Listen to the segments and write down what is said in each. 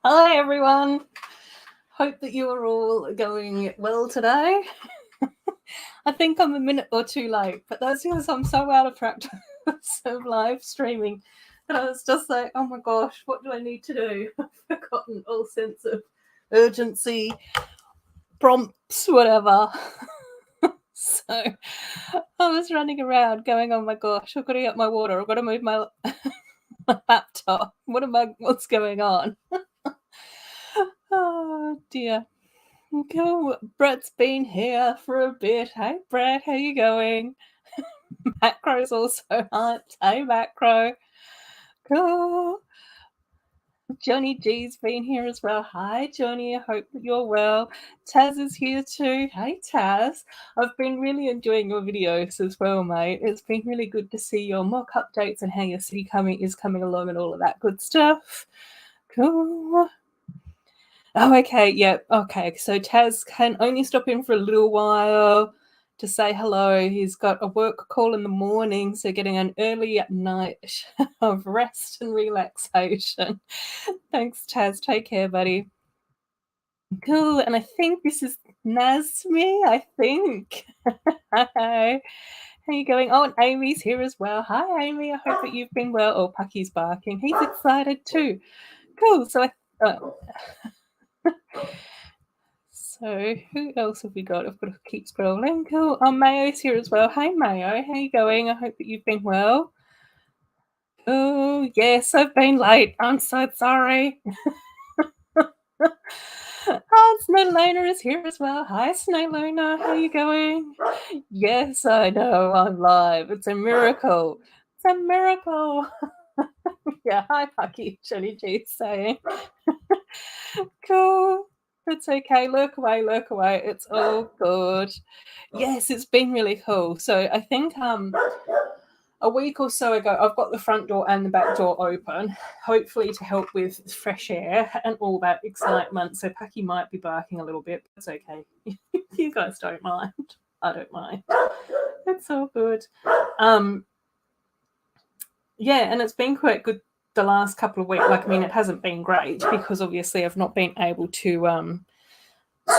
Hi everyone. Hope that you are all going well today. I think I'm a minute or two late, but that's because I'm so out of practice of live streaming that I was just like, oh my gosh, what do I need to do? I've forgotten all sense of urgency, prompts, whatever. So I was running around going, oh my gosh, I've got to get my water, I've got to move my laptop. What's going on? Oh dear. Cool. Brett's been here for a bit. Hey Brett, how you going? Macro's also hyped. Hey Macro. Cool. Johnny G's been here as well. Hi Johnny, I hope that you're well. Taz is here too. Hey Taz. I've been really enjoying your videos as well, mate. It's been really good to see your mock updates and how your city is coming along and all of that good stuff. Cool. Oh, okay, yeah, okay. So Taz can only stop in for a little while to say hello. He's got a work call in the morning, so getting an early night of rest and relaxation. Thanks, Taz. Take care, buddy. Cool, and I think this is Nazmi, I think. Hi. How you going? Oh, and Amy's here as well. Hi, Amy. I hope that you've been well. Oh, Pucky's barking. He's excited too. Cool, so So who else have we got? I've got to keep scrolling. Cool. Oh, Mayo's here as well. Hey, Mayo. How you going? I hope that you've been well. Oh, yes, I've been late. I'm so sorry. Oh, Snowlona is here as well. Hi, Snowlona. How you going? Yes, I know. I'm live. It's a miracle. It's a miracle. Yeah, hi, Pucky. Johnny G's saying. Cool. It's okay. Lurk away, lurk away. It's all good. Yes, it's been really cool. So I think a week or so ago, I've got the front door and the back door open, hopefully to help with fresh air and all that excitement. So Pucky might be barking a little bit. It's okay. You guys don't mind. I don't mind. It's all good. Yeah, and it's been quite good the last couple of weeks. Like, I mean, it hasn't been great because obviously I've not been able to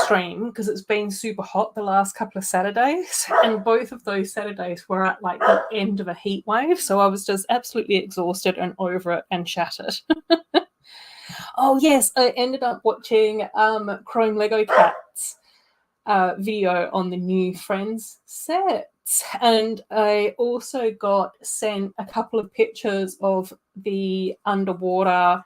stream because it's been super hot the last couple of Saturdays, and both of those Saturdays were at like the end of a heat wave, so I was just absolutely exhausted and over it and shattered. Oh yes, I ended up watching Chrome Lego Cats video on the new Friends set. And I also got sent a couple of pictures of the underwater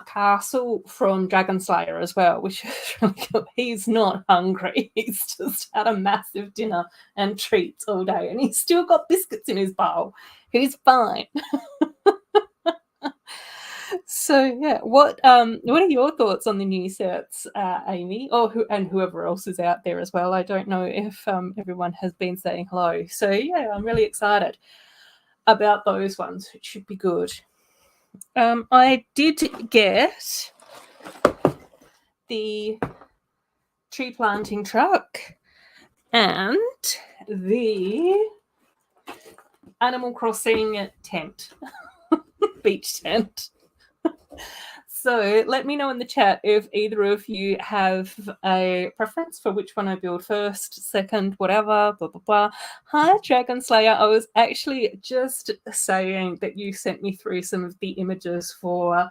castle from Dragon Slayer as well, which is really good. He's not hungry. He's just had a massive dinner and treats all day, and he's still got biscuits in his bowl. He's fine. So yeah, what are your thoughts on the new sets, Amy, or whoever else is out there as well? I don't know if everyone has been saying hello. So yeah, I'm really excited about those ones. It should be good. I did get the tree planting truck and the Animal Crossing tent, beach tent. So let me know in the chat if either of you have a preference for which one I build first, second, whatever, blah, blah, blah. Hi, Dragon Slayer. I was actually just saying that you sent me through some of the images for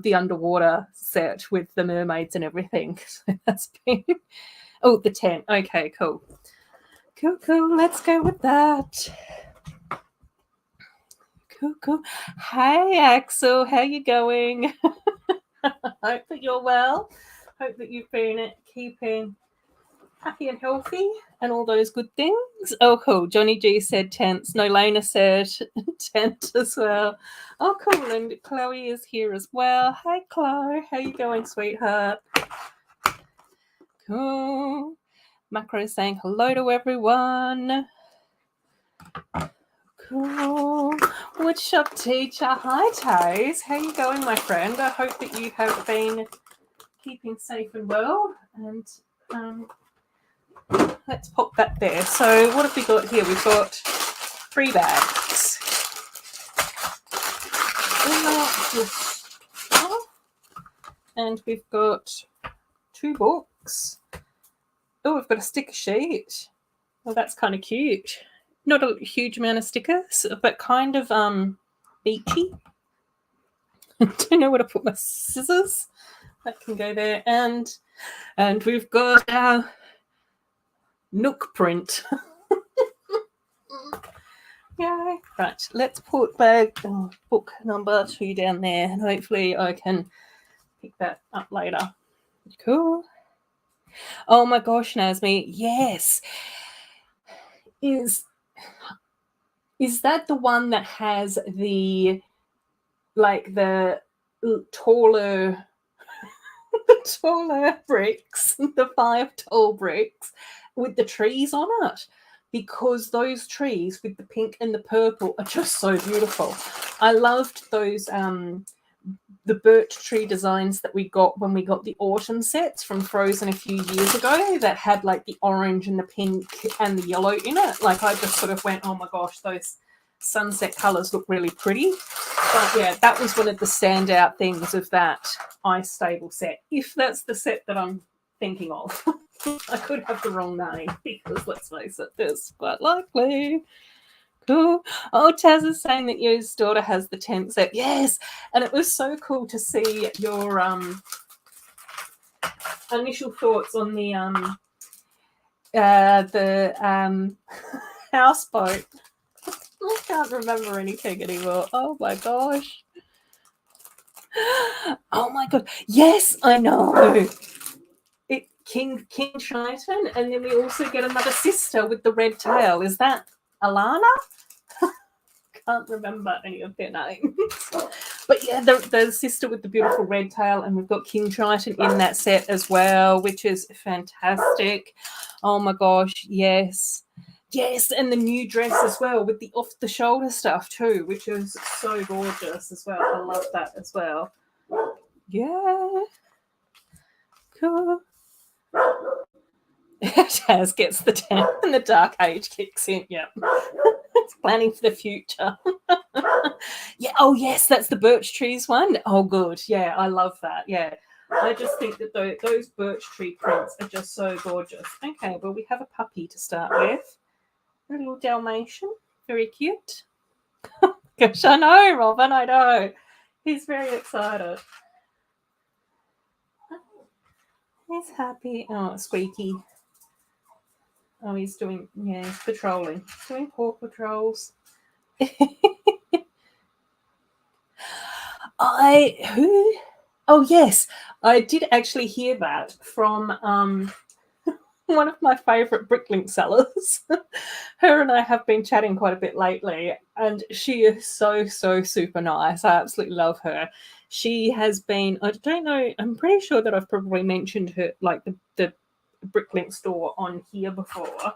the underwater set with the mermaids and everything. So that's been... Oh, the tent. Okay, cool. Cool. Let's go with that. Cool. Hey, Axel. How you going? Hope that you're well. Hope that you've been keeping happy and healthy and all those good things. Oh, cool. Johnny G said tent. Snowlana said tent as well. Oh, cool. And Chloe is here as well. Hi, Chloe. How you going, sweetheart? Cool. Macro saying hello to everyone. Cool. Woodshop teacher. Hi, Taze. How you going, my friend? I hope that you have been keeping safe and well. And let's pop that there. So what have we got here? We've got 3 bags. And we've got 2 books. Oh, we've got a sticker sheet. Well, that's kind of cute. Not a huge amount of stickers, but kind of beachy. Don't know where to put my scissors. That can go there. And we've got our Nook print. Yay. Right, let's put book number 2 down there, and hopefully I can pick that up later. Cool. Oh my gosh, Nazmi, yes. Is that the one that has the taller bricks, the 5 tall bricks with the trees on it? Because those trees with the pink and the purple are just so beautiful. I loved those the birch tree designs that we got when we got the autumn sets from Frozen a few years ago that had like the orange and the pink and the yellow in it. Like I just sort of went, oh my gosh, those sunset colours look really pretty. But yeah, that was one of the standout things of that ice stable set, if that's the set that I'm thinking of. I could have the wrong name because, let's face it, it's quite likely. Cool. Oh, Taz is saying that your daughter has the tent set. Yes, and it was so cool to see your initial thoughts on the houseboat. I can't remember anything anymore. Oh my gosh. Oh my god. Yes, I know. King Triton, and then we also get another sister with the red tail. Is that Alana? Can't remember any of their names. But yeah, the sister with the beautiful red tail, and we've got King Triton in that set as well, which is fantastic. Oh my gosh, yes. Yes, and the new dress as well with the off-the-shoulder stuff too, which is so gorgeous as well. I love that as well. Yeah. Cool. Taz gets the 10 and the dark age kicks in. Yeah. It's planning for the future. Yeah. Oh, yes, that's the birch trees one. Oh, good. Yeah, I love that. Yeah. I just think that those birch tree prints are just so gorgeous. Okay, well, we have a puppy to start with. A little Dalmatian. Very cute. Gosh, I know, Robin, I know. He's very excited. He's happy. Oh, Squeaky. Oh, he's doing, he's patrolling. He's doing paw patrols. Oh, yes. I did actually hear that from one of my favourite Bricklink sellers. Her and I have been chatting quite a bit lately, and she is so super nice. I absolutely love her. She has been, I don't know, I'm pretty sure that I've probably mentioned her, like the Bricklink store on here before,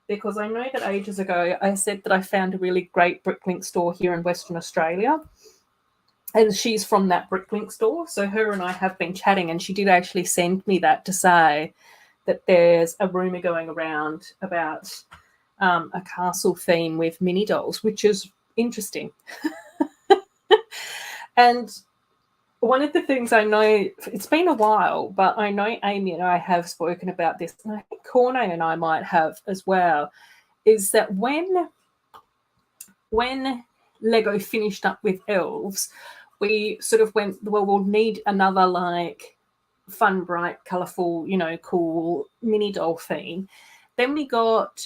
because I know that ages ago I said that I found a really great Bricklink store here in Western Australia. And she's from that Bricklink store. So her and I have been chatting, and she did actually send me that to say that there's a rumour going around about a castle theme with mini dolls, which is interesting. And one of the things I know, it's been a while, but I know Amy and I have spoken about this, and I think Corne and I might have as well, is that when Lego finished up with elves, we sort of went, well, we'll need another like fun, bright, colourful, cool mini doll theme. Then we got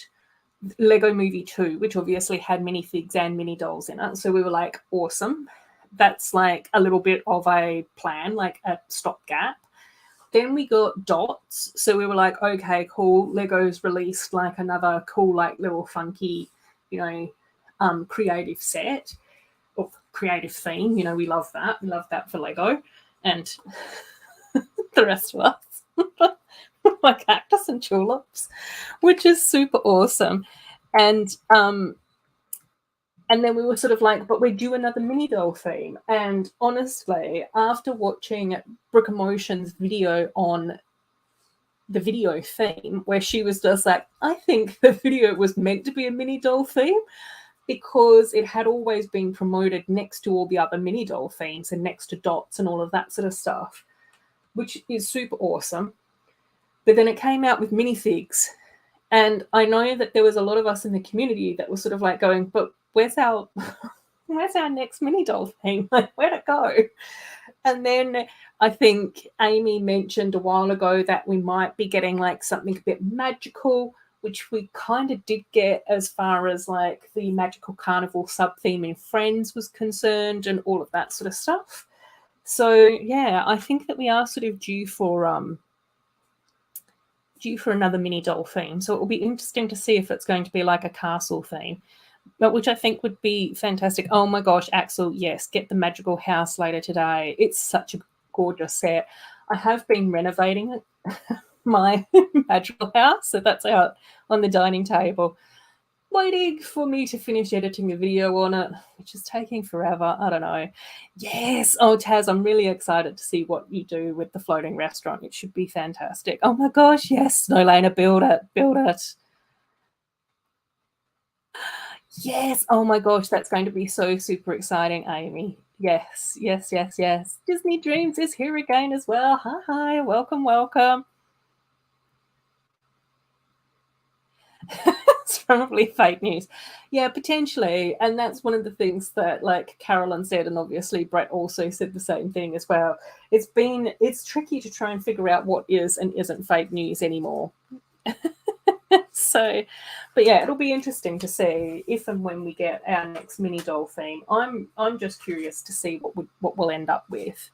Lego Movie 2, which obviously had minifigs and mini dolls in it. So we were like, awesome. That's like a little bit of a plan, like a stopgap. Then we got Dots. So we were like, okay, cool. Lego's released like another cool, like little funky, creative set or creative theme. We love that. We love that for Lego. And the rest of us, my cactus and tulips, which is super awesome. And then we were sort of like, but we do another mini doll theme. And honestly, after watching Brooke Emotion's video on the video theme, where she was just like, I think the video was meant to be a mini doll theme, because it had always been promoted next to all the other mini doll themes and next to Dots and all of that sort of stuff. which is super awesome. But then it came out with minifigs. And I know that there was a lot of us in the community that was sort of like going, but where's our where's our next mini doll thing? Like, where'd it go? And then I think Amy mentioned a while ago that we might be getting like something a bit magical, which we kind of did get as far as like the magical carnival sub theme in Friends was concerned and all of that sort of stuff. So yeah, I think that we are sort of due for another mini doll theme. So it will be interesting to see if it's going to be like a castle theme, but which I think would be fantastic. Oh my gosh, Axel, yes, get the magical house later today. It's such a gorgeous set. I have been renovating it, my magical house, so that's out on the dining table, waiting for me to finish editing a video on it, which is taking forever. I don't know. Yes. Oh, Taz, I'm really excited to see what you do with the floating restaurant. It should be fantastic. Oh my gosh, yes. No, Lena, build it. Build it. Yes. Oh my gosh, that's going to be so super exciting, Amy. Yes, yes, yes, yes. Disney Dreams is here again as well. Hi, welcome, welcome. It's probably fake news. Yeah, potentially. And that's one of the things that like Carolyn said, and obviously Brett also said the same thing as well. It's tricky to try and figure out what is and isn't fake news anymore. So, but yeah, it'll be interesting to see if and when we get our next mini doll theme. I'm just curious to see what we'll end up with.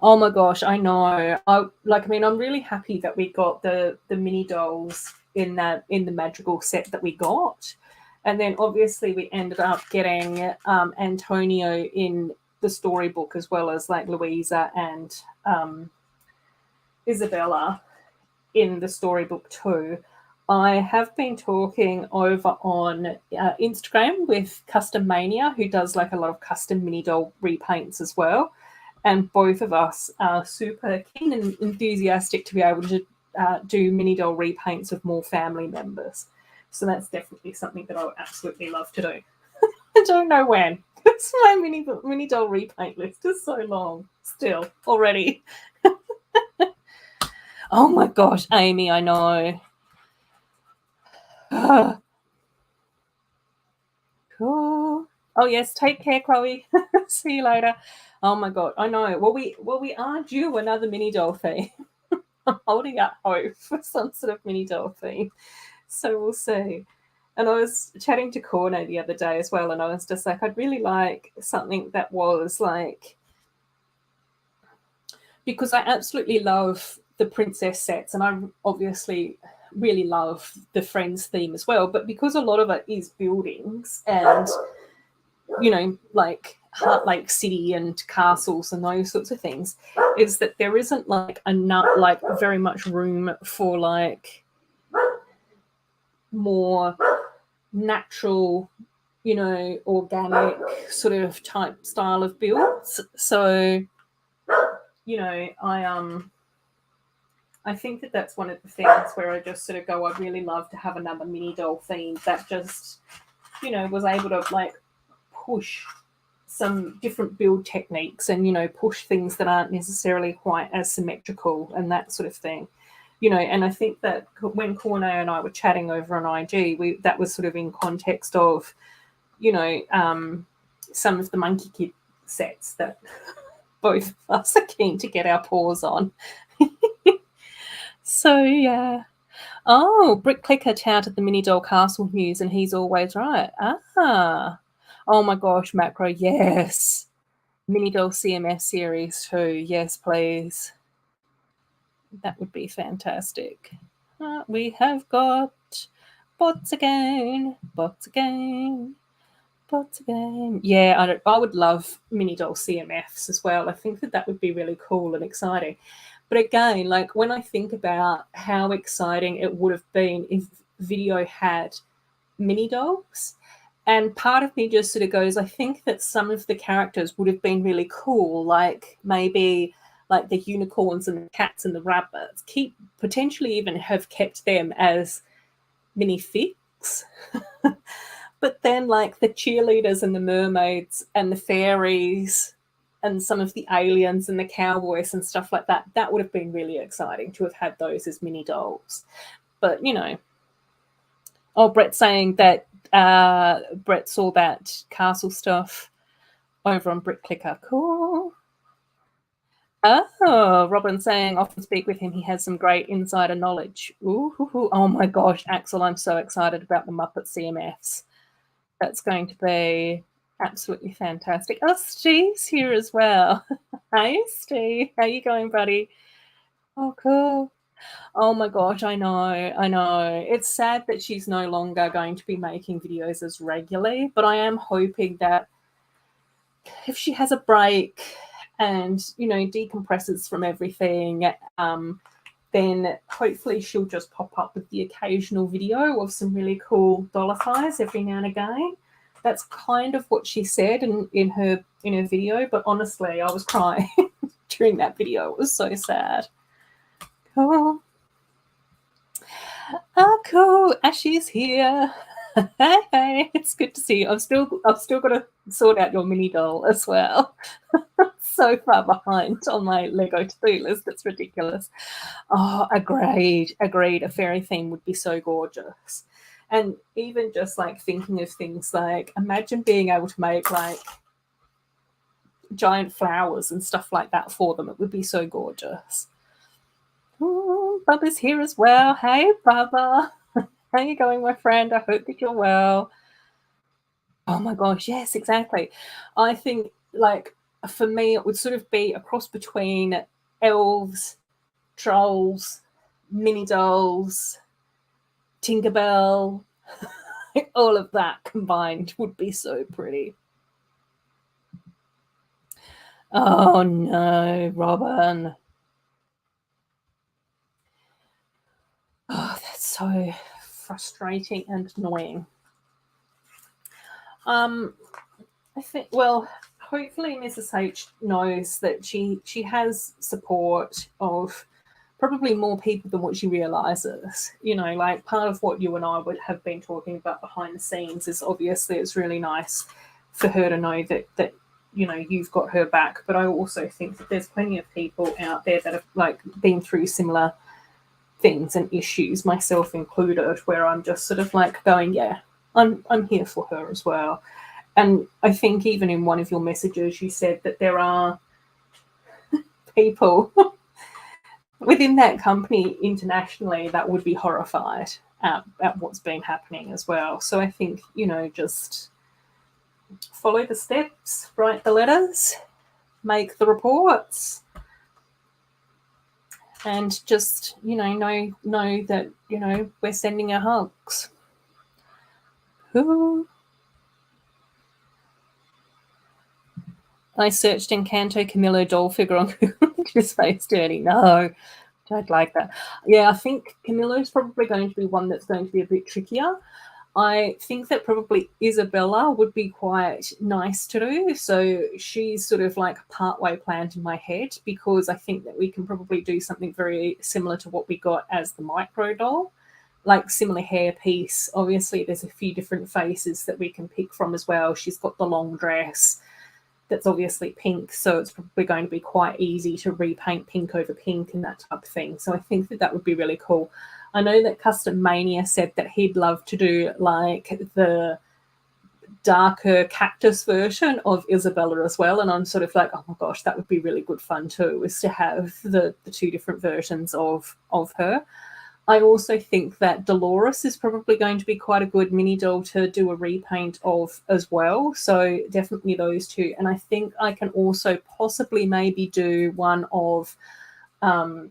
Oh my gosh, I know. I'm really happy that we got the mini dolls in the magical set that we got, and then obviously we ended up getting Antonio in the storybook as well as like Louisa and Isabella in the storybook too. I have been talking over on Instagram with Custom Mania, who does like a lot of custom mini doll repaints as well. And both of us are super keen and enthusiastic to be able to do mini doll repaints of more family members. So that's definitely something that I would absolutely love to do. I don't know when. Because my mini doll repaint list is so long still already. Oh my gosh, Amy, I know. Cool. Oh yes, take care, Chloe. See you later. Oh my god, I know. Well we are due another mini doll theme. I'm holding out hope for some sort of mini doll theme. So we'll see. And I was chatting to Corno the other day as well, and I was just like, I'd really like something that was like, because I absolutely love the princess sets, and I obviously really love the Friends theme as well. But because a lot of it is buildings and like Heart Lake City and castles and those sorts of things, is that there isn't like enough, like very much room for like more natural, organic sort of type style of builds. So, I think that that's one of the things where I just sort of go, I'd really love to have another mini doll theme that just, was able to like push some different build techniques and, push things that aren't necessarily quite as symmetrical and that sort of thing. And I think that when Corno and I were chatting over on IG, that was sort of in context of, some of the Monkey Kid sets that both of us are keen to get our paws on. So, yeah. Oh, Brick Clicker touted the Mini Doll Castle news, and he's always right. Ah. Oh my gosh, Macro, yes. Mini Doll CMS series too. Yes, please. That would be fantastic. We have got bots again. Bots again. Bots again. Yeah, I would love mini doll CMFs as well. I think that would be really cool and exciting. But again, like when I think about how exciting it would have been if video had mini dolls, and part of me just sort of goes, I think that some of the characters would have been really cool, like maybe like the unicorns and the cats and the rabbits, potentially even have kept them as mini figs. But then like the cheerleaders and the mermaids and the fairies, and some of the aliens and the cowboys and stuff like that. That would have been really exciting to have had those as mini dolls. But, you know. Oh, Brett's saying that Brett saw that castle stuff over on Brick Clicker. Cool. Oh, Robin saying often speak with him. He has some great insider knowledge. Ooh, oh my gosh, Axel, I'm so excited about the Muppet CMFs. That's going to be absolutely fantastic. Oh, Steve's here as well. Hey, Steve. How you going, buddy? Oh, cool. Oh my gosh, I know. It's sad that she's no longer going to be making videos as regularly, but I am hoping that if she has a break and, you know, decompresses from everything, then hopefully she'll just pop up with the occasional video of some really cool dollar size every now and again. That's kind of what she said in her video, but honestly, I was crying during that video. It was so sad. Cool. Oh, cool. Ashley's here. Hey, it's good to see you. I've still got to sort out your mini doll as well. So far behind on my Lego to-do list. It's ridiculous. Oh, agreed. A fairy theme would be so gorgeous. And even just like thinking of things like, imagine being able to make like giant flowers and stuff like that for them. It would be so gorgeous. Oh, Bubba's here as well. Hey, Bubba. How you going, my friend? I hope that you're well. Oh my gosh, yes, exactly. I think, like, for me, it would sort of be a cross between elves, trolls, mini dolls, Tinkerbell. All of that combined would be so pretty. Oh no, Robin. Oh, that's so frustrating and annoying. I think, well, hopefully Mrs. H knows that she has support of probably more people than what she realizes. You know, like part of what you and I would have been talking about behind the scenes is obviously it's really nice for her to know that you know you've got her back. But I also think that there's plenty of people out there that have like been through similar things and issues, myself included, where I'm just sort of like going, yeah, I'm here for her as well. And I think even in one of your messages, you said that there are people within that company internationally that would be horrified at what's been happening as well. So I think, you know, just follow the steps, write the letters, make the reports, and just, you know that, you know, we're sending our hugs. Ooh. I searched Encanto Camillo doll figure on Google. His face dirty. No, don't like that. Yeah, I think Camillo's probably going to be one that's going to be a bit trickier. I think that probably Isabella would be quite nice to do. So she's sort of like partway planned in my head, because I think that we can probably do something very similar to what we got as the micro doll, like similar hair piece. Obviously, there's a few different faces that we can pick from as well. She's got the long dress that's obviously pink, so it's probably going to be quite easy to repaint pink over pink and that type of thing. So I think that would be really cool. I know that Custom Mania said that he'd love to do like the darker cactus version of Isabella as well, and I'm sort of like, oh my gosh, that would be really good fun too, is to have the two different versions of her. I also think that Dolores is probably going to be quite a good mini doll to do a repaint of as well. So definitely those two. And I think I can also possibly maybe do one of the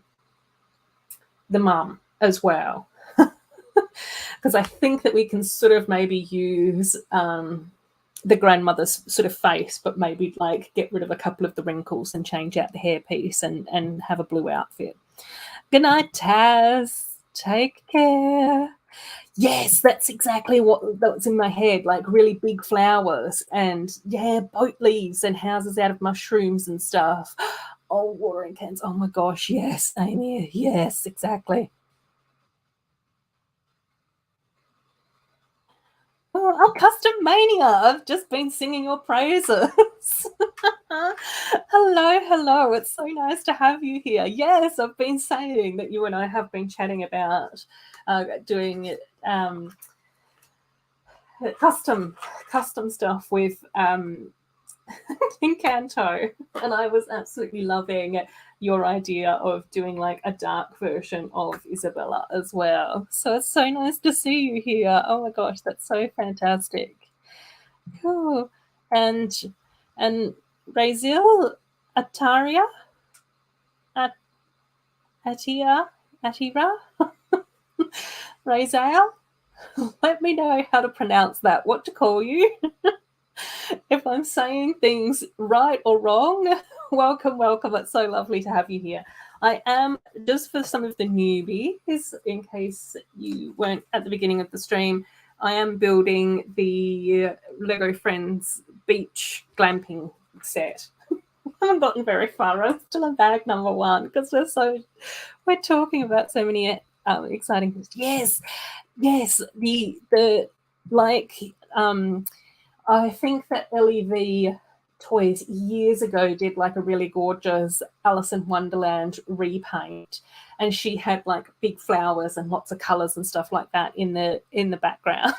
mum as well. Because I think that we can sort of maybe use the grandmother's sort of face, but maybe like get rid of a couple of the wrinkles and change out the hairpiece and have a blue outfit. Good night, Taz. Take care. Yes, that's exactly what's in my head, like really big flowers and, yeah, boat leaves and houses out of mushrooms and stuff. Oh, watering cans. Oh, my gosh, yes, Amy. Yes, exactly. Oh, Custom Mania. I've just been singing your praises. Hello, hello. It's so nice to have you here. Yes, I've been saying that you and I have been chatting about doing custom stuff with Encanto, and I was absolutely loving your idea of doing like a dark version of Isabella as well. So it's so nice to see you here. Oh my gosh, that's so fantastic. Cool. And and Brazil, Ataria, At- Atira, Razel. Let me know how to pronounce that. What to call you? If I'm saying things right or wrong, welcome, welcome. It's so lovely to have you here. I am, just for some of the newbies, in case you weren't at the beginning of the stream, I am building the Lego Friends beach glamping set. I haven't gotten very far. I'm still in bag number one because we're talking about so many exciting things. Yes, the like I think that LEV Toys years ago did like a really gorgeous Alice in Wonderland repaint, and she had like big flowers and lots of colors and stuff like that in the background.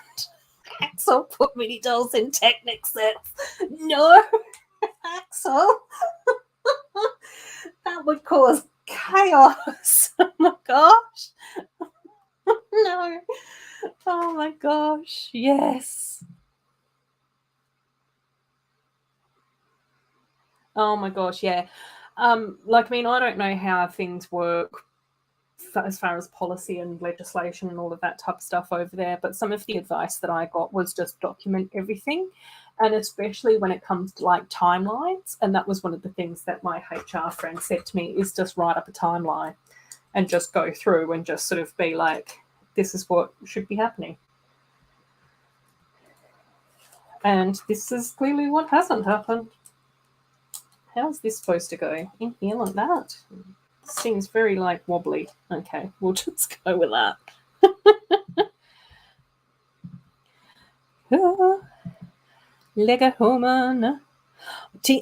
Axel put mini dolls in Technic sets. No, Axel, that would cause chaos. Oh my gosh. No. Oh my gosh. Yes. Oh my gosh, yeah. Like, I mean, I don't know how things work as far as policy and legislation and all of that type of stuff over there, but some of the advice that I got was just document everything, and especially when it comes to like timelines. And that was one of the things that my HR friend said to me, is just write up a timeline and just go through and just sort of be like, this is what should be happening. And this is clearly what hasn't happened. How's this supposed to go? In here like that? Seems very like wobbly. Okay, we'll just go with that. Lego Woman.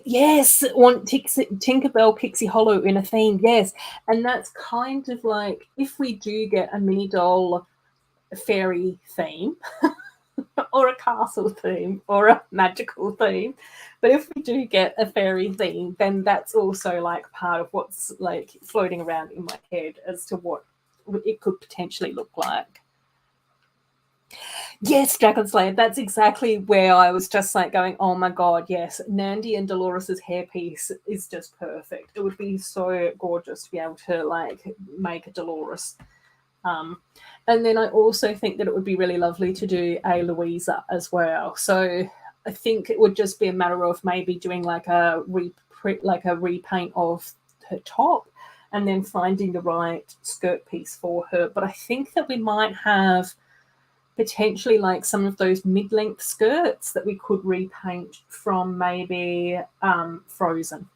Yes, want Tinkerbell Pixie Hollow in a theme. Yes, and that's kind of like if we do get a mini doll fairy theme, or a castle theme, or a magical theme. But if we do get a fairy theme, then that's also like part of what's like floating around in my head as to what it could potentially look like. Yes, Dragon Slayer. That's exactly where I was just like going, oh my god, yes. Nandy and Dolores's hairpiece is just perfect. It would be so gorgeous to be able to like make a Dolores. And then I also think that it would be really lovely to do a Louisa as well. So I think it would just be a matter of maybe doing like a repaint of her top, and then finding the right skirt piece for her. But I think that we might have potentially like some of those mid-length skirts that we could repaint from maybe Frozen.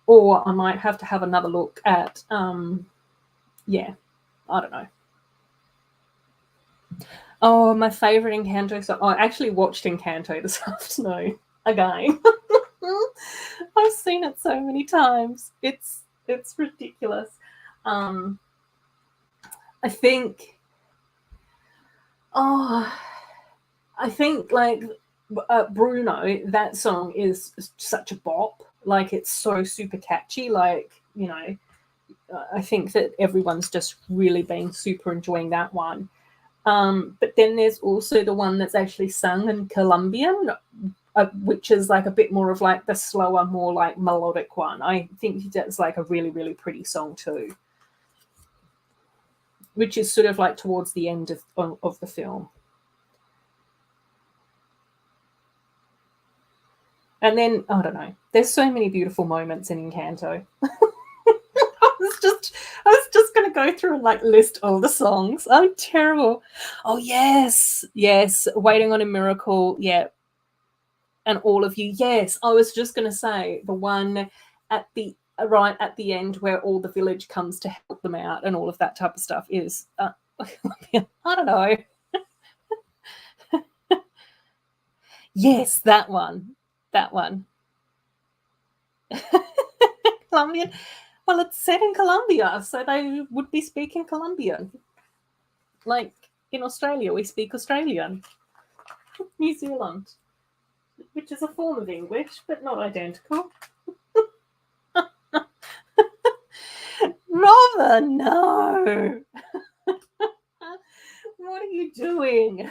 Or I might have to have another look at, yeah, I don't know. Oh, my favourite Encanto song. Oh, I actually watched Encanto this afternoon again. I've seen it so many times. It's ridiculous. I think. Oh, I think like Bruno. That song is such a bop. Like it's so super catchy. Like I think that everyone's just really been super enjoying that one. But then there's also the one that's actually sung in Colombian, which is like a bit more of like the slower, more like melodic one. I think that's like a really, really pretty song too, which is sort of like towards the end of the film. And then, I don't know, there's so many beautiful moments in Encanto. I was just going to go through and like list all the songs. I'm terrible. Oh yes, yes. Waiting on a Miracle. Yeah, and all of you. Yes, I was just going to say the one at the right at the end where all the village comes to help them out and all of that type of stuff is. I don't know. Yes, that one. That one. Colombian. Well, it's set in Colombia, so they would be speaking Colombian. Like in Australia, we speak Australian. New Zealand, which is a form of English, but not identical. Robin, no! What are you doing?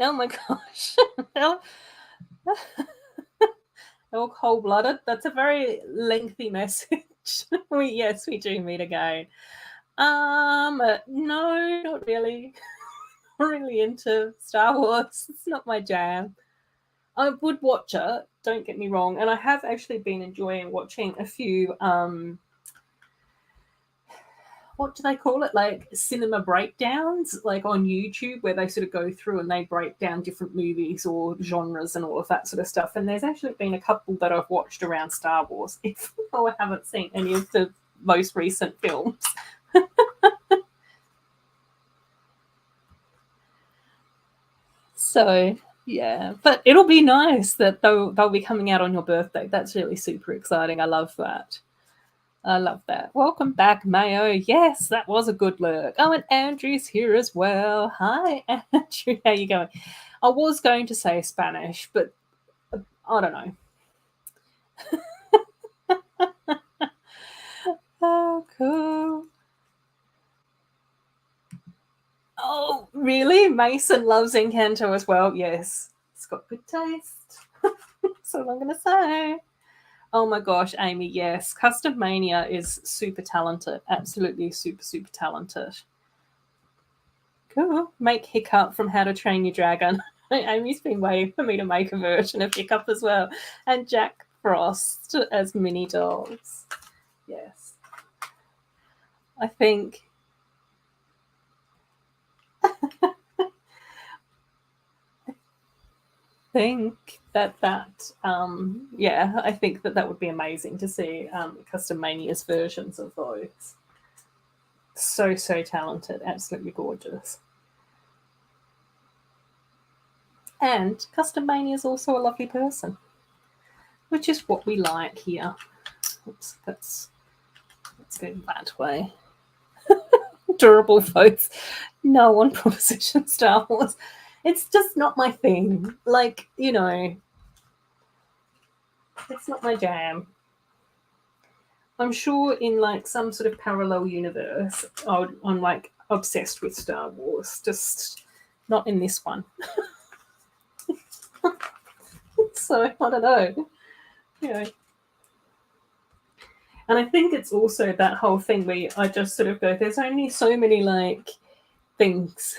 Oh my gosh. All cold blooded. That's a very lengthy message. Yes, we do meet again. No, not really. Not really into Star Wars. It's not my jam. I would watch it, don't get me wrong, and I have actually been enjoying watching a few what do they call it, like cinema breakdowns, like on YouTube, where they sort of go through and they break down different movies or genres and all of that sort of stuff. And there's actually been a couple that I've watched around Star Wars, even though I haven't seen any of the most recent films. So yeah, but it'll be nice that they'll be coming out on your birthday. That's really super exciting. I love that. I love that. Welcome back, Mayo. Yes, that was a good lurk. Oh, and Andrew's here as well. Hi, Andrew. How you going? I was going to say Spanish, but I don't know. Oh, cool. Oh, really? Mason loves Encanto as well. Yes, it's got good taste. That's all I'm going to say. Oh my gosh, Amy, yes. Custom Mania is super talented. Absolutely super, super talented. Cool. Make Hiccup from How to Train Your Dragon. Amy's been waiting for me to make a version of Hiccup as well. And Jack Frost as mini dolls. Yes. I think I think that would be amazing to see Custom Mania's versions of those. So talented, absolutely gorgeous. And Custom Mania is also a lovely person, which is what we like here. Oops, let's go that way. Durable votes. No on Proposition Star Wars. It's just not my thing. Like, it's not my jam. I'm sure in like some sort of parallel universe, I'm like obsessed with Star Wars. Just not in this one. So I don't know. And I think it's also that whole thing where I just sort of go, there's only so many like things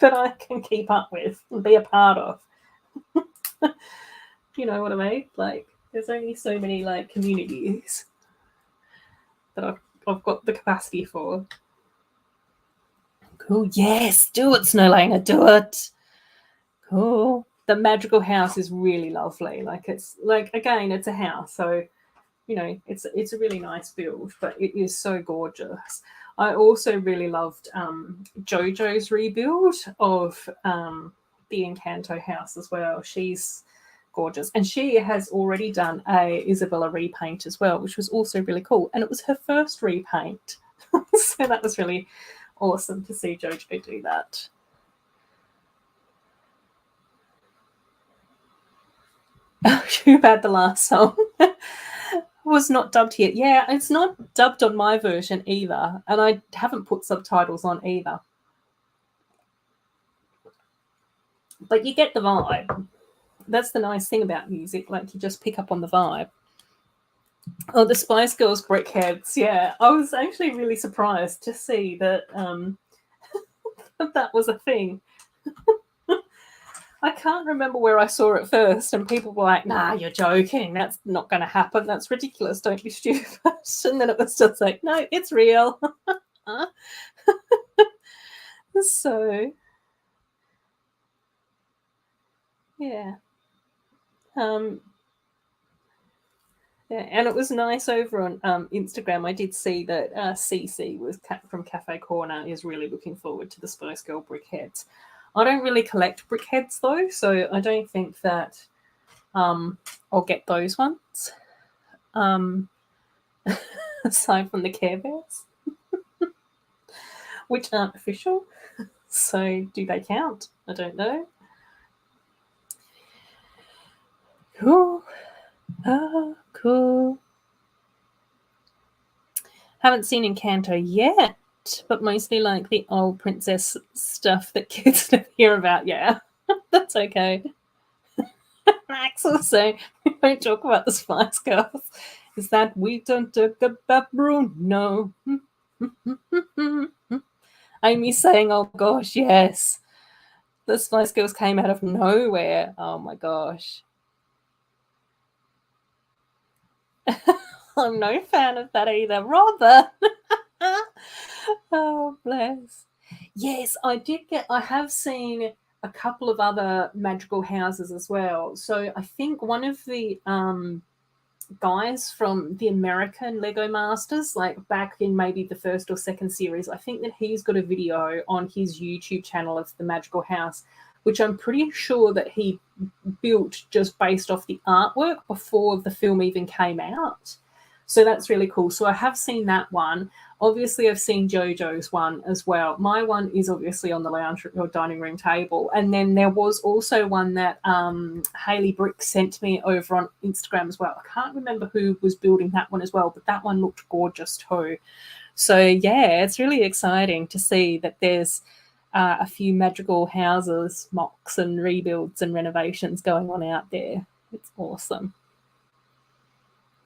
that I can keep up with and be a part of. You know what I mean? Like, there's only so many like communities that I've got the capacity for. Cool. Yes, do it, Snowlanger. Do it. Cool. The magical house is really lovely. Like, it's like, again, it's a house, so it's a really nice build, but it is so gorgeous. I also really loved JoJo's rebuild of the Encanto house as well. She's gorgeous, and she has already done a Isabella repaint as well, which was also really cool, and it was her first repaint. So that was really awesome to see JoJo do that. Too bad the last song was not dubbed yet. Yeah, it's not dubbed on my version either, and I haven't put subtitles on either. But you get the vibe. That's the nice thing about music, like you just pick up on the vibe. Oh, the Spice Girls brickheads. Yeah, I was actually really surprised to see that that was a thing. I can't remember where I saw it first, and people were like, "Nah, you're joking. That's not going to happen. That's ridiculous. Don't be stupid." And then it was just like, "No, it's real." So, yeah. Yeah, and it was nice over on Instagram. I did see that Cece from Cafe Corner is really looking forward to the Spice Girl brickheads. I don't really collect brickheads though, so I don't think that I'll get those ones. Aside from the Care Bears, which aren't official. So do they count? I don't know. Cool. Cool. Haven't seen Encanto yet, but mostly like the old princess stuff that kids don't hear about. Yeah, that's okay. Max also, we won't talk about the Spice Girls. Is that we don't talk about Bruno? Amy saying, "Oh gosh, yes." The Spice Girls came out of nowhere. Oh my gosh. I'm no fan of that either. Robert. Oh, bless. Yes, I have seen a couple of other magical houses as well. So I think one of the guys from the American Lego Masters, like back in maybe the first or second series, I think that he's got a video on his YouTube channel of the magical house, which I'm pretty sure that he built just based off the artwork before the film even came out. So that's really cool. So I have seen that one. Obviously, I've seen JoJo's one as well. My one is obviously on the lounge or dining room table. And then there was also one that Haley Brick sent me over on Instagram as well. I can't remember who was building that one as well, but that one looked gorgeous too. So, yeah, it's really exciting to see that there's a few magical houses, mocks and rebuilds and renovations going on out there. It's awesome.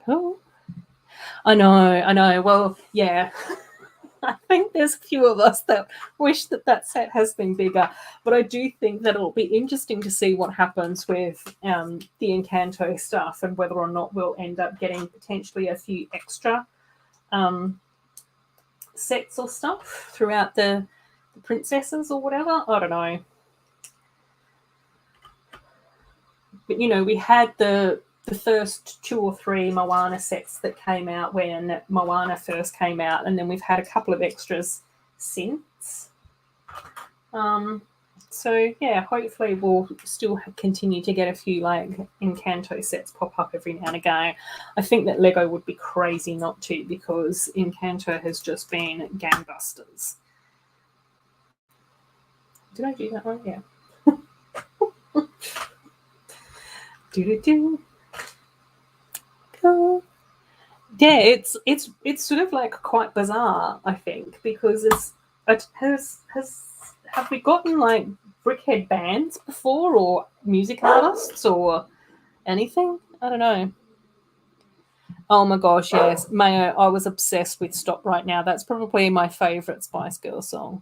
Cool. I know. Well, yeah. I think there's a few of us that wish that that set has been bigger, but I do think that it'll be interesting to see what happens with the Encanto stuff and whether or not we'll end up getting potentially a few extra sets or stuff throughout the princesses or whatever. I don't know. But, you know, we had the first 2 or 3 Moana sets that came out when Moana first came out, and then we've had a couple of extras since. So yeah, hopefully we'll still continue to get a few like Encanto sets pop up every now and again. I think that Lego would be crazy not to, because Encanto has just been gangbusters. Did I do that one? Yeah. Do. Cool. Yeah, it's sort of like quite bizarre, I think, because it have we gotten like brickhead bands before, or music artists, or anything? I don't know. Oh my gosh, yes, Mayo. I was obsessed with "Stop Right Now." That's probably my favorite Spice Girl song.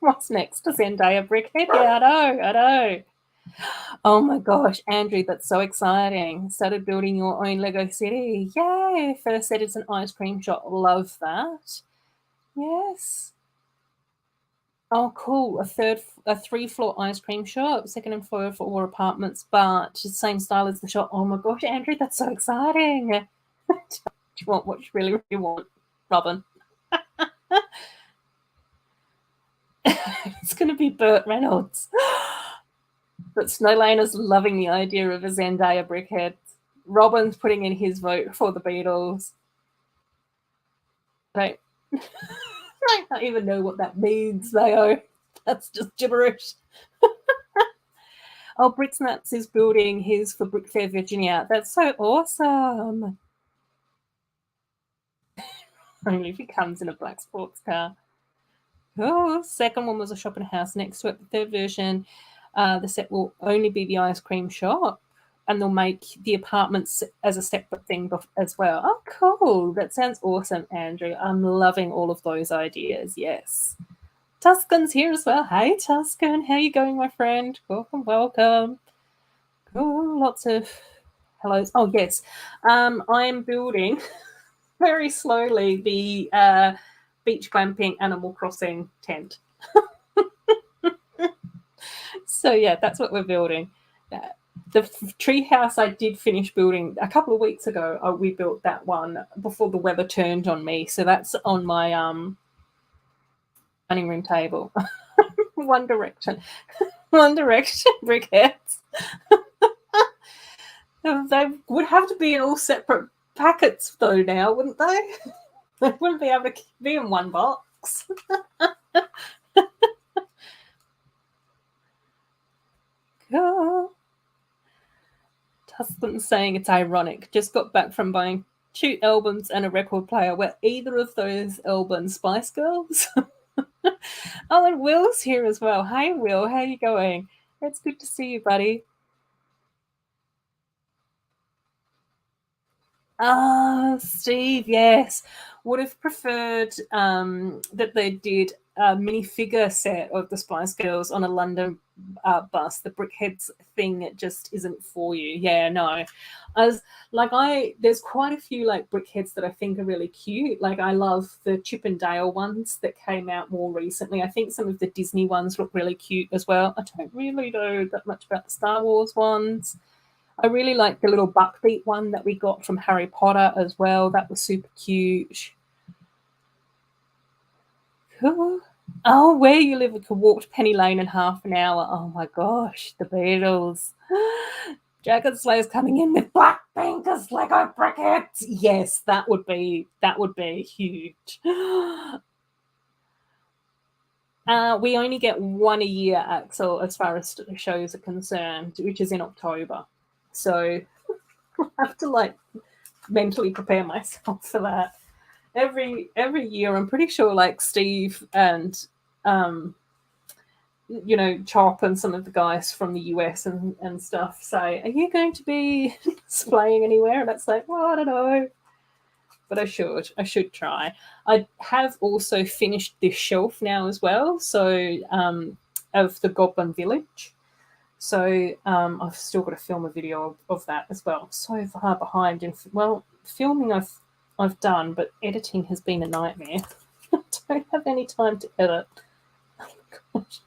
What's next? To Zendaya brickhead? Yeah, I know. Oh my gosh, Andrew, that's so exciting. Started building your own Lego city. Yay. First said it's an ice cream shop. Love that. Yes. Oh, cool. A 3-floor ice cream shop, second and third floor apartments, but same style as the shop. Oh my gosh, Andrew, that's so exciting. Do you want what you really want, Robin? It's going to be Burt Reynolds. But Snowlaner's loving the idea of a Zendaya brickhead. Robin's putting in his vote for the Beatles. Right. I don't even know what that means, though. That's just gibberish. Oh, Brixnuts is building his for Brick Fair, Virginia. That's so awesome. Only if he comes in a black sports car. Oh, second one was a shop and house next to it. The third version, the set will only be the ice cream shop, and they'll make the apartments as a separate thing as well. Oh, cool. That sounds awesome, Andrew. I'm loving all of those ideas. Yes. Tuscan's here as well. Hey, Tuscan. How you going, my friend? Welcome. Oh, lots of hellos. Oh, yes. I'm building very slowly the beach glamping Animal Crossing tent. So yeah, that's what we're building. The tree house I did finish building a couple of weeks ago. We built that one before the weather turned on me. So that's on my dining room table. One Direction. One Direction briquettes. They would have to be in all separate packets though now, wouldn't they? They wouldn't be able to be in one box. Oh. Tuscan's saying it's ironic. Just got back from buying 2 albums and a record player. Were either of those albums Spice Girls? Oh, and Will's here as well. Hey, Will, how you going? It's good to see you, buddy. Ah, Steve, yes. Would have preferred that they did a minifigure set of the Spice Girls on a London bus. The Brickheads thing just isn't for you. Yeah, no. As there's quite a few like Brickheads that I think are really cute. Like I love the Chip and Dale ones that came out more recently. I think some of the Disney ones look really cute as well. I don't really know that much about the Star Wars ones. I really like the little Buckbeak one that we got from Harry Potter as well. That was super cute. Cool. Oh, where you live, we could walk to Penny Lane in half an hour. Oh my gosh, the Beatles. Jacket Slayer's coming in with black pinkers Lego briquettes. Yes, that would be huge. We only get one a year, Axel, as far as shows are concerned, which is in October. So I have to like mentally prepare myself for that. Every year, I'm pretty sure like Steve and Chop and some of the guys from the US and stuff say, "Are you going to be displaying anywhere?" And it's like, well, I don't know, but I should try. I have also finished this shelf now as well, so of the Goblin Village. So I've still got to film a video of that as well. So far behind. Filming I've done, but editing has been a nightmare. I don't have any time to edit. Oh my gosh.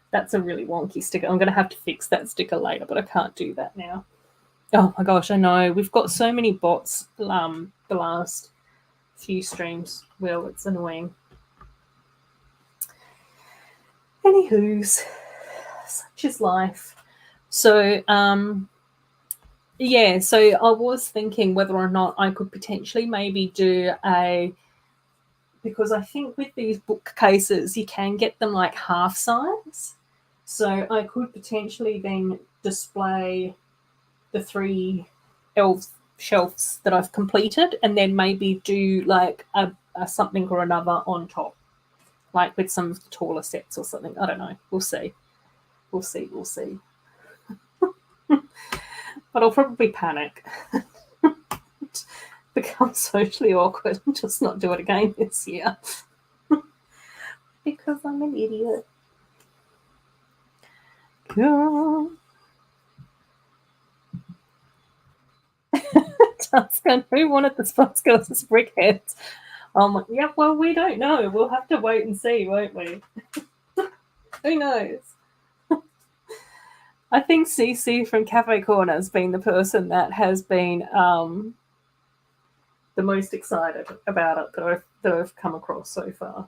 That's a really wonky sticker. I'm going to have to fix that sticker later, but I can't do that now. Oh my gosh, I know. We've got so many bots the last few streams. Well, it's annoying. Anywho's, such is life. So, yeah, so I was thinking whether or not I could potentially maybe do because I think with these bookcases, you can get them like half size. So I could potentially then display the 3 elf shelves that I've completed and then maybe do like a something or another on top, like with some of the taller sets or something. I don't know. We'll see. But I'll probably panic. Become socially awkward and just not do it again this year. Because I'm an idiot. Cool. Tuscan, who wanted the Spice Girls as brickheads? Yeah, well, we don't know. We'll have to wait and see, won't we? Who knows? I think Cece from Cafe Corner has been the person that has been the most excited about it that I've come across so far.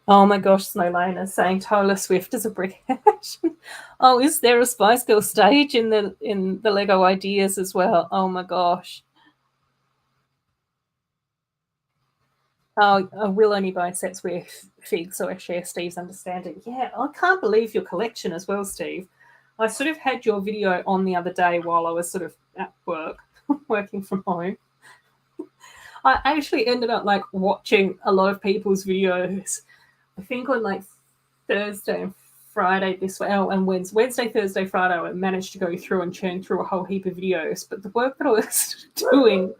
Oh my gosh, Snowlane is saying Taylor Swift is a brickhead. Oh, is there a Spice Girl stage in the Lego Ideas as well? Oh my gosh. Oh, I will only buy sets with figs, so I share Steve's understanding. Yeah, I can't believe your collection as well, Steve. I sort of had your video on the other day while I was sort of at work, working from home. I actually ended up like watching a lot of people's videos. I think on like Thursday and Friday this way, and Wednesday, Thursday, Friday, I managed to go through and churn through a whole heap of videos. But the work that I was doing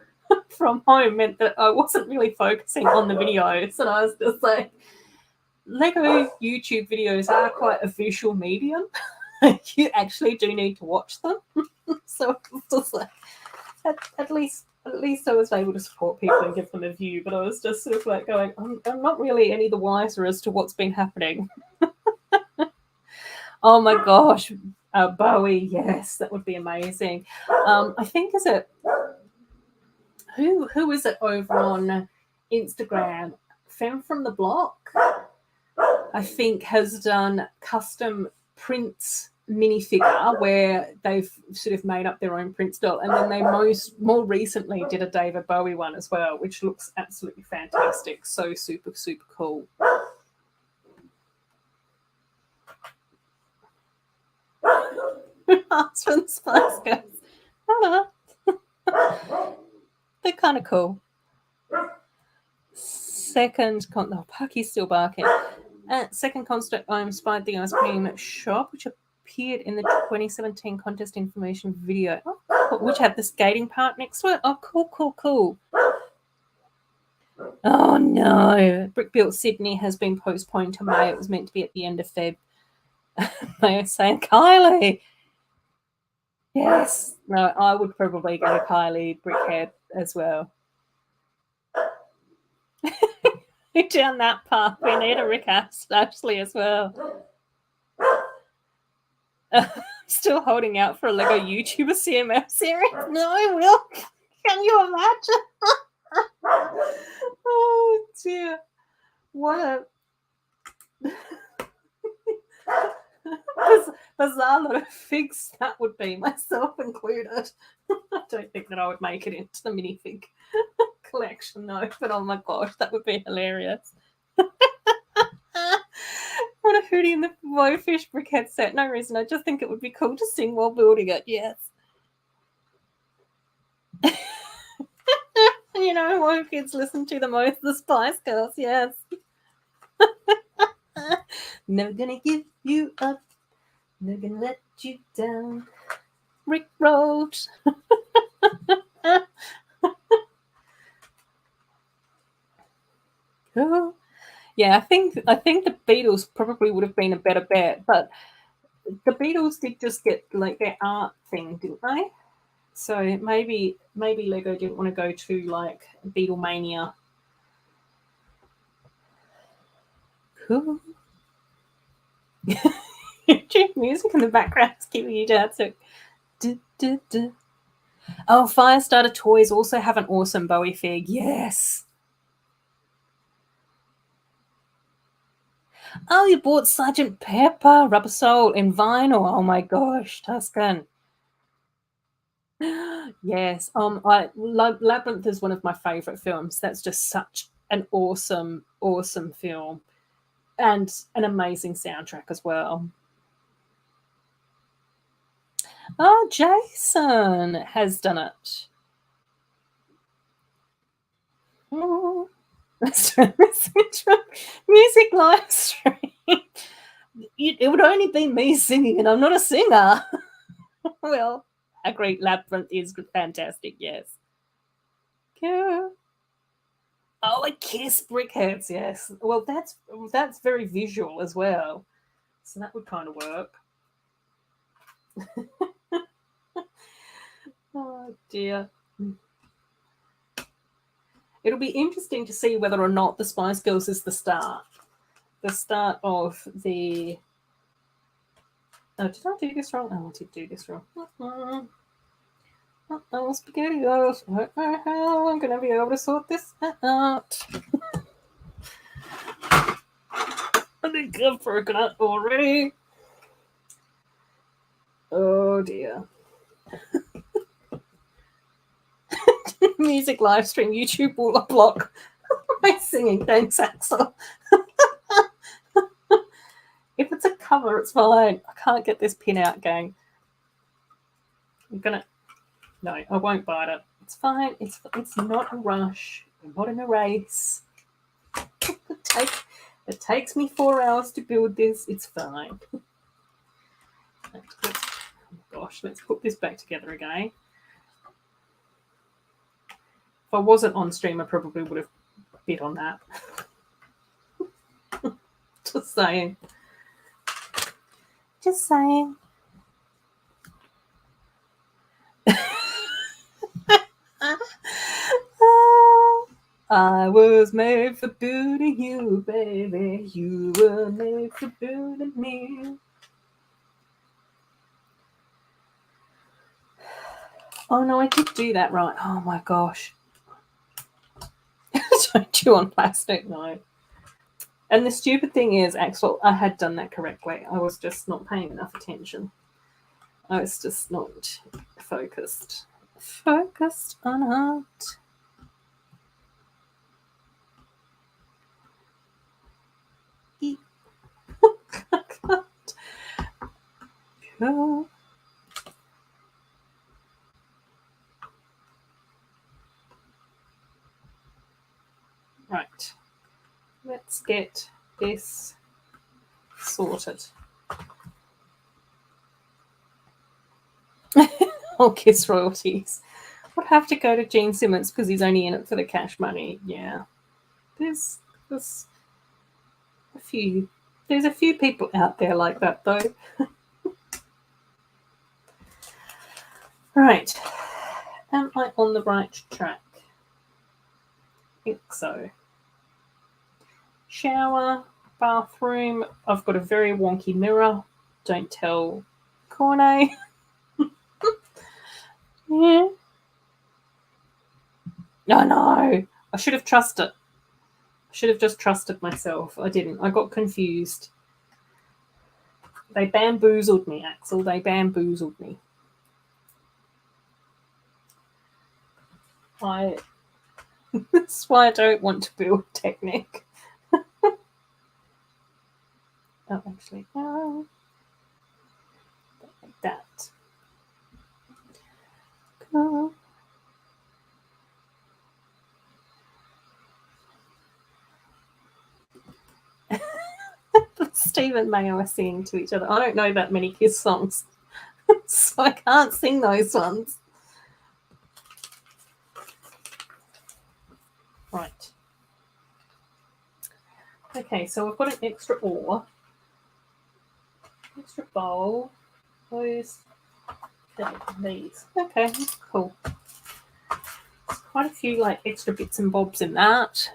from home meant that I wasn't really focusing on the videos, and I was just like, Lego YouTube videos are quite a visual medium. You actually do need to watch them. So it's just like, at least At least I was able to support people and give them a view, but I was just sort of like going, I'm not really any the wiser as to what's been happening. Oh my gosh, Bowie, yes, that would be amazing. I think is it who is it over on Instagram? Femme from the Block, I think, has done custom prints minifigure where they've sort of made up their own print style, and then they more recently did a David Bowie one as well, which looks absolutely fantastic. So super cool. Husband Spice Girls. I don't know. They're kind of cool. Second, Pucky's still barking. Second construct, I inspired the ice cream shop, which appeared in the 2017 contest information video, which had the skating part next to it. Oh, cool. Oh no, Brick Built Sydney has been postponed to May. It was meant to be at the end of Feb. May I say, Kylie? Yes. No, I would probably go to Kylie Brickhead as well. Down that path, we need a Rick Ashley as well. Still holding out for a Lego YouTuber CMF series. No, Will. Can you imagine? Oh dear. What a bizarre lot of figs that would be, myself included. I don't think that I would make it into the minifig collection though, but oh my gosh, that would be hilarious. What a Hootie and the Blowfish Brickhead set. No reason, I just think it would be cool to sing while building it, yes. You know what kids listen to the most? The Spice Girls, yes. Never gonna give you up, never gonna let you down. Rick Road. Oh. Yeah, I think the Beatles probably would have been a better bet, but the Beatles did just get like their art thing, didn't they? So maybe Lego didn't want to go to like Beatlemania. Cool. Music in the background is keeping you dancing. Oh, Firestarter Toys also have an awesome Bowie fig. Yes. Oh, you bought Sergeant Pepper, Rubber Soul in vinyl. Oh my gosh, Tuscan. Yes. Labyrinth is one of my favorite films. That's just such an awesome film, and an amazing soundtrack as well. Oh, Jason has done it. Oh. Music live stream. It would only be me singing, and I'm not a singer. Well, a great Labyrinth is fantastic, yes. Yeah. Oh, a Kiss Brickheads, yes. Well, that's very visual as well, so that would kind of work. Oh dear. It'll be interesting to see whether or not the Spice Girls is the start of the. Oh, did I do this wrong? Oh, I did do this wrong. Oh, spaghetti girls. How I'm gonna be able to sort this out. I think I've broken it already. Oh dear. Music live stream, YouTube will block my singing. Thanks, Axel. If it's a cover, it's fine. I can't get this pin out, gang. I'm gonna. No, I won't bite it. It's fine. It's not a rush. I'm not in a race. It takes me 4 hours to build this. It's fine. Oh gosh, let's put this back together again. If I wasn't on stream, I probably would have bit on that. Just saying. Just saying. I was made for building you, baby. You were made for building me. Oh no, I did do that right. Oh my gosh. Don't chew on plastic, no. And the stupid thing is, Axel, I had done that correctly. I was just not paying enough attention. I was just not focused. Focused on it. Oh. Right. Let's get this sorted. I'll kiss royalties. Would have to go to Gene Simmons because he's only in it for the cash money. Yeah. There's a few. There's a few people out there like that though. Right. Am I on the right track? I think so. Shower, bathroom. I've got a very wonky mirror. Don't tell Corne. Yeah. No, no. I should have trusted. I should have just trusted myself. I didn't. I got confused. They bamboozled me, Axel. They bamboozled me. That's why I don't want to build Technic. Oh, actually, no. Like that. Go. Steve and Mayo are singing to each other. I don't know that many Kiss songs, so I can't sing those ones. Right. Okay, so we've got an extra ore. Extra bowl. Those. These. Okay, cool. There's quite a few like extra bits and bobs in that.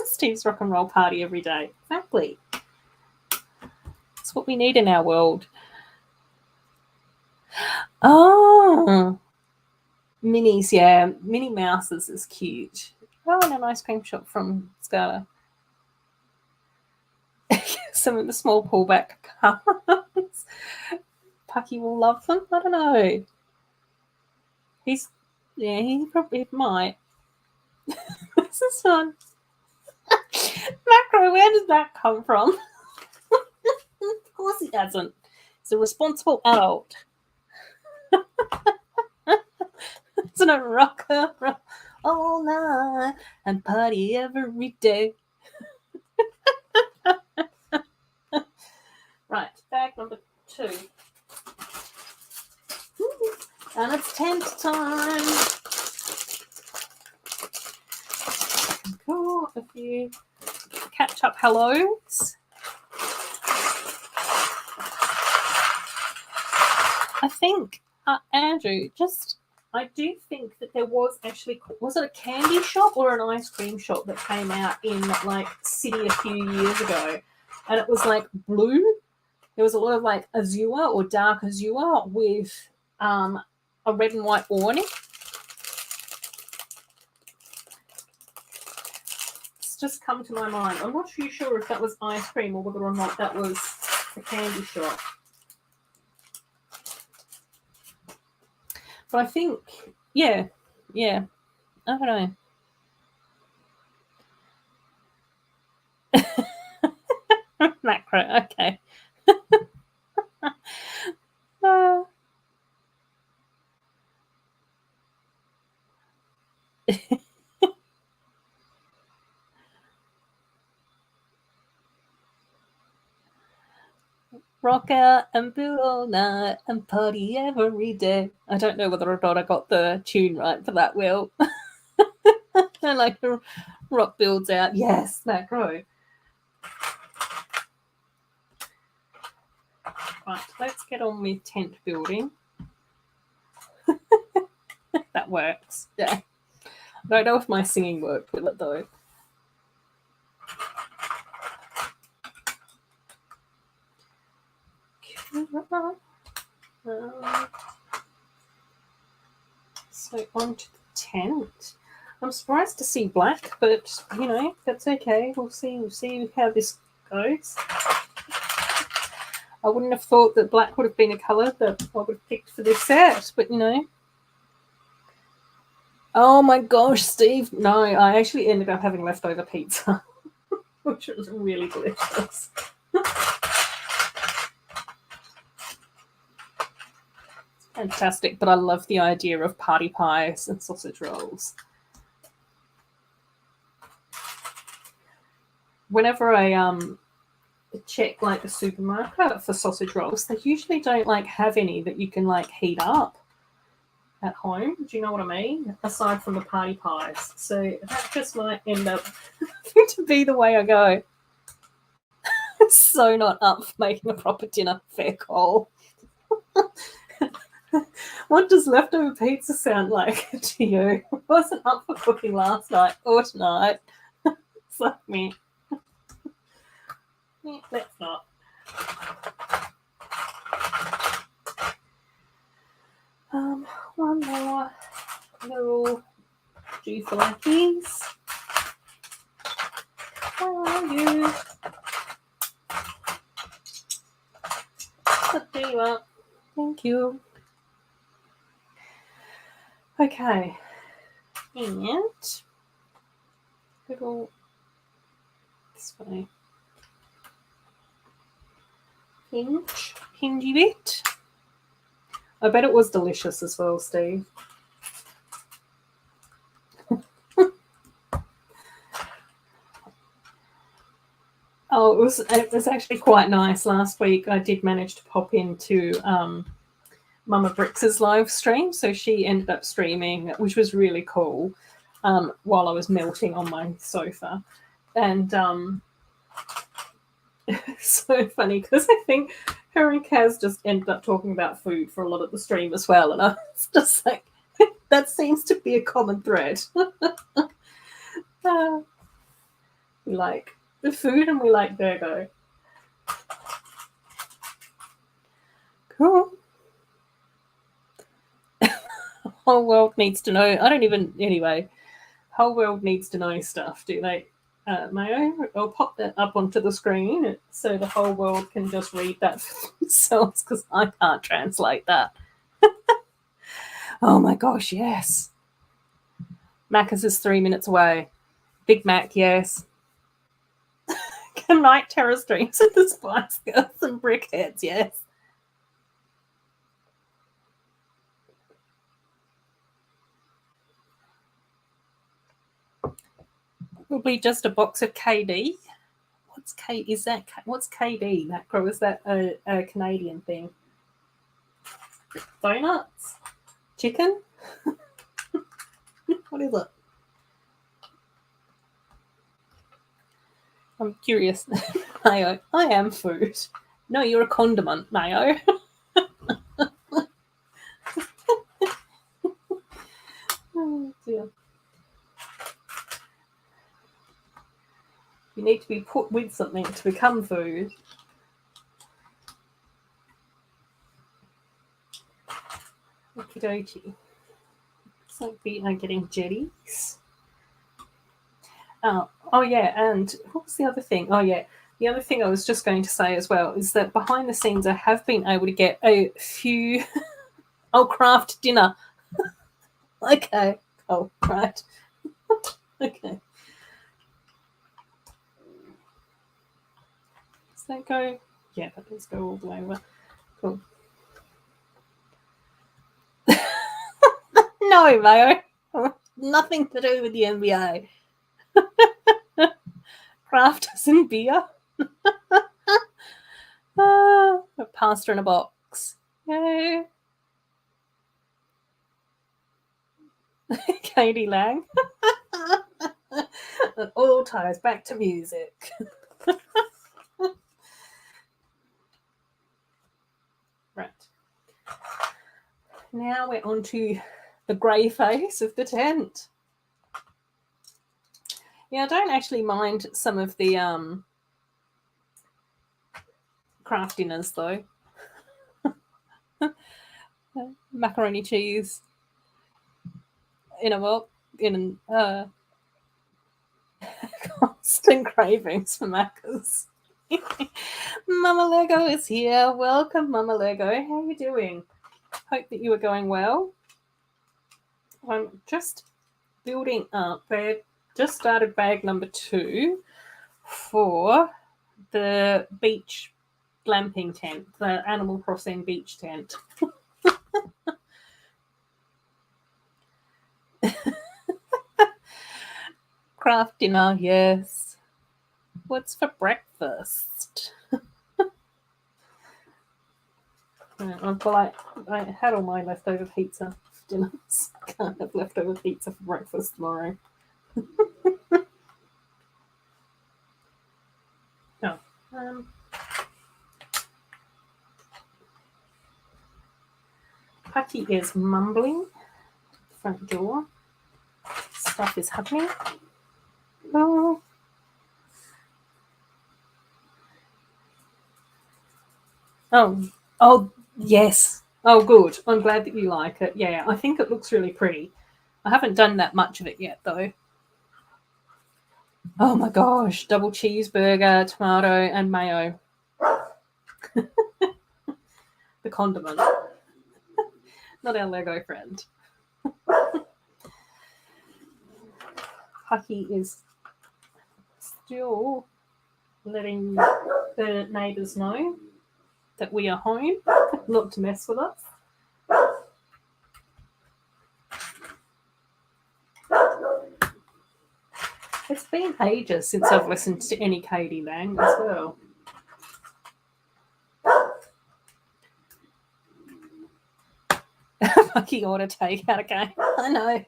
Steve's rock and roll party every day. Exactly. That's what we need in our world. Oh. Minis, yeah. Minnie Mouses is cute. Oh, and an ice cream shop from Scala. Some of the small pullback cars. Pucky will love them. I don't know. He probably might. What's this one? Macro, where did that come from? Of course he hasn't. He's a responsible adult. Isn't it rocker all night and party every day? Right, bag number 2. And it's tent time. Cool. A few catch up hellos. I think, Andrew, I do think that there was actually, was it a candy shop or an ice cream shop that came out in like City a few years ago? And it was like blue. There was a lot of like azure or dark azure with a red and white awning. It's just come to my mind. I'm not too sure if that was ice cream or whether or not that was a candy shop. But I think, yeah. I don't know. Macro, okay. Rock out and build all night and party every day. I don't know whether or not I got the tune right for that, Will. I like the rock builds out. Yes, Macro. Right, let's get on with tent building. That works. Yeah. I don't know if my singing worked with it though. So on to the tent. I'm surprised to see black, but you know, that's okay. We'll see how this goes. I wouldn't have thought that black would have been a colour that I would have picked for this set, but you know. Oh my gosh, Steve. No, I actually ended up having leftover pizza, which was really delicious. Fantastic, but I love the idea of party pies and sausage rolls. Whenever I check like the supermarket for sausage rolls, they usually don't like have any that you can like heat up at home. Do you know what I mean? Aside from the party pies. So that just might end up to be the way I go. So not up for making a proper dinner, fair call. What does leftover pizza sound like to you? I wasn't up for cooking last night or tonight. It's like me. Let's not. One more little G-flackies. How are you? There you are. Thank you. Okay. And little this way. Hingy bit. I bet it was delicious as well, Steve. Oh, it was actually quite nice. Last week I did manage to pop into Mama Brix's live stream, so she ended up streaming, which was really cool, while I was melting on my sofa. And it's so funny because I think her and Kaz just ended up talking about food for a lot of the stream as well, and I was just like, that seems to be a common thread. We like the food and we like Virgo. Cool. Whole world needs to know. I don't even, anyway, whole world needs to know stuff, do they? Mayo, I'll pop that up onto the screen so the whole world can just read that for themselves because I can't translate that. Oh my gosh, yes. Macca's is 3 minutes away. Big Mac, yes. Good night, Terrace Dreams of the Spice Girls and Brickheads, yes. Probably just a box of KD. What's KD? Macro, is that a Canadian thing? Donuts? Chicken? What is it? I'm curious. Mayo, I am food. No, you're a condiment, Mayo. Oh dear. You need to be put with something to become food. Okie dokie. Looks like we are getting jellies. Oh yeah, and what was the other thing? Oh yeah, the other thing I was just going to say as well is that behind the scenes I have been able to get a few craft dinner. Okay. Oh, right. Okay. Does that go? Yeah, that does go all the way over. Cool. No, Mayo. Nothing to do with the NBA. Crafters and beer. A pasta in a box. Yay. Katie Lang. It all ties back to music. Right. Now we're on to the grey face of the tent. Yeah, I don't actually mind some of the craftiness though. Macaroni cheese in a well in constant cravings for macas. Mama Lego is here. Welcome, Mama Lego. How you doing? Hope that you are going well. I'm just building up. I just started bag number 2 for the beach glamping tent, the Animal Crossing beach tent. Craft dinner, yes. What's for breakfast? I had all my leftover pizza for dinners. Can't have leftover pizza for breakfast tomorrow. No. Pucky is mumbling at the front door. Stuff is happening. Oh. Oh, yes. Oh, good. I'm glad that you like it. Yeah, I think it looks really pretty. I haven't done that much of it yet, though. Oh my gosh, double cheeseburger, tomato, and mayo. The condiment. Not our Lego friend. Pucky is still letting the neighbours know that we are home, not to mess with us. It's been ages since I've listened to any Katie Lang as well. Pucky order takeout again. I know.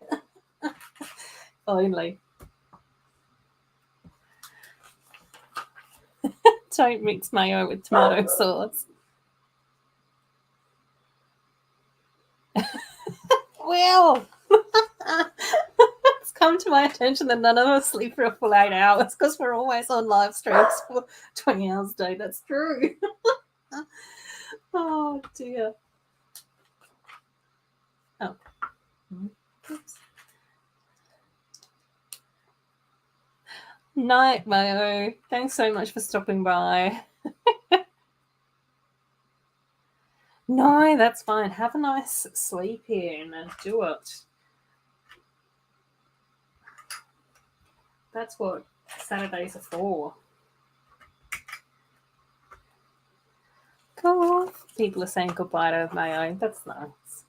Only. Don't mix mayo with tomato sauce. Well, it's come to my attention that none of us sleep for a full 8 hours because we're always on live streams for 20 hours a day. That's true. Oh, dear. Oh. Oops. Night, Mayo. Thanks so much for stopping by. No, that's fine. Have a nice sleep in and do it. That's what Saturdays are for. Cool. People are saying goodbye to Mayo. That's nice.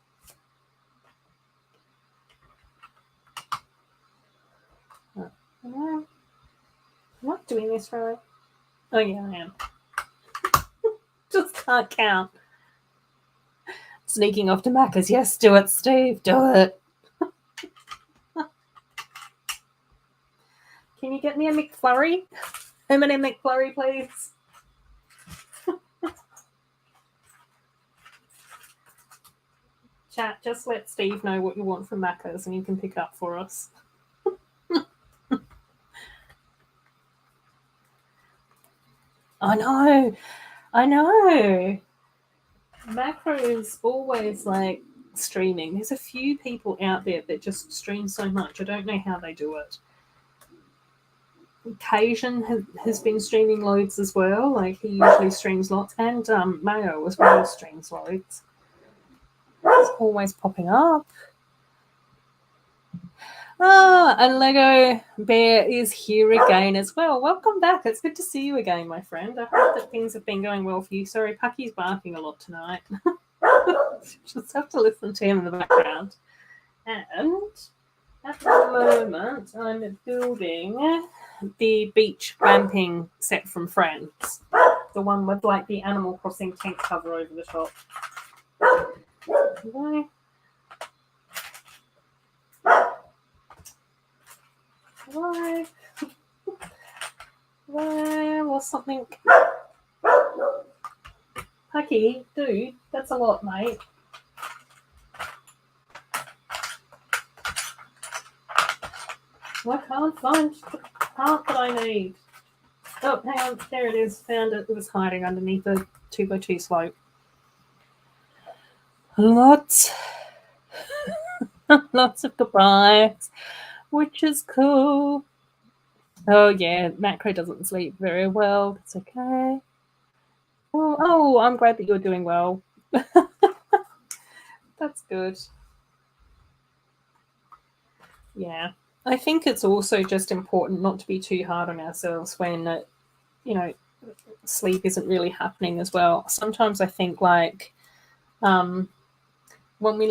I'm not doing this right. Oh, yeah, I am. Just can't count. Sneaking off to Macca's. Yes, do it, Steve. Do it. Can you get me a McFlurry? M&M McFlurry, please. Chat, just let Steve know what you want from Macca's and he can pick up for us. I know. Macro's always like streaming. There's a few people out there that just stream so much. I don't know how they do it. Cajun has been streaming loads as well. Like he usually streams lots, and Mayo as well streams loads. It's always popping up. And Lego Bear is here again as well. Welcome back. It's good to see you again, my friend. I hope that things have been going well for you. Sorry, Pucky's barking a lot tonight. Just have to listen to him in the background. And at the moment, I'm building the beach glamping set from Friends. The one with like the Animal Crossing tent cover over the top. Okay. Why? Or something. Pucky, dude, that's a lot, mate. I can't find Half that I need. Oh, hang on. There it is. Found it. It was hiding underneath a 2x2 slope. Lots of goodbyes, which is cool. Oh, yeah. Macro doesn't sleep very well. It's okay. Oh, I'm glad that you're doing well. That's good. Yeah. I think it's also just important not to be too hard on ourselves when, sleep isn't really happening as well. Sometimes I think when we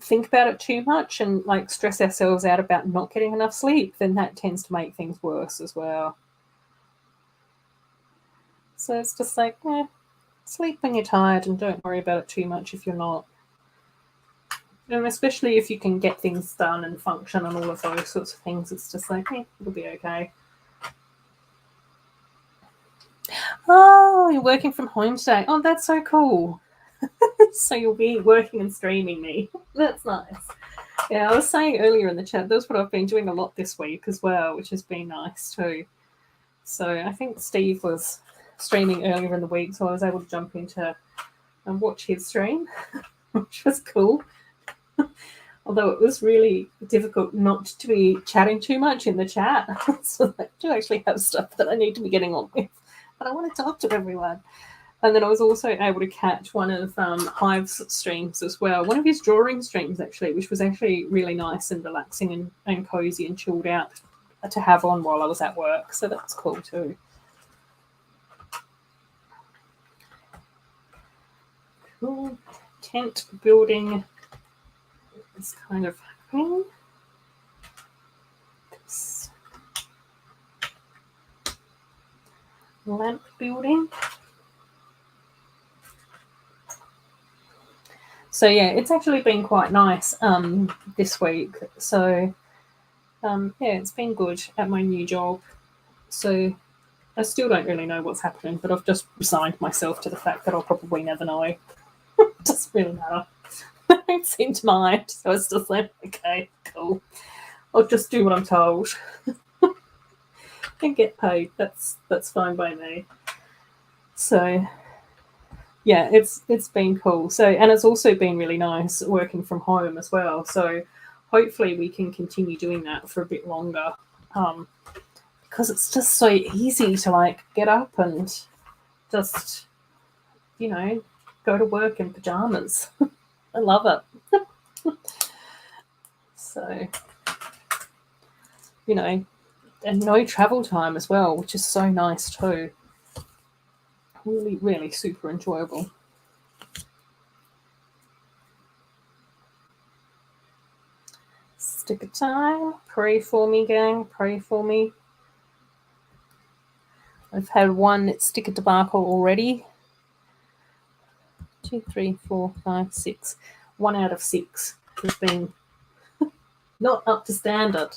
think about it too much and stress ourselves out about not getting enough sleep, then that tends to make things worse as well. So it's just sleep when you're tired and don't worry about it too much if you're not. And especially if you can get things done and function and all of those sorts of things, it's just it'll be okay. Oh, you're working from home today. Oh, that's so cool. So you'll be working and streaming me. That's nice. Yeah, I was saying earlier in the chat, that's what I've been doing a lot this week as well, which has been nice too. So I think Steve was streaming earlier in the week, so I was able to jump into and watch his stream, which was cool. Although it was really difficult not to be chatting too much in the chat. So I do actually have stuff that I need to be getting on with, but I want to talk to everyone. And then I was also able to catch one of Hive's streams as well, one of his drawing streams actually, which was actually really nice and relaxing and cozy and chilled out to have on while I was at work. So that was cool too. Cool. Tent building is kind of happening. This lamp building. So yeah, it's actually been quite nice this week. So yeah, it's been good at my new job. So I still don't really know what's happening, but I've just resigned myself to the fact that I'll probably never know. It doesn't really matter. I don't seem to mind. So it's just okay, cool. I'll just do what I'm told and get paid. That's fine by me. So yeah, it's been cool. So, and it's also been really nice working from home as well. So hopefully we can continue doing that for a bit longer, because it's just so easy to get up and just go to work in pajamas. I love it. So and no travel time as well, which is so nice too. Really, really super enjoyable. Sticker time. Pray for me, gang. Pray for me. I've had one sticker debacle already. 2, 3, 4, 5, 6. 1 out of 6 has been not up to standard.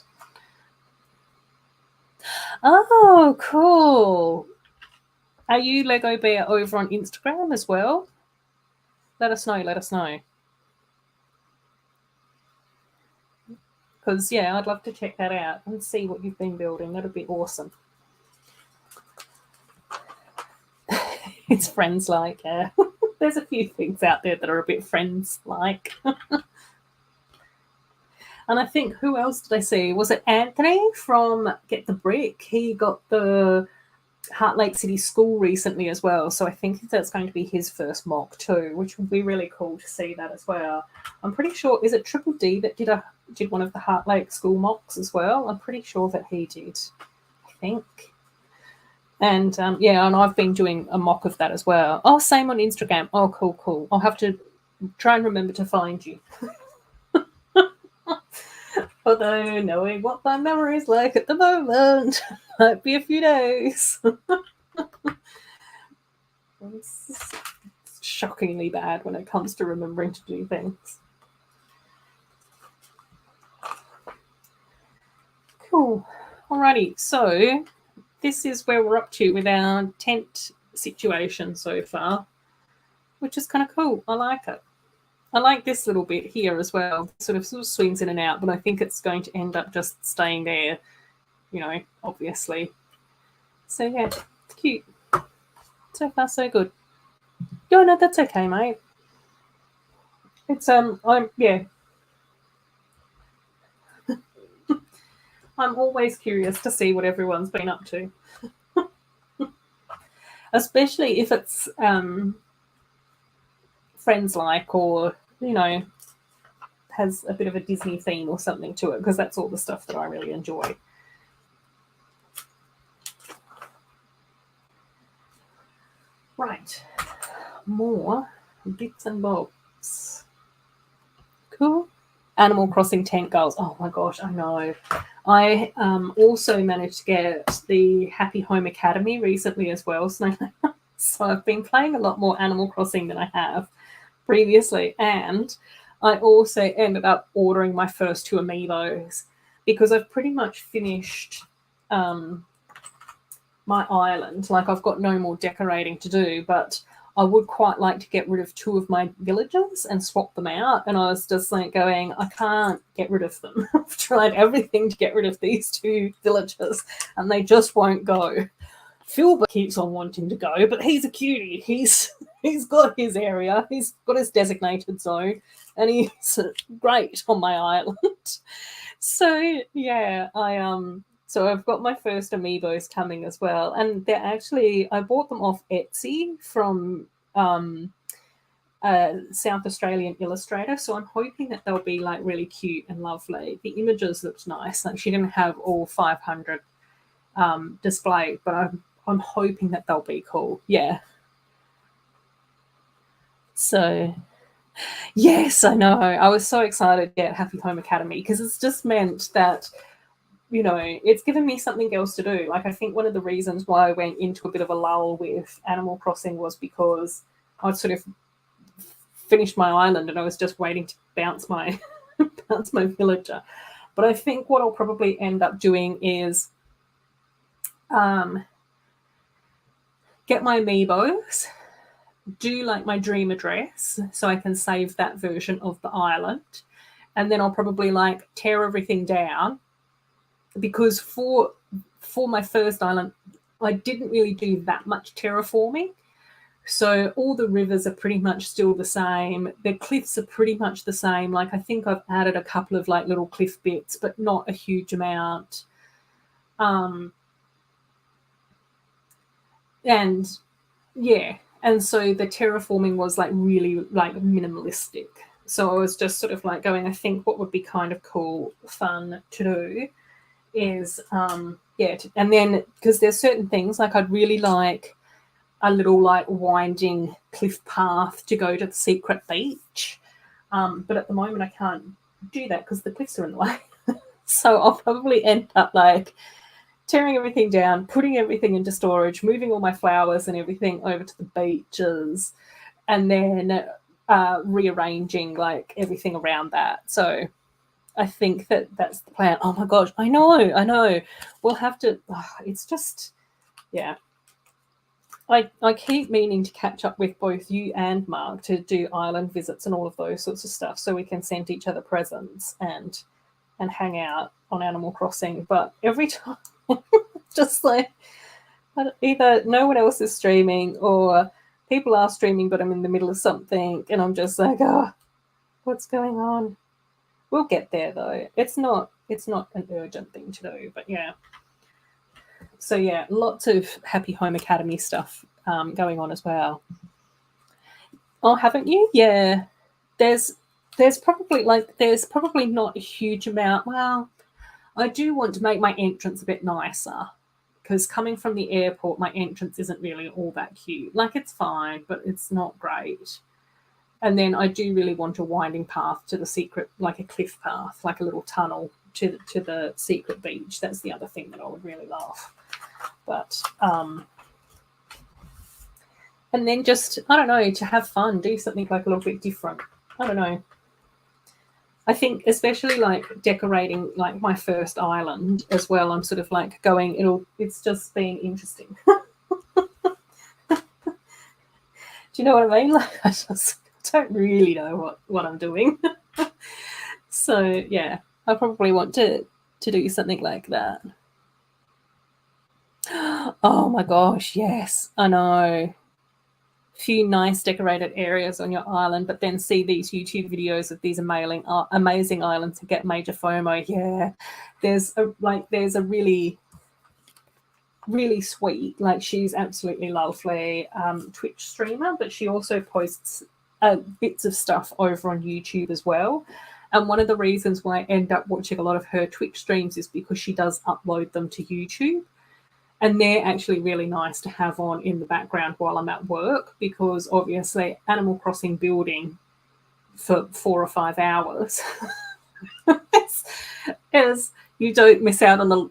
Oh, cool. Are you Lego Bear over on Instagram as well? Let us know. Because, yeah, I'd love to check that out and see what you've been building. That'd be awesome. It's friends-like, yeah. There's a few things out there that are a bit friends-like. And I think, who else did I see? Was it Anthony from Get the Brick? He got the Heart Lake City School recently as well. So I think that's going to be his first mock too, which would be really cool to see that as well. I'm pretty sure, is it Triple D that did one of the Heart Lake School mocks as well? I'm pretty sure that he did, I think. And yeah, and I've been doing a mock of that as well. Oh, same on Instagram. Oh, cool. I'll have to try and remember to find you. Although knowing what my memory is like at the moment, might be a few days. It's shockingly bad when it comes to remembering to do things. Cool. Alrighty, so this is where we're up to with our tent situation so far, which is kind of cool. I like it. I like this little bit here as well. Sort of swings in and out, but I think it's going to end up just staying there obviously. So yeah, it's cute. So far so good. Oh no, that's okay, mate. It's I'm always curious to see what everyone's been up to. Especially if it's friends like, or has a bit of a Disney theme or something to it, because that's all the stuff that I really enjoy. Right, more bits and bobs. Cool. Animal Crossing tent goals. Oh my gosh, I know. I also managed to get the Happy Home Academy recently as well. So I've been playing a lot more Animal Crossing than I have previously. And I also ended up ordering my first 2 amiibos because I've pretty much finished my island. Like, I've got no more decorating to do, but I would quite like to get rid of 2 of my villagers and swap them out. And I was just like going, I can't get rid of them. I've tried everything to get rid of these 2 villagers and they just won't go. Philbert keeps on wanting to go, but he's a cutie. He's got his area. He's got his designated zone, and he's great on my island. So yeah, so I've got my first amiibos coming as well, and they're actually, I bought them off Etsy from a South Australian illustrator. So I'm hoping that they'll be like really cute and lovely. The images looked nice. Like, she didn't have all 500 displayed, but I'm hoping that they'll be cool. Yeah. So yes, I know. I was so excited to get Happy Home Academy because it's just meant that it's given me something else to do. Like, I think one of the reasons why I went into a bit of a lull with Animal Crossing was because I'd sort of finished my island and I was just waiting to bounce my bounce my villager. But I think what I'll probably end up doing is get my amiibos, do like my dream address so I can save that version of the island, and then I'll probably like tear everything down, because for my first island I didn't really do that much terraforming. So all the rivers are pretty much still the same. The cliffs are pretty much the same. Like, I think I've added a couple of like little cliff bits, but not a huge amount. And yeah, and so the terraforming was like really like minimalistic. So I was just sort of like going, I think what would be kind of cool, fun to do is and then, because there's certain things like I'd really like a little like winding cliff path to go to the secret beach, but at the moment I can't do that because the cliffs are in the way. So I'll probably end up like tearing everything down, putting everything into storage, moving all my flowers and everything over to the beaches, and then rearranging like everything around that. So I think that that's the plan. Oh my gosh, I know. We'll have to. It's just, yeah. I keep meaning to catch up with both you and Mark to do island visits and all of those sorts of stuff, so we can send each other presents and hang out on Animal Crossing. But every time, just like, either no one else is streaming or people are streaming, but I'm in the middle of something, and I'm just like, oh, what's going on? We'll get there though. It's not an urgent thing to do, but yeah. So yeah, lots of Happy Home Academy stuff going on as well. Oh, haven't you? Yeah. There's probably not a huge amount. Well, I do want to make my entrance a bit nicer, because coming from the airport, my entrance isn't really all that cute. Like, it's fine, but it's not great. And then I do really want a winding path to the secret, like a cliff path, like a little tunnel to the secret beach. That's the other thing that I would really love. But and then just, I don't know, to have fun, do something like a little bit different. I don't know. I think especially like decorating like my first island as well, I'm sort of like going, it's just being interesting. Do you know what I mean? Like, I just don't really know what I'm doing. So yeah, I probably want to do something like that. Oh my gosh, yes, I know. Few nice decorated areas on your island, but then see these YouTube videos of these amazing islands and get major FOMO. Yeah, there's a really sweet, like she's absolutely lovely Twitch streamer, but she also posts bits of stuff over on YouTube as well. And one of the reasons why I end up watching a lot of her Twitch streams is because she does upload them to YouTube. And they're actually really nice to have on in the background while I'm at work, because obviously Animal Crossing building for 4 or 5 hours is you don't miss out on the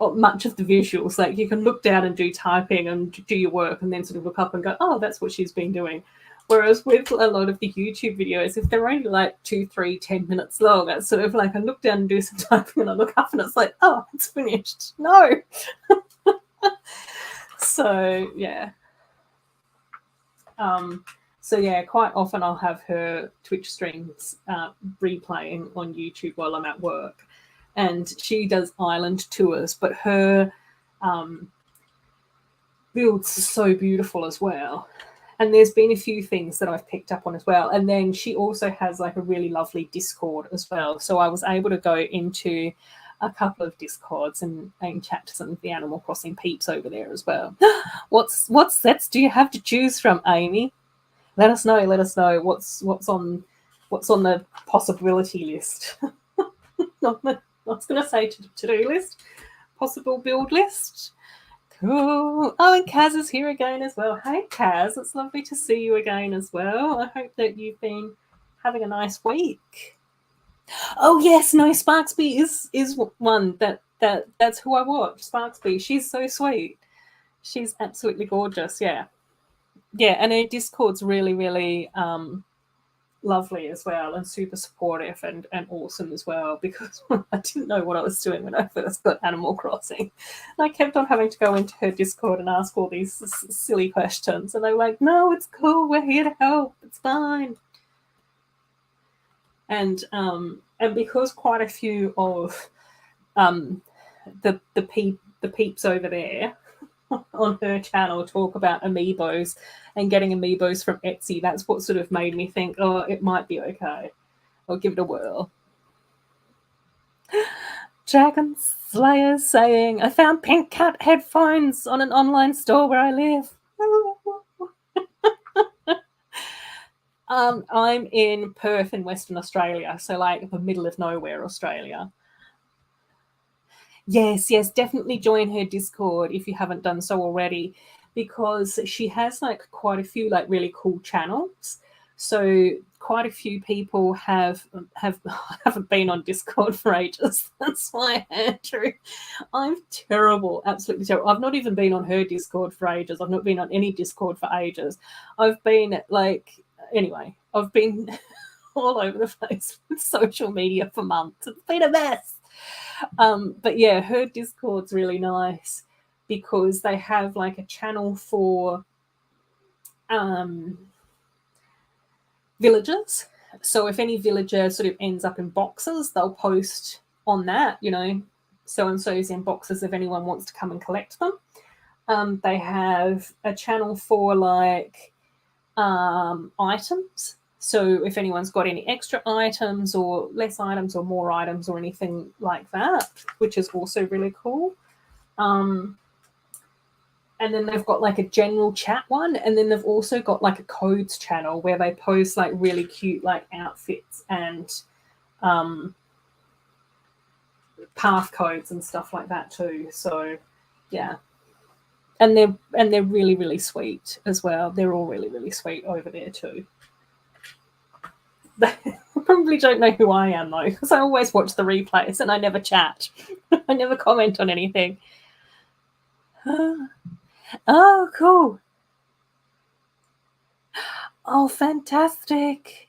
much of the visuals. Like you can look down and do typing and do your work and then sort of look up and go, oh, that's what she's been doing. Whereas with a lot of the YouTube videos, if they're only like 2, 3, 10 minutes long, it's sort of like I look down and do some typing and I look up and it's like, oh, it's finished. No. So yeah. So yeah, quite often I'll have her Twitch streams replaying on YouTube while I'm at work. And she does island tours, but her builds are so beautiful as well. And there's been a few things that I've picked up on as well. And then she also has like a really lovely Discord as well. So I was able to go into a couple of Discords and chat to some of the Animal Crossing peeps over there as well. What sets do you have to choose from, Amy? Let us know. Let us know what's on the possibility list. Not the, I was going to say to-do list, possible build list. Cool. Oh, and Kaz is here again as well. Hey, Kaz, it's lovely to see you again as well. I hope that you've been having a nice week. Oh yes, no, Sparksby is one that's who I watch. Sparksby, she's so sweet. She's absolutely gorgeous. Yeah, and her Discord's really, really lovely as well, and super supportive and awesome as well, because I didn't know what I was doing when I first got Animal Crossing. And I kept on having to go into her Discord and ask all these silly questions, and they were like, no, it's cool, we're here to help, it's fine. And because quite a few of the peeps over there on her channel talk about amiibos and getting amiibos from Etsy, that's what sort of made me think, oh, it might be okay. I'll give it a whirl. Dragon Slayer saying, I found pink cat headphones on an online store where I live. I'm in Perth in Western Australia, so like the middle of nowhere, Australia. Yes, definitely join her Discord if you haven't done so already, because she has like quite a few like really cool channels. So quite a few people have haven't been on Discord for ages. That's why, Andrew, I'm terrible, absolutely terrible. I've not even been on her Discord for ages. I've not been on any Discord for ages. I've been I've been all over the place with social media for months. It's been a mess. But yeah, her Discord's really nice because they have like a channel for villagers. So if any villager sort of ends up in boxes, they'll post on that, so and so's in boxes if anyone wants to come and collect them. They have a channel for like items. So if anyone's got any extra items or less items or more items or anything like that, which is also really cool. And then they've got like a general chat one, and then they've also got like a codes channel where they post like really cute like outfits and path codes and stuff like that too. So yeah. And they're really, really sweet as well. They're all really, really sweet over there too. They probably don't know who I am though, because I always watch the replays and I never chat. I never comment on anything. Oh, cool. Oh, fantastic.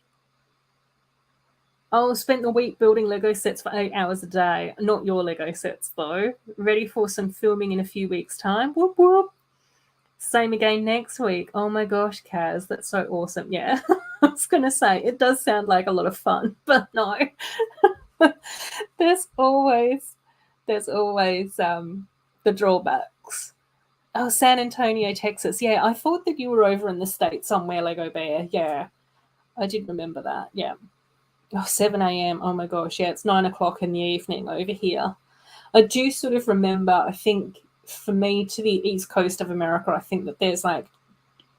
Oh, spent the week building Lego sets for 8 hours a day. Not your Lego sets, though. Ready for some filming in a few weeks' time. Whoop, whoop. Same again next week. Oh my gosh, Kaz, that's so awesome. Yeah, I was going to say, it does sound like a lot of fun, but no. there's always the drawbacks. Oh, San Antonio, Texas. Yeah, I thought that you were over in the States somewhere, Lego Bear. Yeah, I did remember that. Yeah. Oh, 7 a.m. Oh my gosh. Yeah, it's 9 o'clock in the evening over here. I do sort of remember, I think for me to the east coast of America, I think that there's like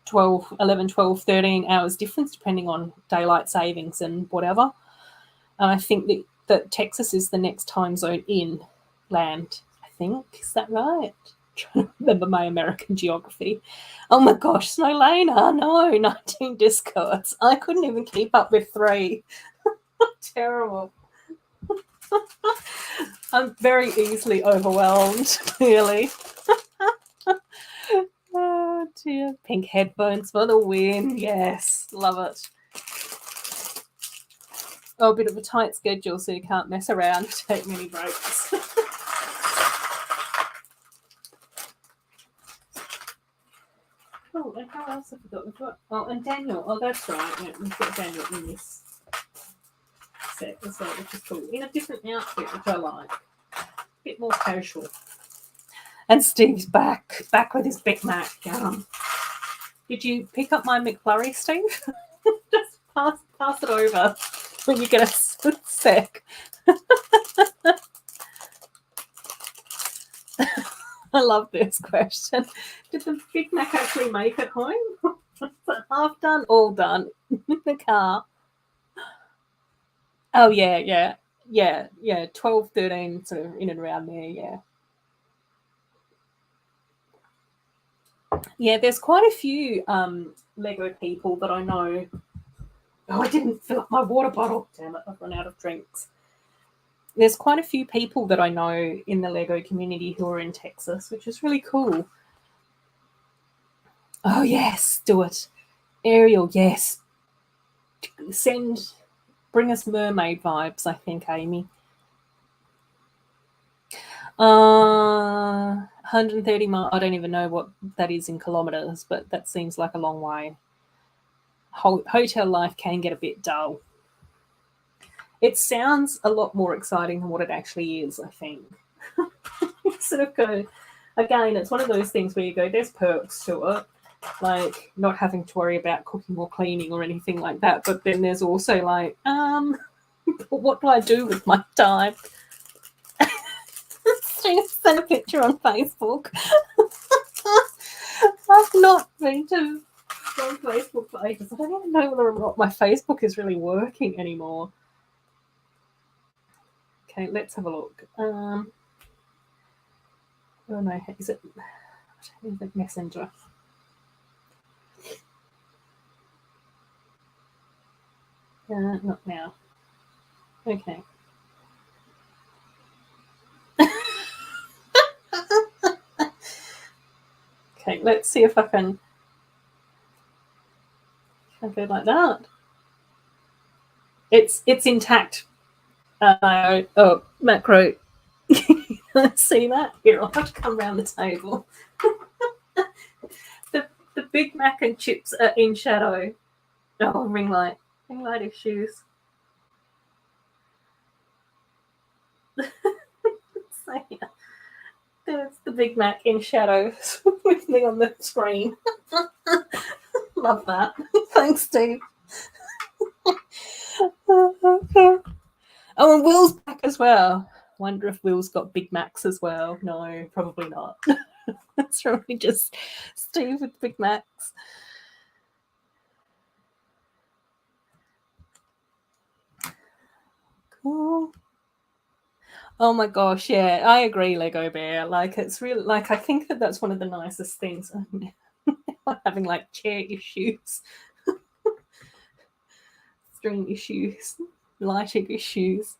12, 11, 12, 13 hours difference depending on daylight savings and whatever. And I think that Texas is the next time zone in land, I think. Is that right? Trying to remember my American geography. Oh my gosh, Snowlana, no, 19 discords. I couldn't even keep up with 3. Terrible. I'm very easily overwhelmed, clearly. Oh dear. Pink headphones for the win. Yes, love it. Oh, a bit of a tight schedule, so you can't mess around, take many breaks. Oh, and how else have we got? We've got and Daniel. Oh, that's right. Yeah, we've got Daniel in this set as well, which is cool. In a different outfit, which I like. A bit more casual. And Steve's back with his Big Mac. Did you pick up my McFlurry, Steve? Just pass it over when you get a sec. I love this question. Did the Big Mac actually make it home? Half done, all done in the car. Oh, yeah. 12, 13, sort of in and around there, yeah. Yeah, there's quite a few Lego people that I know. Oh, I didn't fill up my water bottle. Damn it, I've run out of drinks. There's quite a few people that I know in the Lego community who are in Texas, which is really cool. Oh, yes, do it. Ariel, yes. Bring us mermaid vibes, I think, Amy. 130 miles. I don't even know what that is in kilometers, but that seems like a long way. Hotel life can get a bit dull. It sounds a lot more exciting than what it actually is, I think. Sort of go, again, it's one of those things where you go, there's perks to it, like not having to worry about cooking or cleaning or anything like that. But then there's also like, what do I do with my time? Send a picture on Facebook. I've not been on Facebook for ages. I don't even know whether or not my Facebook is really working anymore. Okay, let's have a look. Oh no, is it Messenger? Not now. Okay. Okay, let's see if I can go like that. It's intact. Oh, macro. See that? Here, I'll have to come around the table. the Big Mac and chips are in shadow. Oh, ring light issues. So, yeah. There's the Big Mac in shadows with me on the screen. Love that. Thanks, Steve. Oh, and Will's back as well. Wonder if Will's got Big Macs as well. No, probably not. That's probably just Steve with Big Macs. Cool. Oh my gosh, yeah, I agree, Lego Bear. Like, it's really, like, I think that that's one of the nicest things. I'm having, like, chair issues, string issues, lighting issues.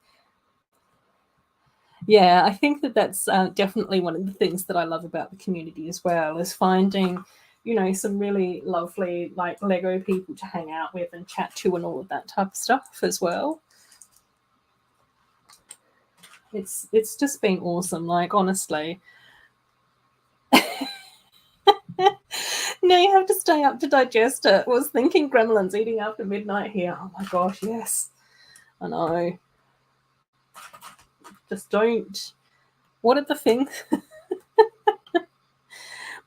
Yeah, I think that that's definitely one of the things that I love about the community as well, is finding, some really lovely, like, Lego people to hang out with and chat to and all of that type of stuff as well. It's just been awesome, like, honestly. Now you have to stay up to digest it. I was thinking gremlins eating after midnight here. Oh my gosh, yes. I know. Just don't. What are the things?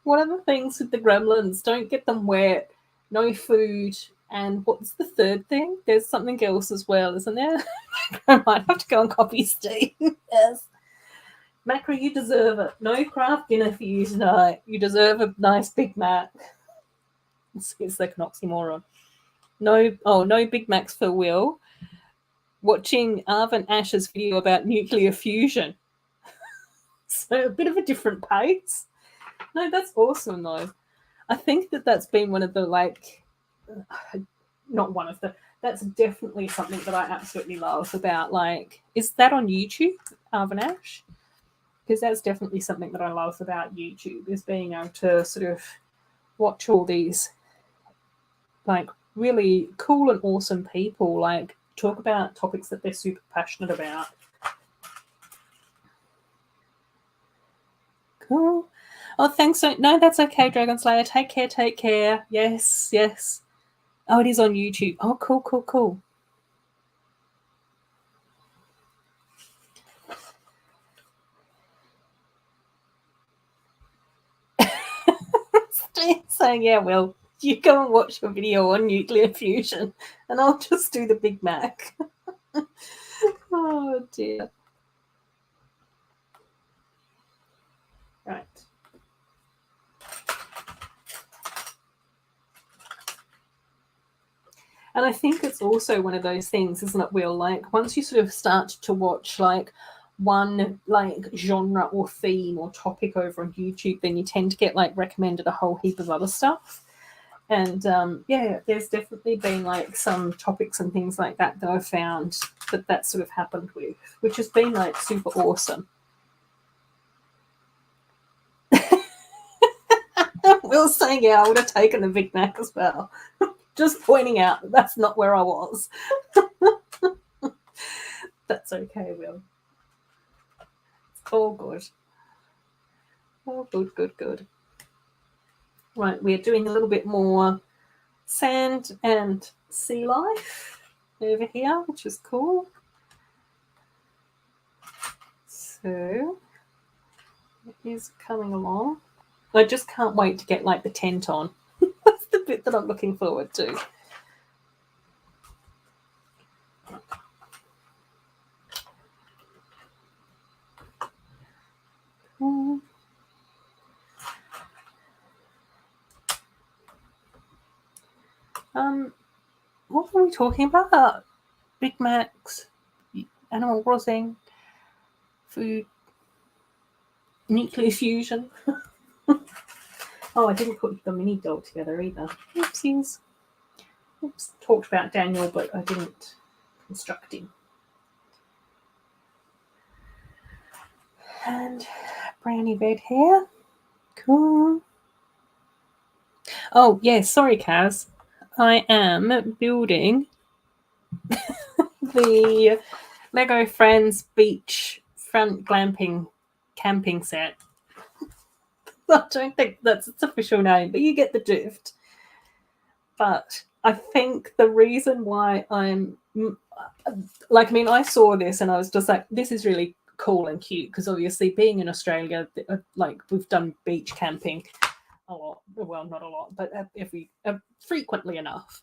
One of the things with the gremlins, don't get them wet, no food, and what's the third thing? There's something else as well, isn't there? I might have to go and copy Steve. Yes. Macro, you deserve it. No craft dinner for you tonight. You deserve a nice Big Mac. It's like an oxymoron. No Big Macs for Will. Watching Arvin Ash's video about nuclear fusion. So a bit of a different pace. No, that's awesome though. I think that's been one of the not one of the. That's definitely something that I absolutely love about is that on YouTube, Arvin Ash? Because that's definitely something that I love about YouTube, is being able to sort of watch all these really cool and awesome people talk about topics that they're super passionate about. Cool. Oh, thanks. No, that's okay, Dragon Slayer. Take care. Yes. Oh, it is on YouTube. Oh, cool. Saying, yeah, Will, you go and watch your video on nuclear fusion, and I'll just do the Big Mac. Oh, dear. Right. And I think it's also one of those things, isn't it, Will? Once you sort of start to watch one genre or theme or topic over on YouTube, then you tend to get recommended a whole heap of other stuff. And there's definitely been some topics and things like that I've found that sort of happened with, which has been super awesome. Will's saying, yeah, I would have taken the Big Mac as well. Just pointing out that that's not where I was. That's okay, Will. It's all good. All good. Right, we're doing a little bit more sand and sea life over here, which is cool. So it is coming along. I just can't wait to get the tent on. That's the bit that I'm looking forward to. What were we talking about? Big Macs, Animal Crossing, food, nuclear fusion. Oh, I didn't put the mini doll together either. Oopsies. Oops. Talked about Daniel, but I didn't construct him. And brownie red hair. Cool. Oh, yes. Sorry, Kaz. I am building the Lego Friends Beach Front Glamping Camping Set. I don't think that's its official name, but you get the drift. But I think the reason why I'm I saw this and I was just like, this is really cool and cute, because obviously being in Australia, we've done beach camping a lot. Well, not a lot, but frequently enough.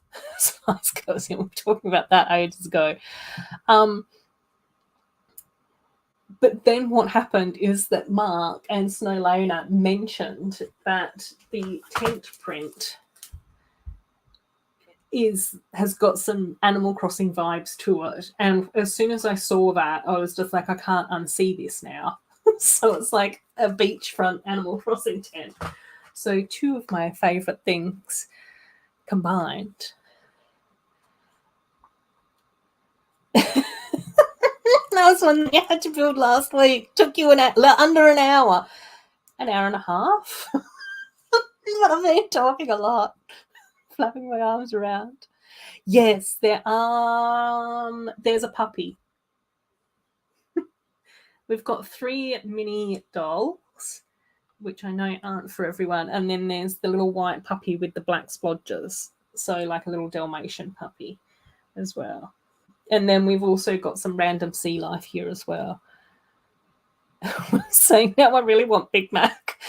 Nice, cozy. We were talking about that ages ago. But then what happened is that Mark and Snow Lena mentioned that the tent print has got some Animal Crossing vibes to it. And as soon as I saw that, I was just like, I can't unsee this now. So it's like a beachfront Animal Crossing tent. So two of my favourite things combined. That was one you had to build last week. Took you under an hour. An hour and a half. But I've been talking a lot. Flapping my arms around. Yes, there's a puppy. We've got 3 mini dolls, which I know aren't for everyone. And then there's the little white puppy with the black splodges. So like a little Dalmatian puppy as well. And then we've also got some random sea life here as well. Saying now I really want Big Mac.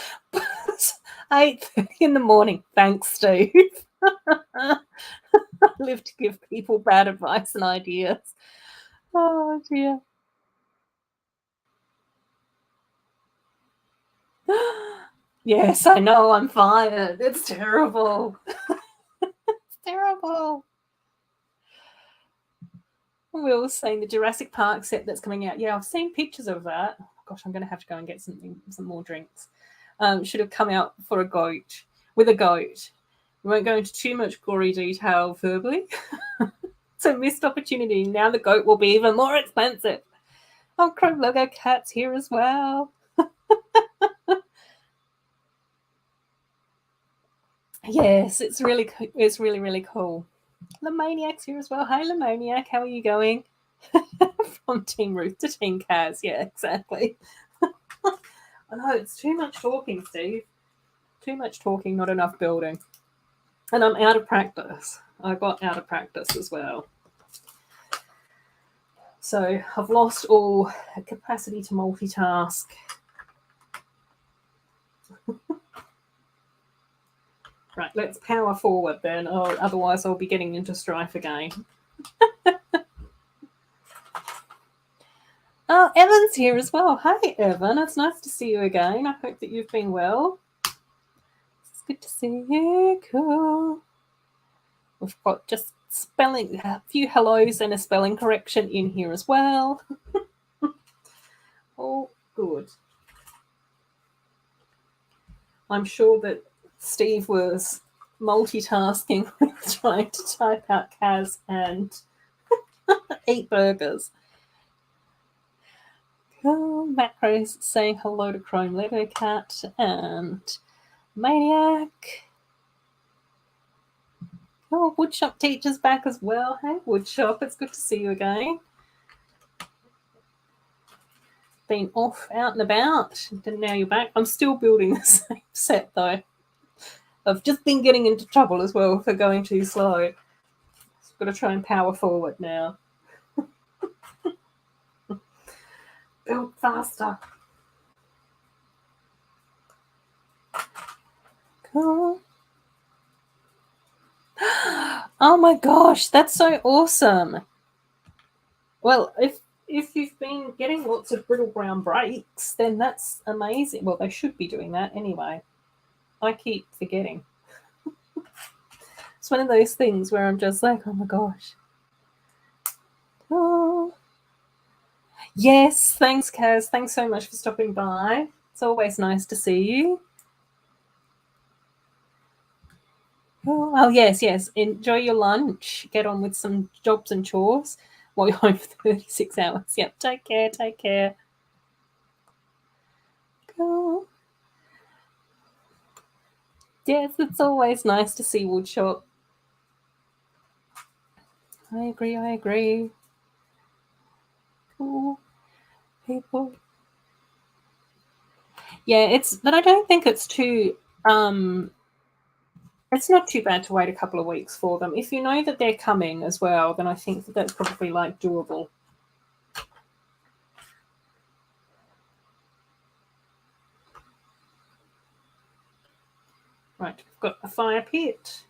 8:30 in the morning. Thanks, Steve. I live to give people bad advice and ideas. Oh dear. Yes, I know, I'm fired. It's terrible. It's terrible. We were saying the Jurassic Park set that's coming out. Yeah, I've seen pictures of that. Gosh, I'm going to have to go and get some more drinks. Should have come out for a goat, with a goat. We won't go into too much gory detail verbally. It's a missed opportunity. Now the goat will be even more expensive. Oh, Chrome Logo Cat's here as well. Yes, it's really really cool. Lemaniac's here as well. Hi, Lemaniac. How are you going? From Team Ruth to Team Kaz. Yeah, exactly. I know, it's too much talking, Steve. Too much talking, not enough building. And I'm out of practice. I got out of practice as well. So I've lost all capacity to multitask. Right, let's power forward then. Oh, otherwise I'll be getting into strife again. Oh, Evan's here as well. Hi, Evan. It's nice to see you again. I hope that you've been well. It's good to see you. Cool. We've got just a few hellos and a spelling correction in here as well. All good. I'm sure that Steve was multitasking with trying to type out Kaz and eat burgers. Cool. Macros saying hello to Chrome Lego Cat and Maniac. Oh, Woodshop Teacher's back as well. Hey, Woodshop, it's good to see you again. Been off, out and about, and now you're back. I'm still building the same set, though. I've just been getting into trouble as well for going too slow. I've got to try and power forward now. Build faster. Cool. Oh my gosh, that's so awesome. Well, if you've been getting lots of brittle brown breaks, then that's amazing. Well, they should be doing that anyway. I keep forgetting. It's one of those things where I'm just like, oh my gosh. Oh. Yes, thanks, Kaz. Thanks so much for stopping by. It's always nice to see you. Oh, yes. Enjoy your lunch. Get on with some jobs and chores while you're home for 36 hours. Yep, take care. Cool. Yes, it's always nice to see Woodshop. I agree. Cool. People. Yeah, but I don't think it's too it's not too bad to wait a couple of weeks for them. If you know that they're coming as well, then I think that's probably like doable. Right, we've got a fire pit.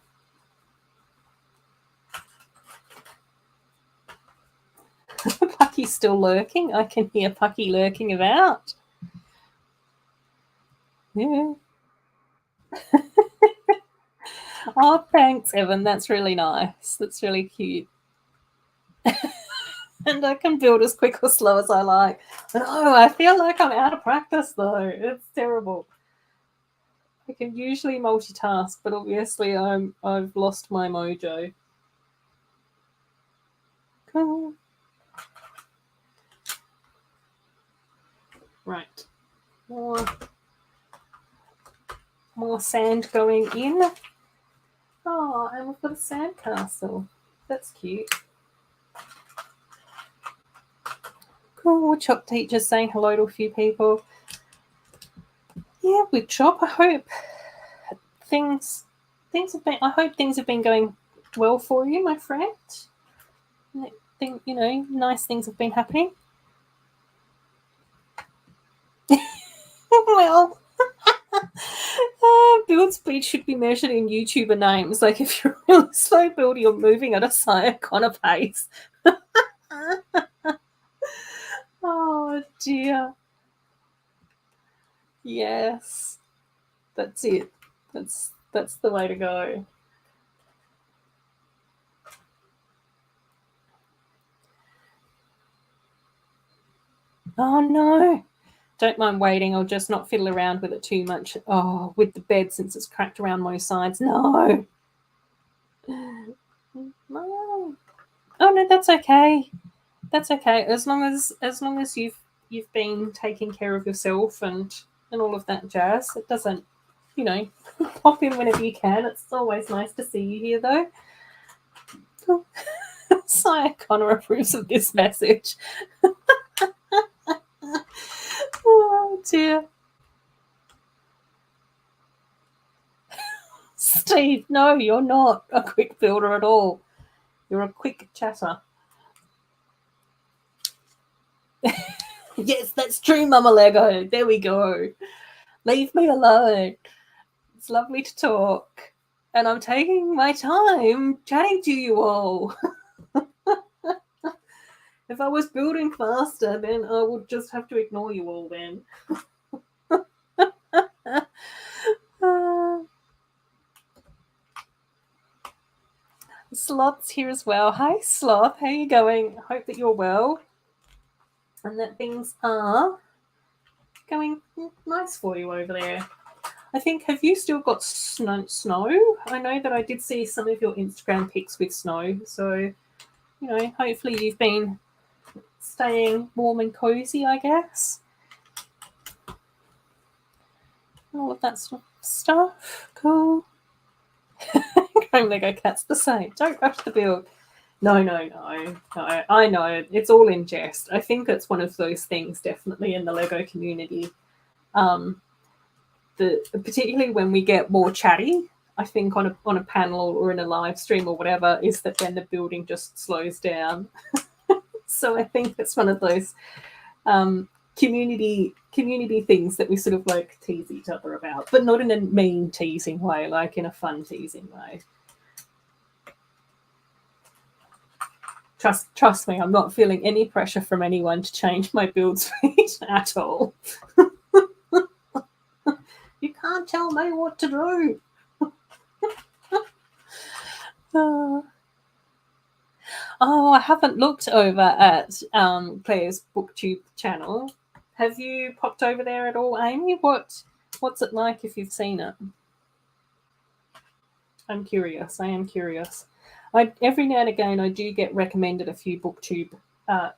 Pucky's still lurking. I can hear Pucky lurking about. Yeah. Oh, thanks, Evan. That's really nice. That's really cute. And I can build as quick or slow as I like. But I feel like I'm out of practice, though. It's terrible. I can usually multitask, but obviously I've lost my mojo. Cool. Right. More sand going in. Oh, and we've got a sand castle. That's cute. Cool. Chop teacher saying hello to a few people. Yeah, with Chop, I hope things have been going well for you, my friend. I think, nice things have been happening. Well, build speed should be measured in YouTuber names. Like if you're a really slow build, you're moving at a Sayakona pace. Oh dear. Yes. That's it. That's the way to go. Oh no. Don't mind waiting. I'll just not fiddle around with it too much. Oh, with the bed since it's cracked around most sides. No. No. Oh no, that's okay. That's okay. As long as you've been taking care of yourself and all of that jazz. It doesn't, pop in whenever you can. It's always nice to see you here though. Sire Connor approves of this message. Oh dear. Steve, no, you're not a quick builder at all. You're a quick chatter. Yes, that's true, Mama Lego. There we go. Leave me alone. It's lovely to talk. And I'm taking my time chatting to you all. If I was building faster, then I would just have to ignore you all then. Sloth's here as well. Hi, Sloth. How are you going? I hope that you're well and that things are going nice for you over there. I think, have you still got snow? I know that I did see some of your Instagram pics with snow. So, hopefully you've been staying warm and cozy, I guess. All of that sort of stuff. Cool. Chrome Lego Cat's the same. Don't rush the build. No. I know. It's all in jest. I think it's one of those things definitely in the Lego community. Particularly when we get more chatty, I think on a panel or in a live stream or whatever, is that then the building just slows down. So I think it's one of those community things that we sort of like tease each other about, but not in a mean teasing way, like in a fun teasing way. Trust me, I'm not feeling any pressure from anyone to change my build speed at all. You can't tell me what to do. Oh, I haven't looked over at Claire's BookTube channel. Have you popped over there at all, Amy? What's it like if you've seen it? I'm curious. I am curious. Every now and again I do get recommended a few BookTube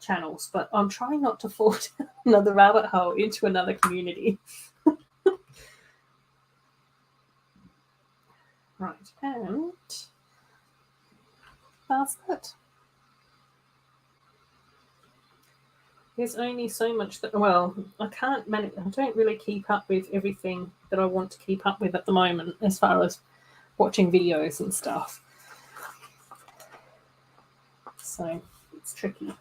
channels, but I'm trying not to fall down another rabbit hole into another community. Right, and basket. There's only so much that, well, I can't manage. I don't really keep up with everything that I want to keep up with at the moment as far as watching videos and stuff. So it's tricky.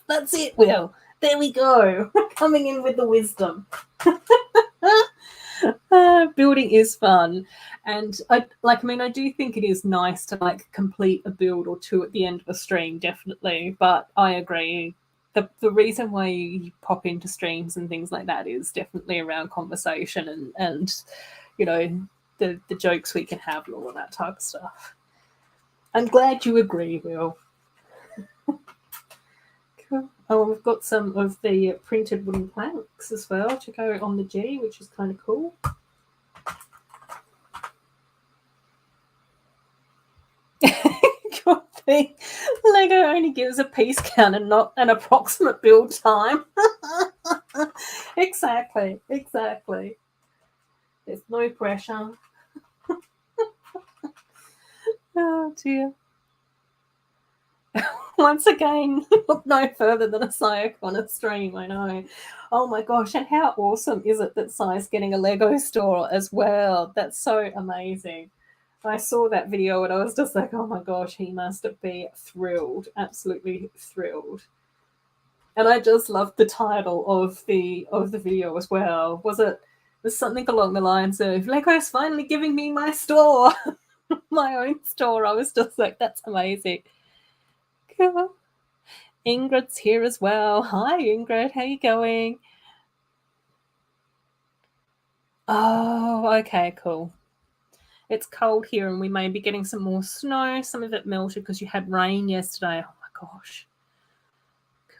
That's it, Will. There we go. Coming in with the wisdom. Building is fun, and I do think it is nice to complete a build or two at the end of a stream, definitely. But I agree, the reason why you pop into streams and things like that is definitely around conversation and the jokes we can have and all of that type of stuff. I'm glad you agree, Will. Cool. Oh, we've got some of the printed wooden planks as well to go on the jetty, which is kind of cool. Good thing Lego only gives a piece count and not an approximate build time. Exactly. There's no pressure. Oh dear. Once again, look no further than a Sayakona stream, I know. Oh my gosh, and how awesome is it that Sai's getting a Lego store as well? That's so amazing. I saw that video and I was just like, oh my gosh, he must be thrilled, absolutely thrilled. And I just loved the title of the video as well. Was something along the lines of Lego's finally giving me my store, my own store. I was just like, that's amazing. Cool. Ingrid's here as well. Hi, Ingrid. How you going? Oh, okay, cool. It's cold here, and we may be getting some more snow. Some of it melted because you had rain yesterday. Oh my gosh.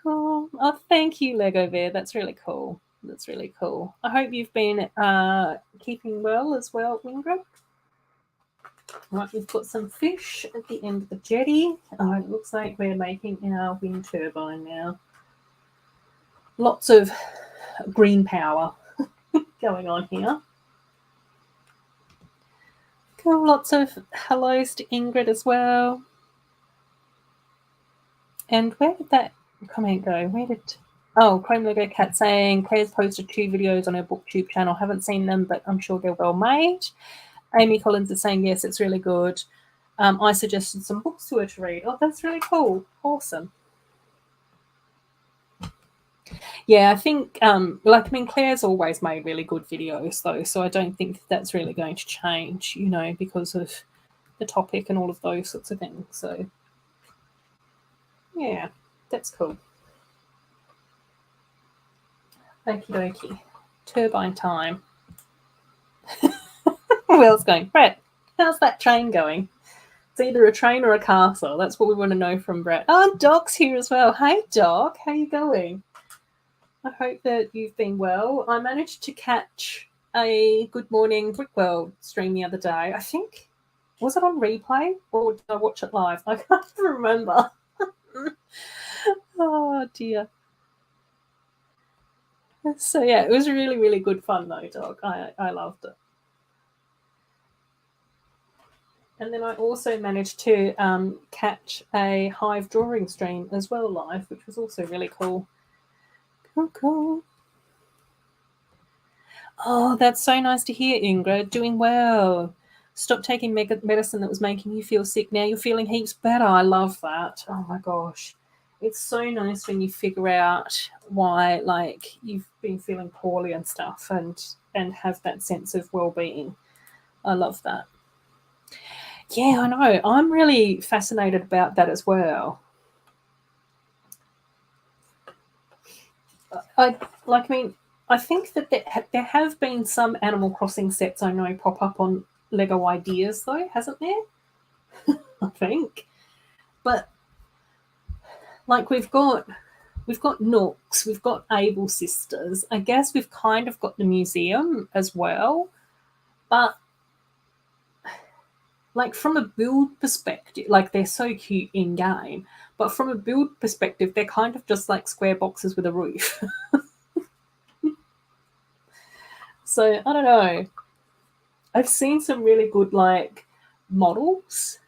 Cool. Oh, thank you, Lego Bear. That's really cool. That's really cool. I hope you've been keeping well as well, Ingrid. Right, we've got some fish at the end of the jetty. Oh, it looks like we're making our wind turbine now. Lots of green power going on here. Cool. Lots of hellos to Ingrid as well. And where did that comment go? Chrome Lego Cat saying Claire's posted 2 videos on her booktube channel. Haven't seen them, but I'm sure they're well made. Amy Collins is saying yes, it's really good. I suggested some books to her to read. Oh, that's really cool. Awesome. Yeah, I think Claire's always made really good videos though, so I don't think that's really going to change, because of the topic and all of those sorts of things. So yeah, that's cool. Okie dokie. Turbine time. Wheels going. Brett, how's that train going? It's either a train or a castle. That's what we want to know from Brett. Oh, Doc's here as well. Hey, Doc. How you going? I hope that you've been well. I managed to catch a Good Morning Brickworld stream the other day. I think, was it on replay or did I watch it live? I can't remember. Oh, dear. So, yeah, it was really, really good fun, though, Doc. I loved it. And then I also managed to catch a Hive drawing stream as well live, which was also really cool. Cool. Oh, that's so nice to hear, Ingrid. Doing well. Stop taking medicine that was making you feel sick. Now you're feeling heaps better. I love that. Oh, my gosh. It's so nice when you figure out why, you've been feeling poorly and stuff and have that sense of well-being. I love that. Yeah, I know. I'm really fascinated about that as well. I think that there have been some Animal Crossing sets I know pop up on Lego Ideas, though, hasn't there? I think. But, we've got Nooks, we've got Able Sisters. I guess we've kind of got the museum as well. But, from a build perspective, they're so cute in-game. But from a build perspective, they're kind of just like square boxes with a roof. So, I don't know. I've seen some really good, models.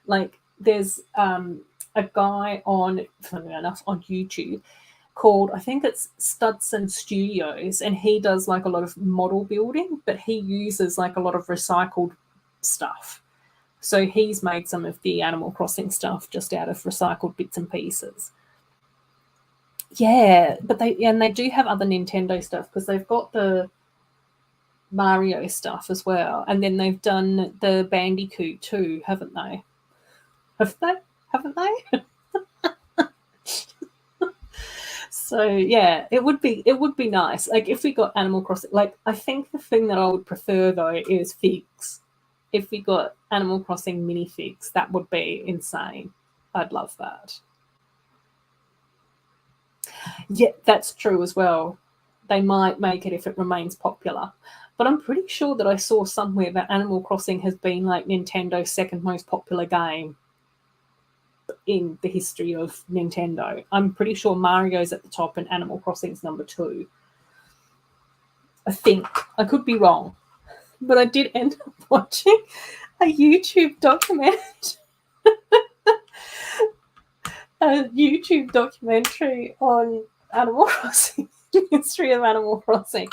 There's a guy funnily enough, on YouTube called, I think it's Studson Studios, and he does, a lot of model building, but he uses, a lot of recycled stuff. So he's made some of the Animal Crossing stuff just out of recycled bits and pieces. Yeah, but they do have other Nintendo stuff because they've got the Mario stuff as well, and then they've done the Bandicoot too, haven't they? Haven't they? So yeah, it would be nice. If we got Animal Crossing, I think the thing that I would prefer though is figs. If we got Animal Crossing minifigs, that would be insane. I'd love that. Yeah, that's true as well. They might make it if it remains popular. But I'm pretty sure that I saw somewhere that Animal Crossing has been Nintendo's second most popular game in the history of Nintendo. I'm pretty sure Mario's at the top and Animal Crossing's number 2. I think. I could be wrong. But I did end up watching a YouTube documentary. A YouTube documentary on Animal Crossing, the history of Animal Crossing,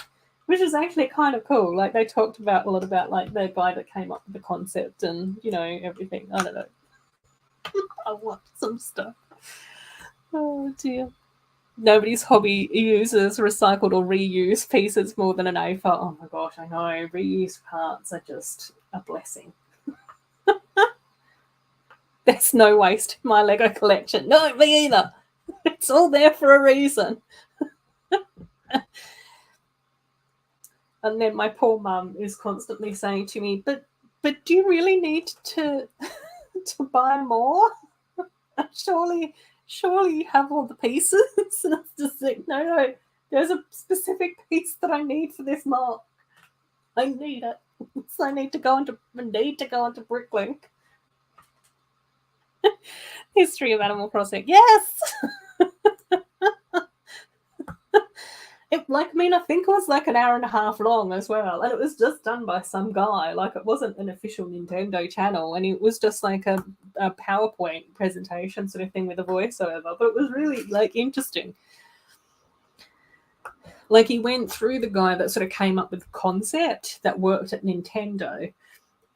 which is actually kind of cool. They talked about a lot about the guy that came up with the concept and everything. I don't know. I watched some stuff. Oh dear. Nobody's hobby uses recycled or reused pieces more than an A for. Oh my gosh, I know. Reused parts are just a blessing. There's no waste in my Lego collection. No, me either. It's all there for a reason. And then my poor mum is constantly saying to me, but do you really need to to buy more? Surely you have all the pieces. And I was just like, no, there's a specific piece that I need for this mark. I need it. So I need to go into Bricklink. History of Animal Crossing. Yes. I think it was like an hour and a half long as well, and it was just done by some guy. Like, it wasn't an official Nintendo channel, and it was just like a PowerPoint presentation sort of thing with a voiceover. But it was really like interesting. Like, he went through the guy that sort of came up with the concept that worked at Nintendo,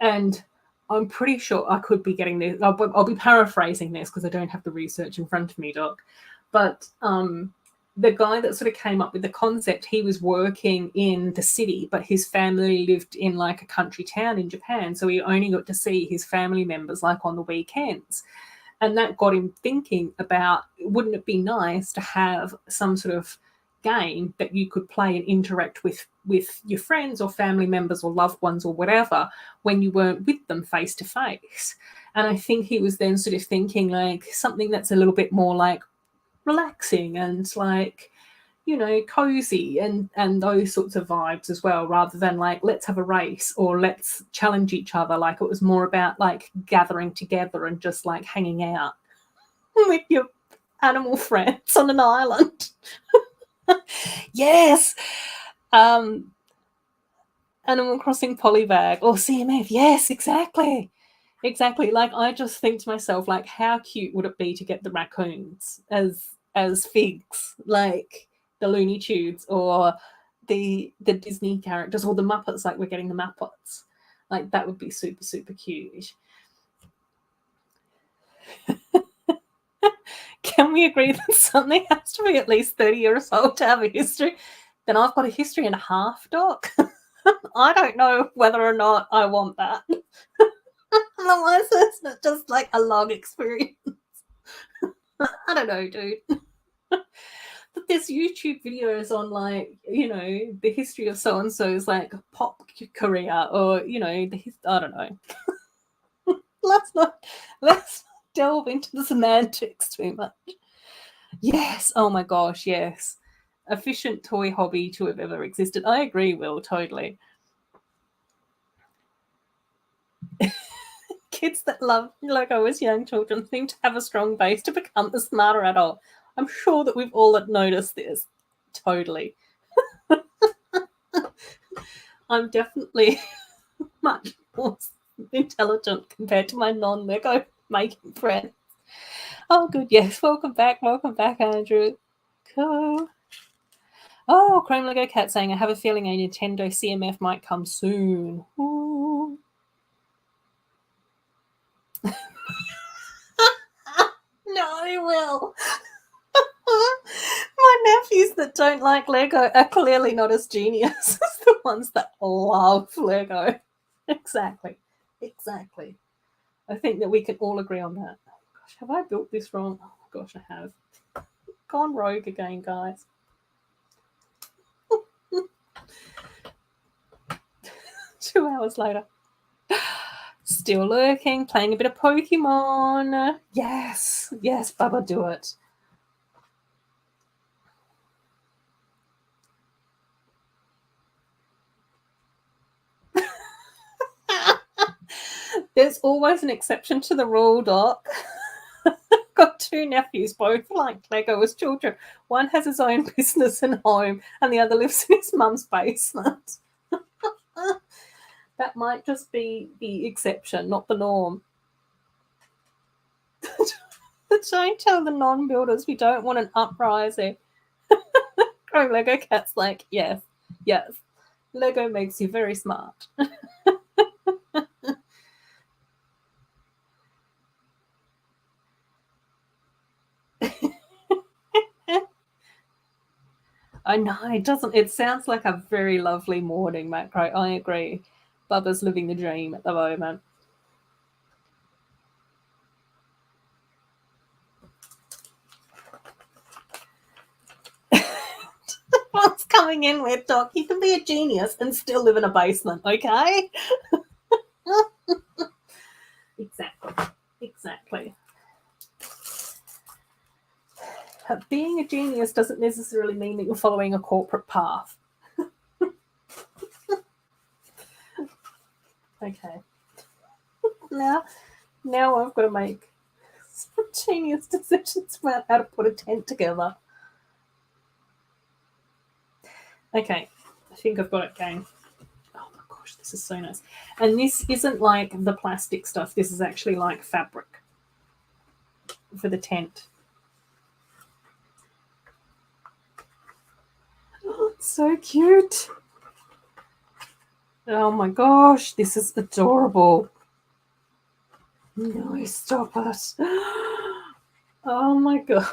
and I'm pretty sure I could be getting this. I'll be paraphrasing this because I don't have the research in front of me, Doc. But the guy that sort of came up with the concept, he was working in the city, but his family lived in like a country town in Japan. So he only got to see his family members like on the weekends. And that got him thinking about, wouldn't it be nice to have some sort of game that you could play and interact with your friends or family members or loved ones or whatever when you weren't with them face to face. And I think he was then sort of thinking like something that's a little bit more like relaxing and like, you know, cozy and those sorts of vibes as well, rather than like let's have a race or let's challenge each other. Like, it was more about like gathering together and just like hanging out with your animal friends on an island. Yes. Animal Crossing Polybag or CMF. Yes, exactly. Like, I just think to myself, like, how cute would it be to get the raccoons as figs, like the Looney Tunes or the Disney characters or the Muppets, like we're getting the Muppets. Like, that would be super, super cute. Can we agree that something has to be at least 30 years old to have a history? Then I've got a history and a half, Doc. I don't know whether or not I want that. Otherwise, it's not just like a long experience. I don't know, dude. But there's YouTube videos on, like, you know, the history of so and so's like pop career, or you know, I don't know. let's delve into the semantics too much. Yes, oh my gosh, yes. Efficient toy hobby to have ever existed. I agree, Will, totally. Kids that love Lego as young children seem to have a strong base to become a smarter adult. I'm sure that we've all noticed this. Totally. I'm definitely much more intelligent compared to my non-Lego making friends. Oh, good. Yes. Welcome back, Andrew. Cool. Oh, Chrome Lego Cat saying, I have a feeling a Nintendo CMF might come soon. Ooh. No, I will. My nephews that don't like Lego are clearly not as genius as the ones that love Lego. Exactly. I think that we can all agree on that. Gosh, have I built this wrong? Oh gosh, I have. Gone rogue again, guys. 2 hours later. Still lurking, playing a bit of Pokemon. Yes, Bubba, do it. There's always an exception to the rule, Doc. Got 2 nephews, both like Lego as children. One has his own business and home, and the other lives in his mum's basement. That might just be the exception, not the norm. Don't tell the non-builders we don't want an uprising. Lego Cat's like, yes. Lego makes you very smart. I know, it doesn't. It sounds like a very lovely morning, Macro. I agree. Bubba's living the dream at the moment. What's coming in with, Doc? You can be a genius and still live in a basement, okay? Exactly. Being a genius doesn't necessarily mean that you're following a corporate path. Okay. Now I've got to make some genius decisions about how to put a tent together. Okay, I think I've got it going. Oh my gosh, this is so nice. And this isn't like the plastic stuff. This is actually like fabric for the tent. Oh, it's so cute. Oh my gosh, this is adorable. No, stop it. Oh my gosh.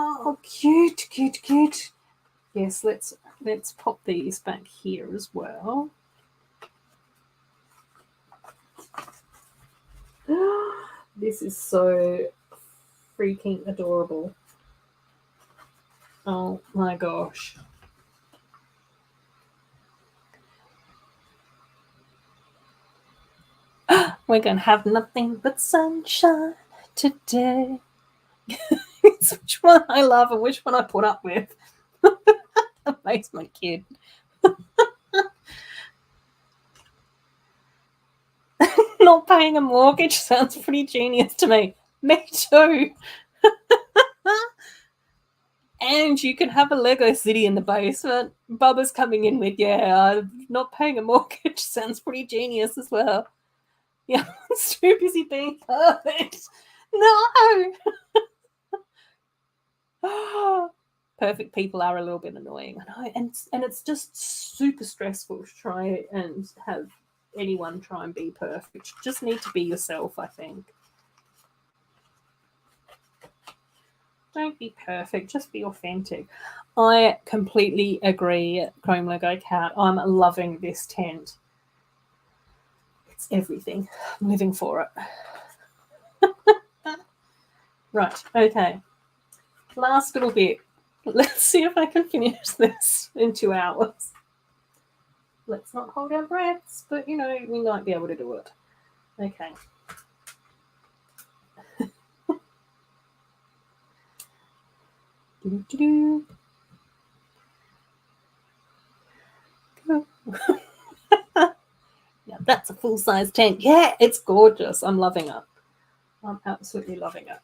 Oh, cute. Yes, let's pop these back here as well. This is so freaking adorable. Oh my gosh. We're going to have nothing but sunshine today. It's which one I love and which one I put up with. A basement kid. Not paying a mortgage sounds pretty genius to me. Me too. And you can have a Lego city in the basement. Bubba's coming in with, not paying a mortgage sounds pretty genius as well. Yeah, it's too busy being perfect. No! Perfect people are a little bit annoying. I know, and it's just super stressful to try and have anyone try and be perfect. You just need to be yourself, I think. Don't be perfect, just be authentic. I completely agree, Chrome Lego Cat. I'm loving this tent. It's everything. I'm living for it. Right, okay. Last little bit. Let's see if I can finish this in 2 hours. Let's not hold our breaths, but we might be able to do it. Okay. Yeah, that's a full-size tent. Yeah, it's gorgeous. I'm loving it. I'm absolutely loving it.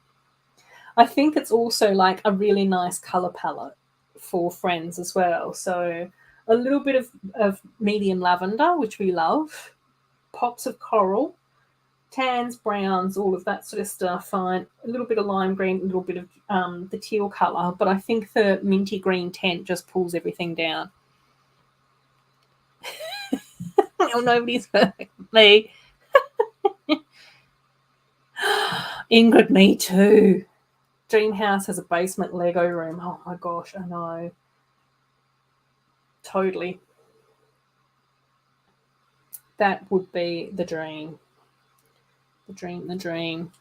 I think it's also like a really nice color palette for friends as well. So a little bit of medium lavender, which we love, pops of coral, tans, browns, all of that sort of stuff. Fine. A little bit of lime green, a little bit of the teal color. But I think the minty green tent just pulls everything down. Oh, nobody's heard me. Ingrid, me too. Dream house has a basement Lego room. Oh my gosh, I know. Totally. That would be the dream. The dream.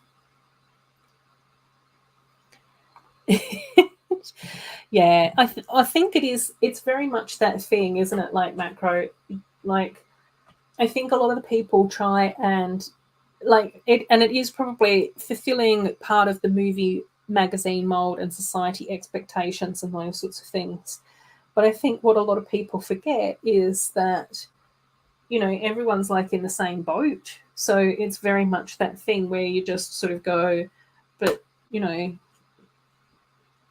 Yeah, I think it is. It's very much that thing, isn't it? Like macro, like I think a lot of the people try and like it, and it is probably fulfilling part of the movie magazine mold and society expectations and those sorts of things. But I think what a lot of people forget is that everyone's like in the same boat. So it's very much that thing where you just sort of go, but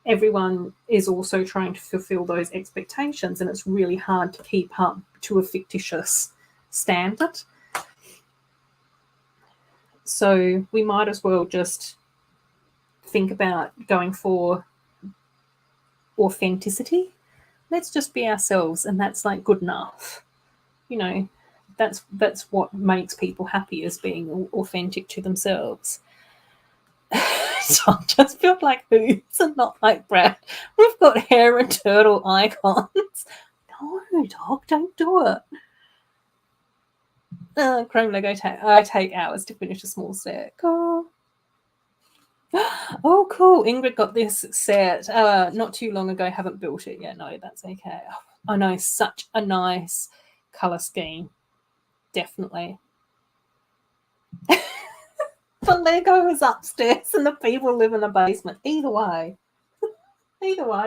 everyone is also trying to fulfill those expectations, and it's really hard to keep up to a fictitious standard. So we might as well just think about going for authenticity. Let's just be ourselves, and that's like good enough. That's what makes people happy, is being authentic to themselves. I just feel like hoops and not like Brad. We've got hair and turtle icons. No, dog, don't do it. Chrome Lego I take hours to finish a small set. Cool. Oh, cool. Ingrid got this set not too long ago. Haven't built it yet. No, that's okay. I know, such a nice colour scheme. Definitely. The Lego is upstairs and the people live in the basement. Either way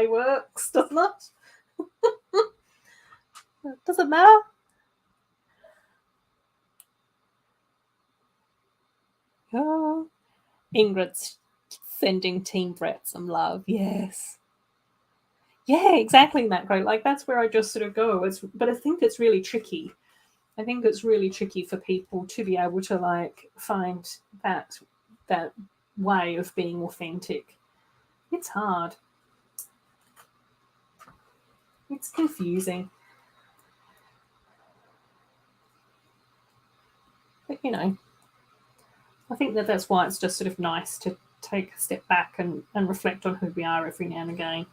works, doesn't it? Does it matter? Oh, Ingrid's sending Team Brett some love. Yes. Yeah, exactly, Macro. Like, that's where I just sort of go. But I think it's really tricky. I think it's really tricky for people to be able to like find that way of being authentic. It's hard. It's confusing. But I think that's why it's just sort of nice to take a step back and reflect on who we are every now and again.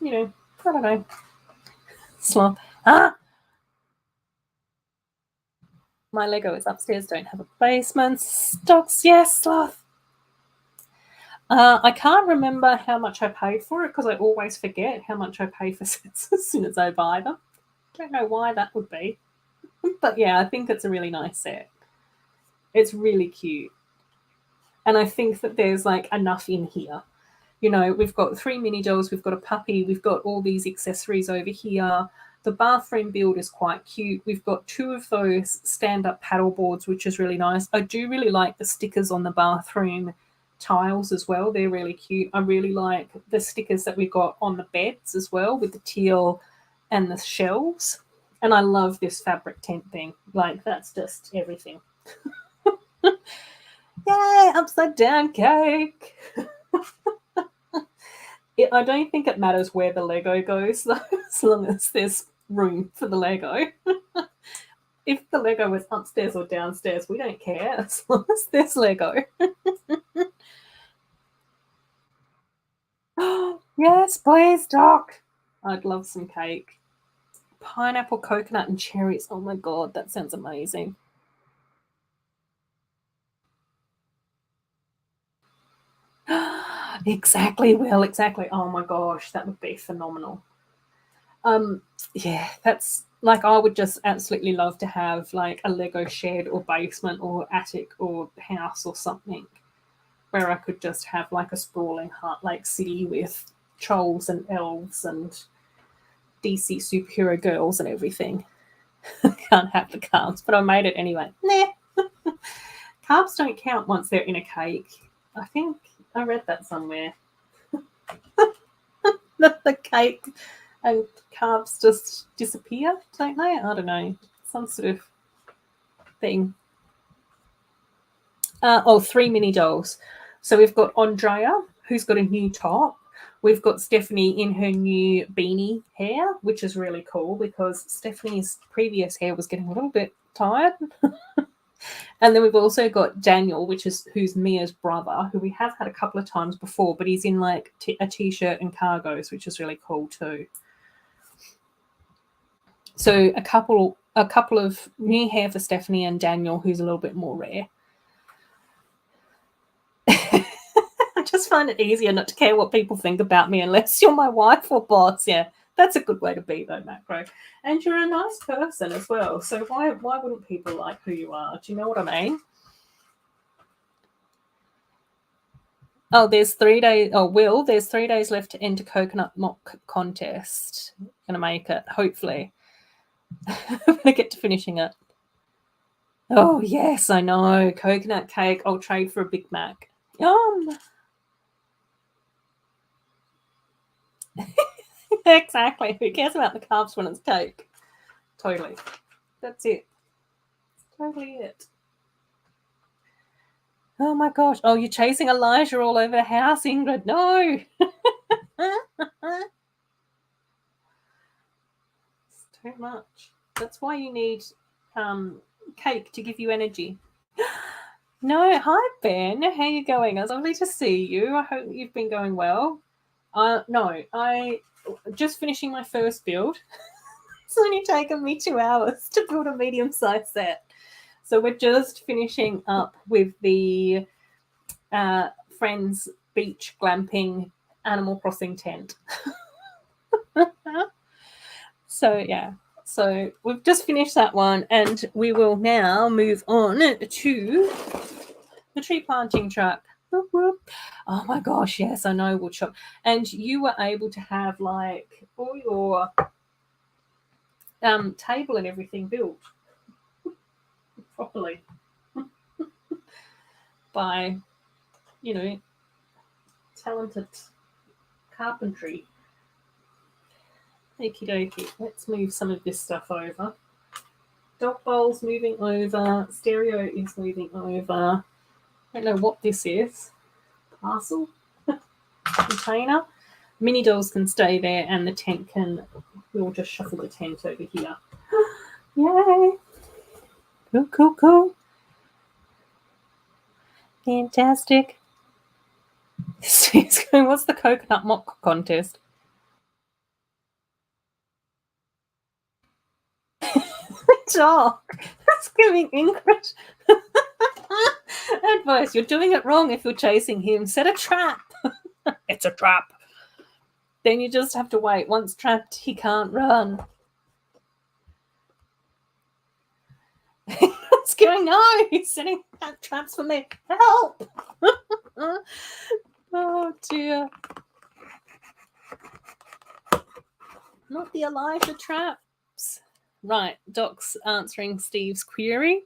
I don't know. Sloth. My Lego is upstairs, don't have a basement. Stocks, yes, Sloth. I can't remember how much I paid for it because I always forget how much I pay for sets as soon as I buy them. Don't know why that would be. But yeah, I think it's a really nice set. It's really cute. And I think that there's like enough in here. We've got 3 mini dolls, we've got a puppy, we've got all these accessories over here. The bathroom build is quite cute. We've got 2 of those stand-up paddle boards, which is really nice. I do really like the stickers on the bathroom tiles as well. They're really cute. I really like the stickers that we got on the beds as well with the teal and the shelves. And I love this fabric tent thing. Like, that's just everything. Yay, upside down cake. I don't think it matters where the Lego goes, though, as long as there's room for the Lego. If the Lego is upstairs or downstairs, we don't care, as long as there's Lego. Yes, please, Doc. I'd love some cake. Pineapple, coconut, and cherries. Oh my god, that sounds amazing. Exactly, Will, exactly. Oh my gosh, that would be phenomenal. Yeah, that's like, I would just absolutely love to have like a Lego shed or basement or attic or house or something where I could just have like a sprawling heart like city with trolls and elves and DC superhero girls and everything. Can't have the carbs, but I made it anyway. Nah. Carbs don't count once they're in a cake. I think I read that somewhere. That the cake and carbs just disappear, don't they? I don't know. Some sort of thing. 3 mini dolls. So we've got Andrea, who's got a new top. We've got Stephanie in her new beanie hair, which is really cool because Stephanie's previous hair was getting a little bit tired. And then we've also got Daniel, who's Mia's brother, who we have had a couple of times before, but he's in like a t-shirt and cargos, which is really cool too. So a couple of new hair for Stephanie and Daniel, who's a little bit more rare. I just find it easier not to care what people think about me unless you're my wife or boss. Yeah, that's a good way to be though, Macro. And you're a nice person as well. So why wouldn't people like who you are? Do you know what I mean? Oh, there's 3 days. Oh, Will, there's 3 days left to enter coconut mock contest. Gonna make it, hopefully. I'm gonna get to finishing it. Oh yes, I know. Coconut cake. I'll trade for a Big Mac. Yum. Exactly. Who cares about the carbs when it's cake? Totally. That's it. Totally it. Oh my gosh. Oh, you're chasing Elijah all over the house, Ingrid. No. It's too much. That's why you need cake to give you energy. No, hi Ben. How you going? It's lovely to see you. I hope you've been going well. No, I just finishing my first build. It's only taken me 2 hours to build a medium-sized set. So we're just finishing up with the Friends Beach Glamping Animal Crossing tent. So yeah, so we've just finished that one, and we will now move on to the tree planting truck. Whoop, whoop. Oh my gosh, yes, I know woodshop. And you were able to have like all your table and everything built properly by, you know, talented carpentry. Okie dokie. Let's move some of this stuff over. Dog bowl's moving over. Stereo is moving over. I don't know what this is. Parcel? Container? Mini dolls can stay there, and the tent can. We'll just shuffle the tent over here. Yay! Cool, cool, cool. Fantastic. Steve's going, what's the coconut mock contest? Dog. That's giving English advice. You're doing it wrong if you're chasing him. Set a trap. It's a trap. Then you just have to wait. Once trapped, he can't run. What's going on? He's setting traps for me. Help! Oh dear. Not the Elijah traps. Right, Doc's answering Steve's query.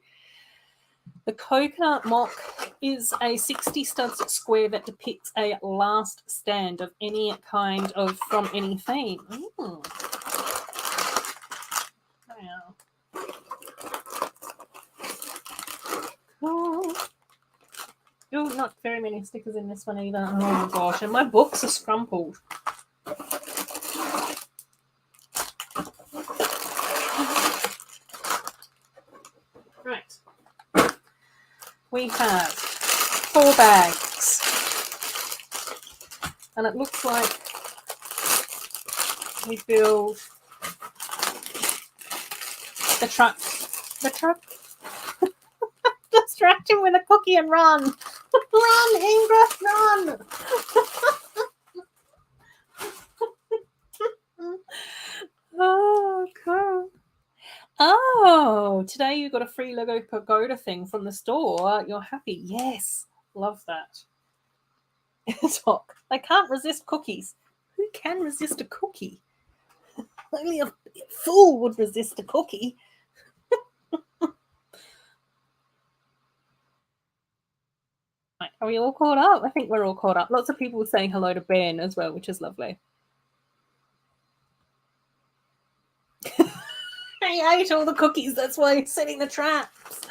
The coconut mock is a 60 studs square that depicts a last stand of any kind of from any theme. Ooh. Wow. Cool. Oh, not very many stickers in this one either. Oh my gosh, and my books are scrumpled. Right. We have 4 bags. And it looks like we build the truck. The truck. Distract him with a cookie and run. Run, Ingrid, run. Oh, cool. Oh, today you got a free Lego Pagoda thing from the store. You're happy. Yes. Love that. Talk. I can't resist cookies. Who can resist a cookie? Only a fool would resist a cookie. Right, are we all caught up? I think we're all caught up. Lots of people saying hello to Ben as well, which is lovely. He ate all the cookies. That's why he's setting the traps.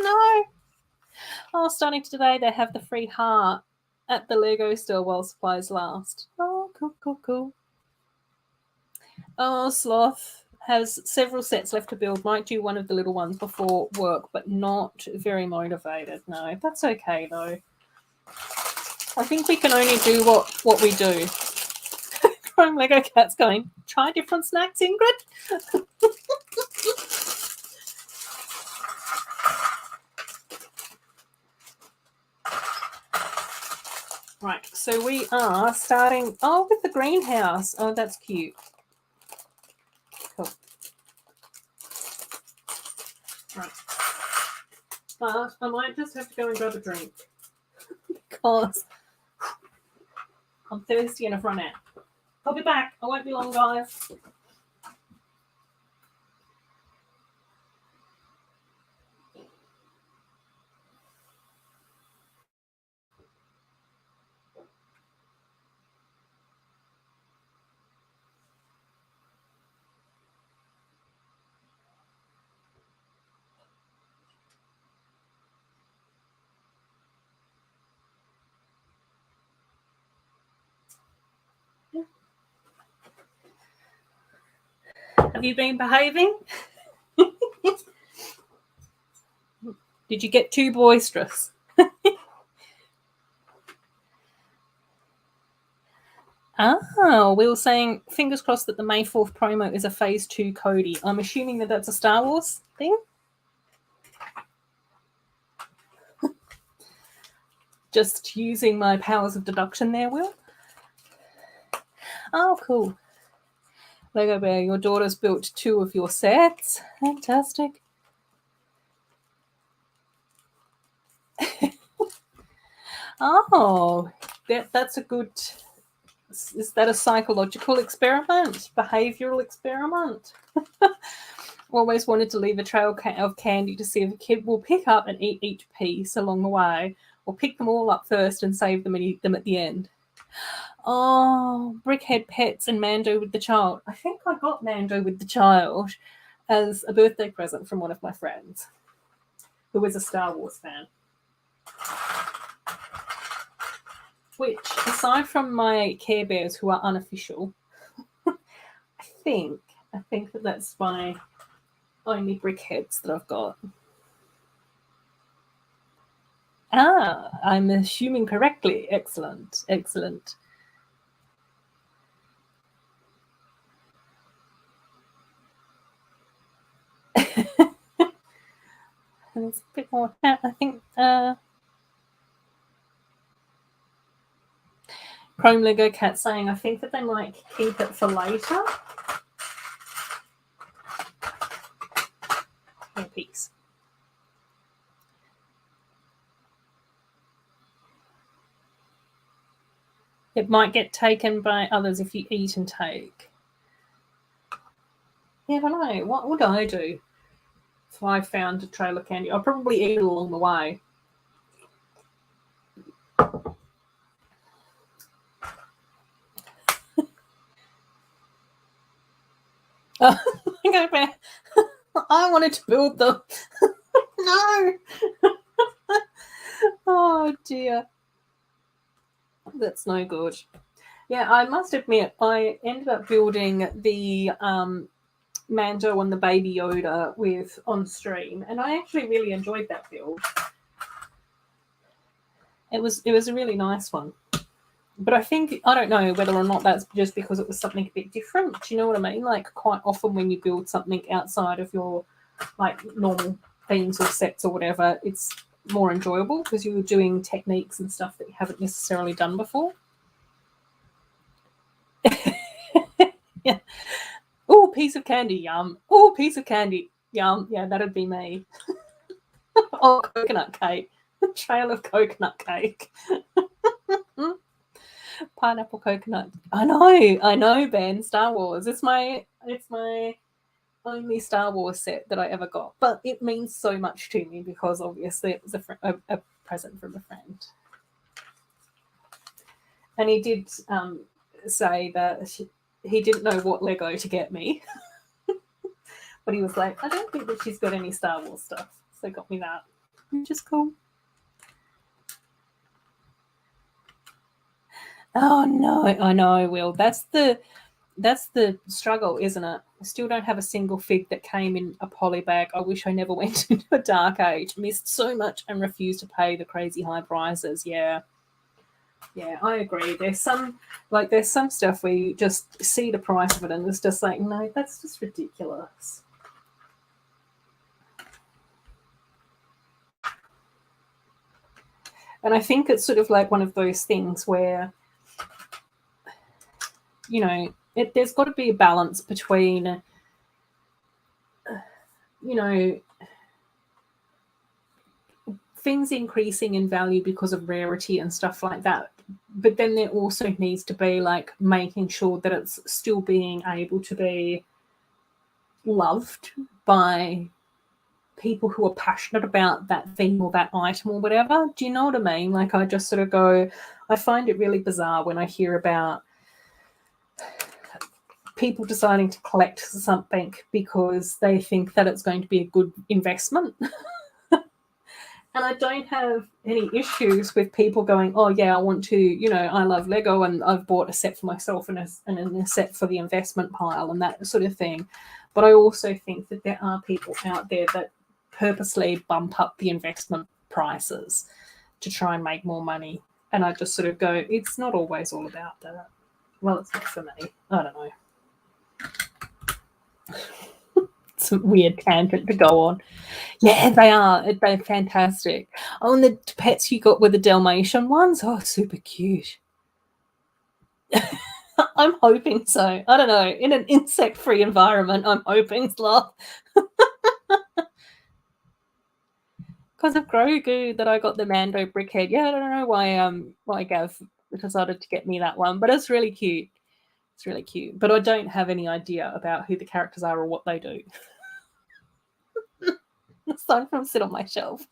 No. Oh, starting today, they have the free heart at the Lego store while supplies last. Oh, cool, cool, cool. Oh, Sloth has several sets left to build. Might do one of the little ones before work, but not very motivated. No, that's okay though. I think we can only do what we do. Chrome Lego Cat's going, try different snacks, Ingrid. Right, so we are starting, with the greenhouse. Oh, that's cute. Cool. Right. But I might just have to go and grab a drink because I'm thirsty and I've run out. I'll be back. I won't be long, guys. Have you been behaving? Did you get too boisterous? We were saying, fingers crossed that the May 4th promo is a Phase 2 Cody. I'm assuming that that's a Star Wars thing? Just using my powers of deduction there, Will. Oh, cool. Lego Bear, your daughter's built 2 of your sets. Fantastic. Oh, that's a good... Is that a psychological experiment? Behavioural experiment? Always wanted to leave a trail of candy to see if a kid will pick up and eat each piece along the way, or pick them all up first and save them and eat them at the end. Oh, Brickhead Pets and Mando with the Child. I think I got Mando with the Child as a birthday present from one of my friends who is a Star Wars fan. Which, aside from my Care Bears who are unofficial, I think that that's my only Brickheads that I've got. I'm assuming correctly. Excellent, excellent. And it's a bit more, I think, Chrome Lego Cat saying, I think that they might keep it for later. Oh, peace. It might get taken by others if you eat and take. Yeah, I don't know. What would I do if I found a trail of candy? I'll probably eat it along the way. Okay, I wanted to build them. No. Oh dear. That's no good. Yeah, I must admit, I ended up building the Mando and the Baby Yoda with on stream, and I actually really enjoyed that build. It was a really nice one. But I don't know whether or not that's just because it was something a bit different. Do you know what I mean? Like, quite often when you build something outside of your like normal themes or sets or whatever, it's more enjoyable because you're doing techniques and stuff that you haven't necessarily done before. Yeah. Oh, piece of candy, yum. Oh, piece of candy, yum. Yeah, that'd be me. Oh, coconut cake. Trail of coconut cake. Pineapple coconut. I know, Ben. Star Wars. It's my only Star Wars set that I ever got, but it means so much to me because obviously it was a present from a friend, and he did say that he didn't know what Lego to get me, but he was like, I don't think that she's got any Star Wars stuff, so got me that, which is cool. Oh no, I know, Will. That's the struggle, isn't it? I still don't have a single fig that came in a poly bag. I wish I never went into a dark age. Missed so much and refused to pay the crazy high prices. Yeah, I agree. There's some stuff where you just see the price of it and it's just like, no, that's just ridiculous. And I think it's sort of like one of those things where, you know, there's got to be a balance between, you know, things increasing in value because of rarity and stuff like that. But then there also needs to be like making sure that it's still being able to be loved by people who are passionate about that thing or that item or whatever. Do you know what I mean? Like, I just sort of go, I find it really bizarre when I hear about people deciding to collect something because they think that it's going to be a good investment. And I don't have any issues with people going, oh, yeah, I want to, you know, I love Lego and I've bought a set for myself and a set for the investment pile and that sort of thing. But I also think that there are people out there that purposely bump up the investment prices to try and make more money. And I just sort of go, it's not always all about that. Well, it's not for me. I don't know. It's a weird tangent to go on. Yeah, they are. They're fantastic. Oh, and the pets you got were the Dalmatian ones. Oh, super cute. I'm hoping so. I don't know. In an insect-free environment, I'm hoping sloth. Because of Grogu that I got the Mando brickhead. Yeah, I don't know why Gav decided to get me that one, but it's really cute. It's really cute. But I don't have any idea about who the characters are or what they do. Aside from sit on my shelf.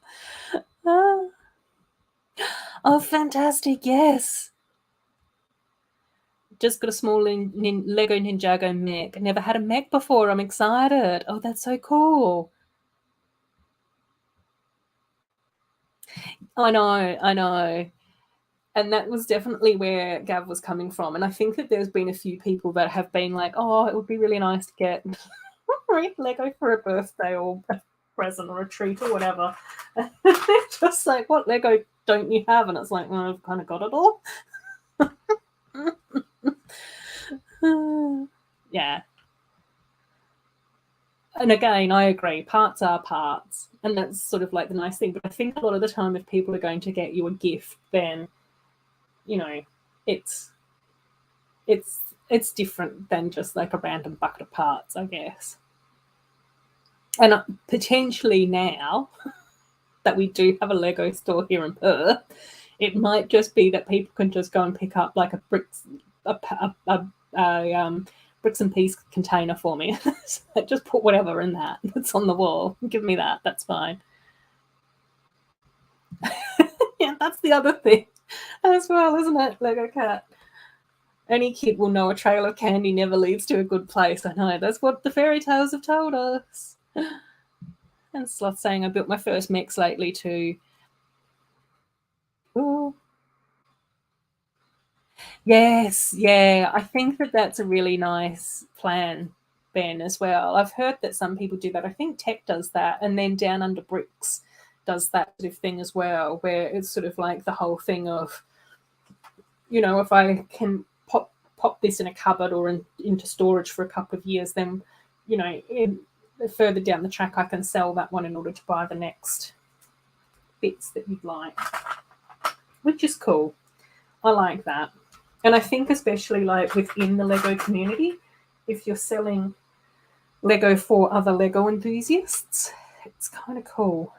Oh, fantastic, yes. Just got a small Lego Ninjago mech. Never had a mech before. I'm excited. Oh, that's so cool. I know. And that was definitely where Gav was coming from. And I think that there's been a few people that have been like, oh, it would be really nice to get Lego for a birthday or a present or a treat or whatever. And they're just like, what Lego don't you have? And it's like, well, I've kind of got it all. Yeah. And again, I agree, parts are parts. And that's sort of like the nice thing. But I think a lot of the time, if people are going to get you a gift, then, you know, it's different than just like a random bucket of parts, I guess. And potentially now that we do have a Lego store here in Perth, it might just be that people can just go and pick up like a bricks and piece container for me. Just put whatever in that that's on the wall. Give me that. That's fine. Yeah, that's the other thing as well, isn't it, Lego Cat? Any kid will know a trail of candy never leads to a good place. I know, that's what the fairy tales have told us. And Sloth saying I built my first mechs lately too. Ooh. Yes, yeah. I think that that's a really nice plan, Ben, as well. I've heard that some people do that. I think Tech does that. And then Down Under Bricks does that sort of thing as well, where it's sort of like the whole thing of, you know, if I can pop this in a cupboard or into storage for a couple of years, then, you know, further down the track, I can sell that one in order to buy the next bits that you'd like, which is cool. I like that. And I think especially like within the Lego community, if you're selling Lego for other Lego enthusiasts, it's kind of cool.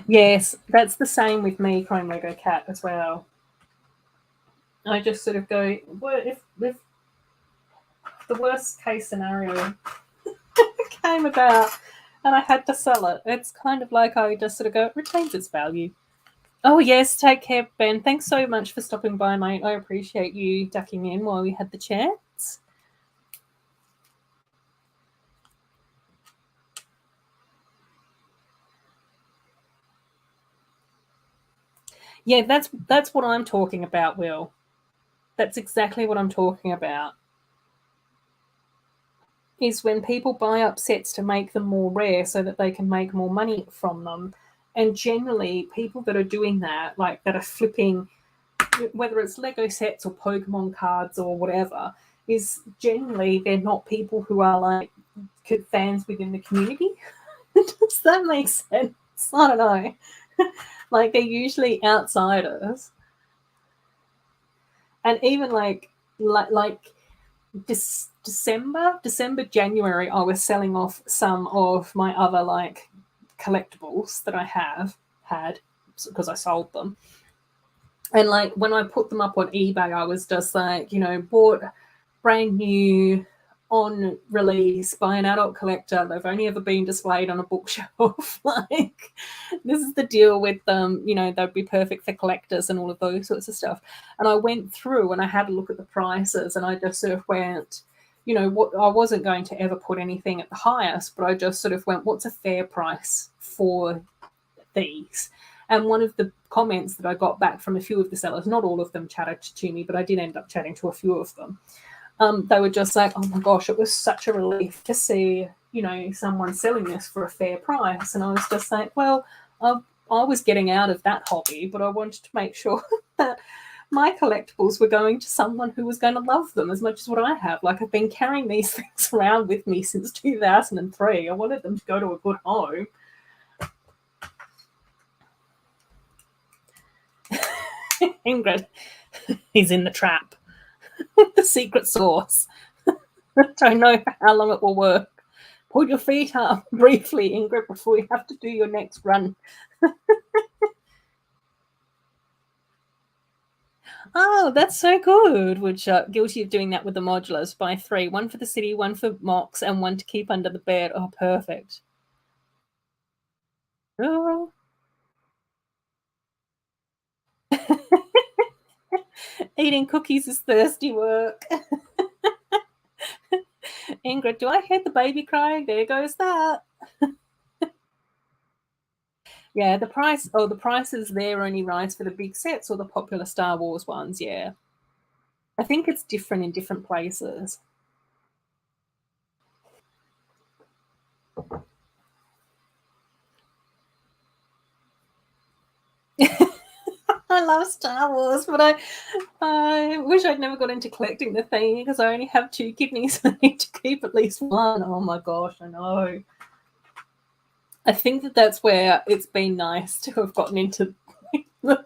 Yes, that's the same with me, Chrome Lego Cat, as well. I just sort of go, well, if the worst case scenario came about and I had to sell it, it's kind of like I just sort of go, it retains its value. Oh, yes, take care, Ben. Thanks so much for stopping by, mate. I appreciate you ducking in while we had the chance. Yeah, that's what I'm talking about, Will. That's exactly what I'm talking about. Is when people buy up sets to make them more rare so that they can make more money from them. And generally, people that are doing that, like that are flipping, whether it's Lego sets or Pokemon cards or whatever, is generally they're not people who are like fans within the community. Does that make sense? I don't know. Like they're usually outsiders. And even like December, January, I was selling off some of my other like collectibles that I had because I sold them. And like when I put them up on eBay, I was just like, you know, bought brand new on release by an adult collector. They've only ever been displayed on a bookshelf. Like this is the deal with them, you know, they'd be perfect for collectors and all of those sorts of stuff. And I went through and I had a look at the prices and I just sort of went, you know, what I wasn't going to ever put anything at the highest, but I just sort of went, what's a fair price for these? And one of the comments that I got back from a few of the sellers, not all of them chatted to me, but I did end up chatting to a few of them, they were just like, oh my gosh, it was such a relief to see, someone selling this for a fair price. And I was just like, well, I was getting out of that hobby, but I wanted to make sure that my collectibles were going to someone who was going to love them as much as what I have. Like, I've been carrying these things around with me since 2003. I wanted them to go to a good home. Ingrid, he's in the trap. The secret sauce. Don't know how long it will work. Put your feet up briefly, Ingrid, before you have to do your next run. Oh, that's so good. Which guilty of doing that with the modulars. Buy 3, 1 for the city, 1 for mocks, and 1 to keep under the bed. Oh, perfect. Oh. Eating cookies is thirsty work. Ingrid, do I hear the baby crying? There goes that. Yeah, the prices there only rise for the big sets or the popular Star Wars ones, yeah. I think it's different in different places. I love Star Wars, but I wish I'd never got into collecting the thing because I only have 2 kidneys. I need to keep at least 1. Oh my gosh, I know. I think that's where it's been nice to have gotten into the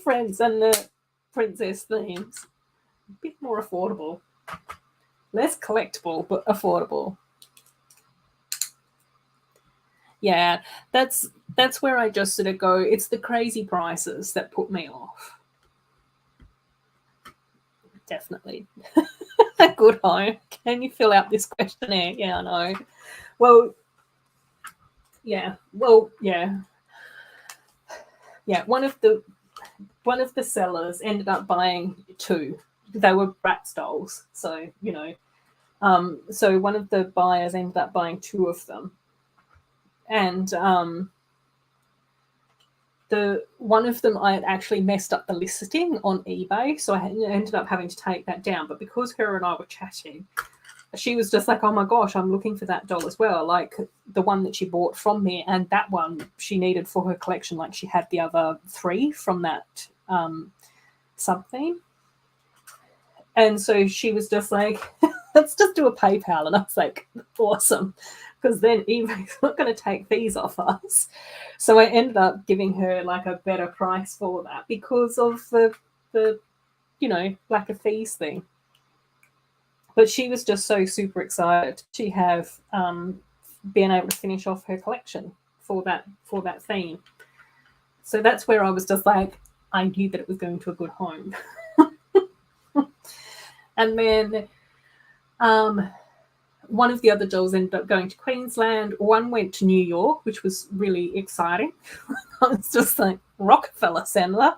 Friends and the Princess themes. A bit more affordable. Less collectible, but affordable. Yeah, that's where I just sort of go, it's the crazy prices that put me off. Definitely. A good home. Can you fill out this questionnaire? Yeah, I know. Well, yeah. Yeah, one of the sellers ended up buying 2. They were Bratz dolls, so so one of the buyers ended up buying 2 of them, and the one of them I had actually messed up the listing on eBay, so I ended up having to take that down. But because her and I were chatting, she was just like, oh my gosh, I'm looking for that doll as well, like the one that she bought from me, and that one she needed for her collection, like she had the other 3 from that sub theme. And so she was just like, let's just do a PayPal. And I was like, awesome, because then eBay's not going to take fees off us. So I ended up giving her like a better price for that because of the lack of fees thing. But she was just so super excited to have been able to finish off her collection for that theme. So that's where I was just like, I knew that it was going to a good home. And then one of the other dolls ended up going to Queensland. 1 went to New York, which was really exciting. I was just like, Rockefeller Center.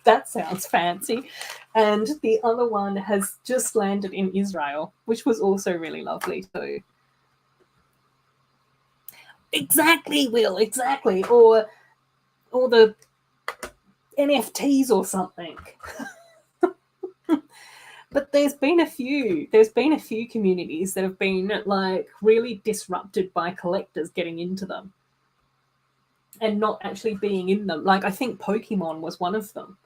That sounds fancy. And the other one has just landed in Israel, which was also really lovely too. Exactly, Will, exactly. Or the NFTs or something. But there's been a few communities that have been like really disrupted by collectors getting into them and not actually being in them. Like I think Pokemon was one of them.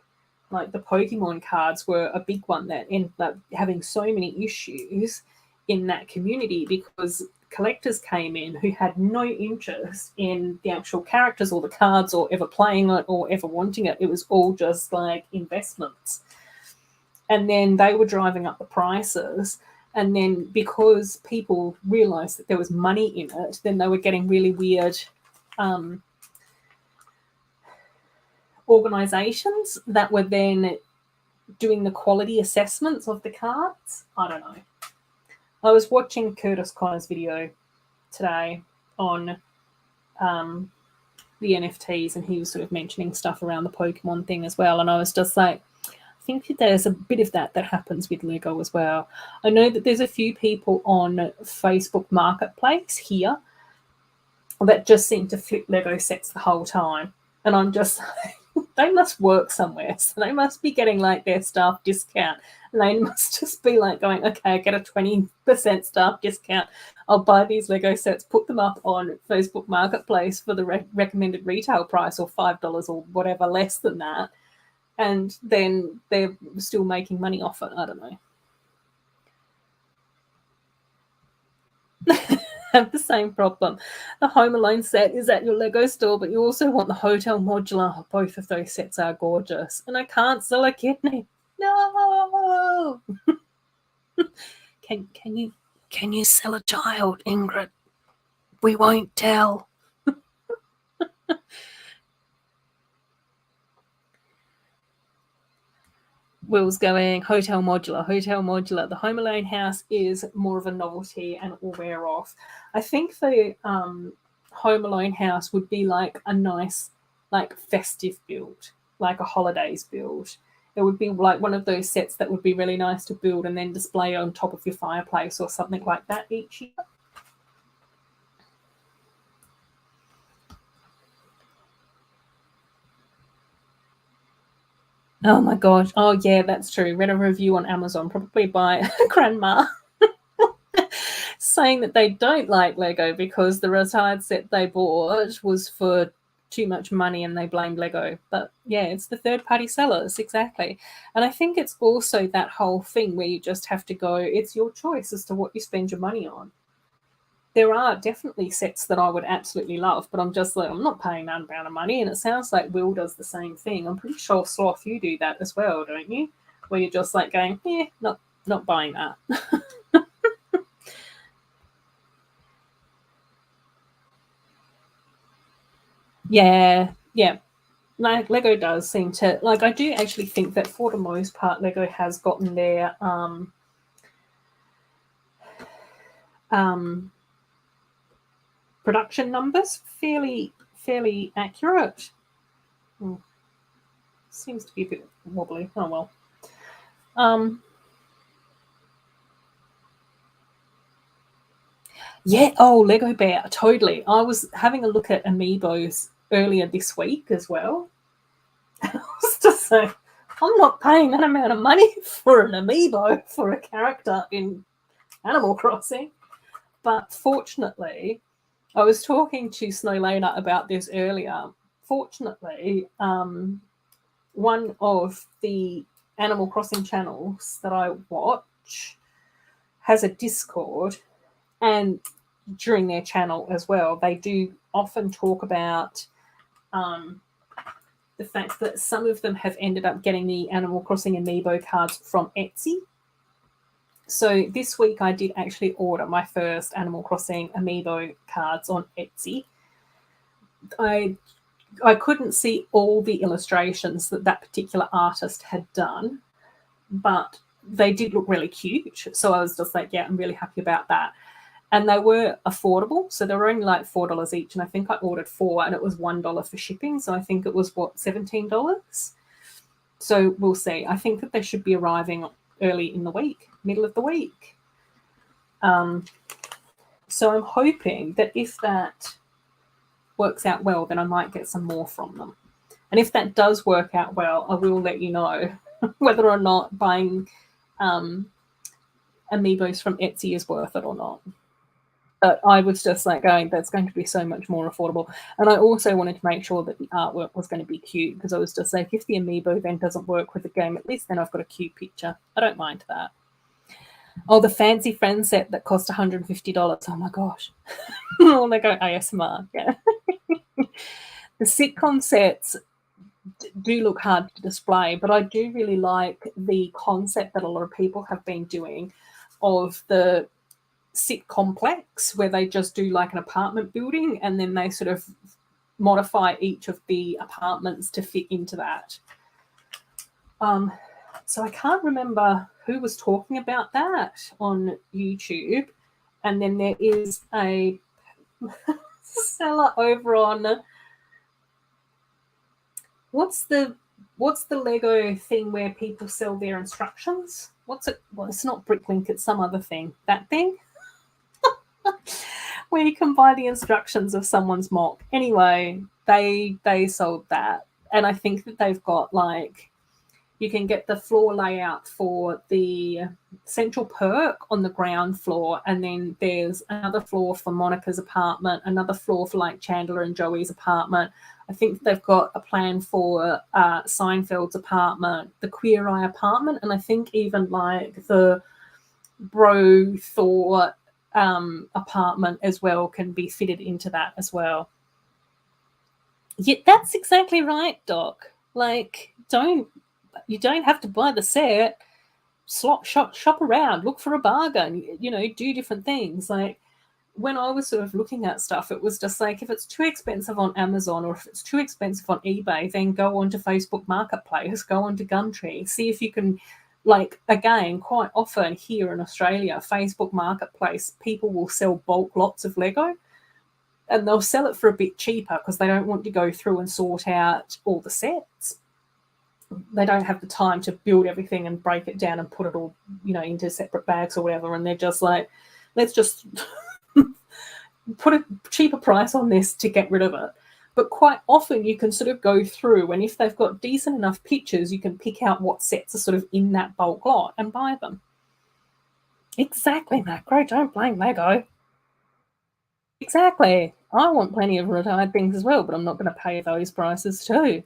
Like the Pokemon cards were a big one that ended up having so many issues in that community because collectors came in who had no interest in the actual characters or the cards or ever playing it or ever wanting it. It was all just like investments. And then they were driving up the prices. And then because people realised that there was money in it, then they were getting really weird organisations that were then doing the quality assessments of the cards. I don't know. I was watching Curtis Connor's video today on the NFTs, and he was sort of mentioning stuff around the Pokemon thing as well. And I was just like, I think there's a bit of that happens with Lego as well. I know that there's a few people on Facebook Marketplace here that just seem to flip Lego sets the whole time. And I'm just like, they must work somewhere, so they must be getting like their staff discount, and they must just be like going, okay, I get a 20% staff discount. I'll buy these Lego sets, put them up on Facebook Marketplace for the recommended retail price, or $5 or whatever less than that, and then they're still making money off it. I don't know. Have the same problem. The Home Alone set is at your Lego store, but you also want the Hotel Modular. Both of those sets are gorgeous, and I can't sell a kidney. No. Can you sell a child, Ingrid? We won't tell. Will's going Hotel Modular. Hotel Modular. The Home Alone house is more of a novelty and it will wear off. I think the Home Alone house would be like a nice, like festive build, like a holidays build. It would be like one of those sets that would be really nice to build and then display on top of your fireplace or something like that each year. Oh my gosh. Oh yeah, that's true. Read a review on Amazon, probably by grandma, saying that they don't like Lego because the retired set they bought was for too much money and they blamed Lego. But yeah, it's the third party sellers, exactly. And I think it's also that whole thing where you just have to go, it's your choice as to what you spend your money on. There are definitely sets that I would absolutely love, but I'm just like, I'm not paying that amount of money. And it sounds like Will does the same thing. I'm pretty sure, Sloth, you do that as well, don't you? Where you're just like going, not buying that. Yeah. Like Lego does seem to, like, I do actually think that for the most part, Lego has gotten their production numbers fairly accurate. Seems to be a bit wobbly. Oh well. Yeah. Oh, Lego Bear. Totally. I was having a look at Amiibos earlier this week as well. I was just saying, I'm not paying that amount of money for an Amiibo for a character in Animal Crossing. But fortunately, I was talking to Snowlana about this earlier. Fortunately, one of the Animal Crossing channels that I watch has a Discord, and during their channel as well, they do often talk about the fact that some of them have ended up getting the Animal Crossing Amiibo cards from Etsy. So this week I did actually order my first Animal Crossing Amiibo cards on Etsy. I couldn't see all the illustrations that particular artist had done, but they did look really cute. So I was just like, yeah, I'm really happy about that. And they were affordable. So they were only like $4 each. And I think I ordered 4 and it was $1 for shipping. So I think it was, what, $17? So we'll see. I think that they should be arriving early in the week, middle of the week. So I'm hoping that if that works out well, then I might get some more from them. And if that does work out well, I will let you know whether or not buying Amiibos from Etsy is worth it or not. But I was just like going, that's going to be so much more affordable. And I also wanted to make sure that the artwork was going to be cute, because I was just like, if the Amiibo then doesn't work with the game, at least then I've got a cute picture. I don't mind that. Oh, the Fancy Friends set that cost $150. Oh my gosh. Oh, they go ASMR. Yeah. The sitcom sets do look hard to display, but I do really like the concept that a lot of people have been doing of the sit complex, where they just do like an apartment building and then they sort of modify each of the apartments to fit into that. So I can't remember who was talking about that on YouTube. And then there is a seller over on what's the Lego thing where people sell their instructions? What's it? Well, it's not Bricklink, it's some other thing. That thing? Where you can buy the instructions of someone's mock. Anyway, they sold that, and I think that they've got like, you can get the floor layout for the central perk on the ground floor, and then there's another floor for Monica's apartment, another floor for like Chandler and Joey's apartment. I think they've got a plan for Seinfeld's apartment, the Queer Eye apartment, and I think even like the Bro Thor apartment as well can be fitted into that as well. Yeah, that's exactly right, Doc. Like, you don't have to buy the set. Shop around, look for a bargain, do different things. Like, when I was sort of looking at stuff, it was just like, if it's too expensive on Amazon or if it's too expensive on eBay, then go on to Facebook Marketplace, go on to Gumtree, see if you can, like, again, quite often here in Australia, Facebook Marketplace, people will sell bulk lots of Lego, and they'll sell it for a bit cheaper because they don't want to go through and sort out all the sets. They don't have the time to build everything and break it down and put it all, into separate bags or whatever. And they're just like, let's just put a cheaper price on this to get rid of it. But quite often you can sort of go through, and if they've got decent enough pictures, you can pick out what sets are sort of in that bulk lot and buy them. Exactly, Macro. Don't blame Lego. Exactly. I want plenty of retired things as well, but I'm not going to pay those prices too.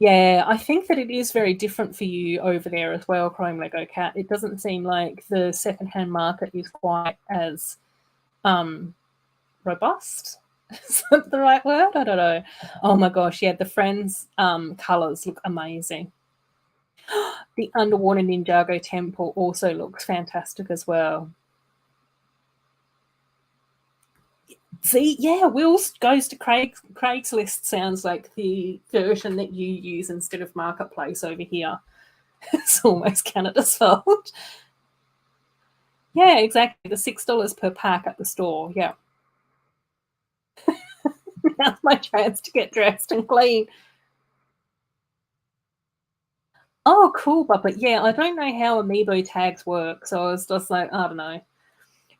Yeah, I think that it is very different for you over there as well, Chrome Lego Cat. It doesn't seem like the secondhand market is quite as robust. Is that the right word? I don't know. Oh my gosh, yeah, the Friends colours look amazing. The Underwater Ninjago Temple also looks fantastic as well. See, yeah, Will's goes to Craigslist sounds like the version that you use instead of Marketplace over here. It's almost Canada's fault. Yeah, exactly. The $6 per pack at the store. Yeah. Now's my chance to get dressed and clean. Oh, cool, but yeah, I don't know how amiibo tags work, so I was just like, I don't know.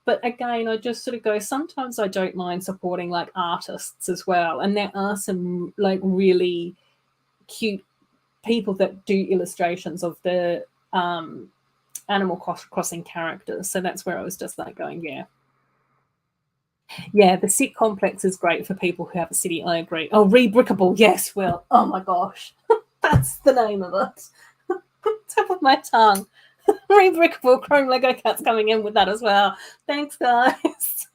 But again, I just sort of go, sometimes I don't mind supporting like artists as well. And there are some like really cute people that do illustrations of the Animal Crossing characters. So that's where I was just like going, yeah. Yeah, the Sit Complex is great for people who have a city. I agree. Oh, Rebrickable. Yes, Will. Oh my gosh. That's the name of it. Tip of my tongue. Rebrickable. Chrome Lego Cat's coming in with that as well. Thanks, guys.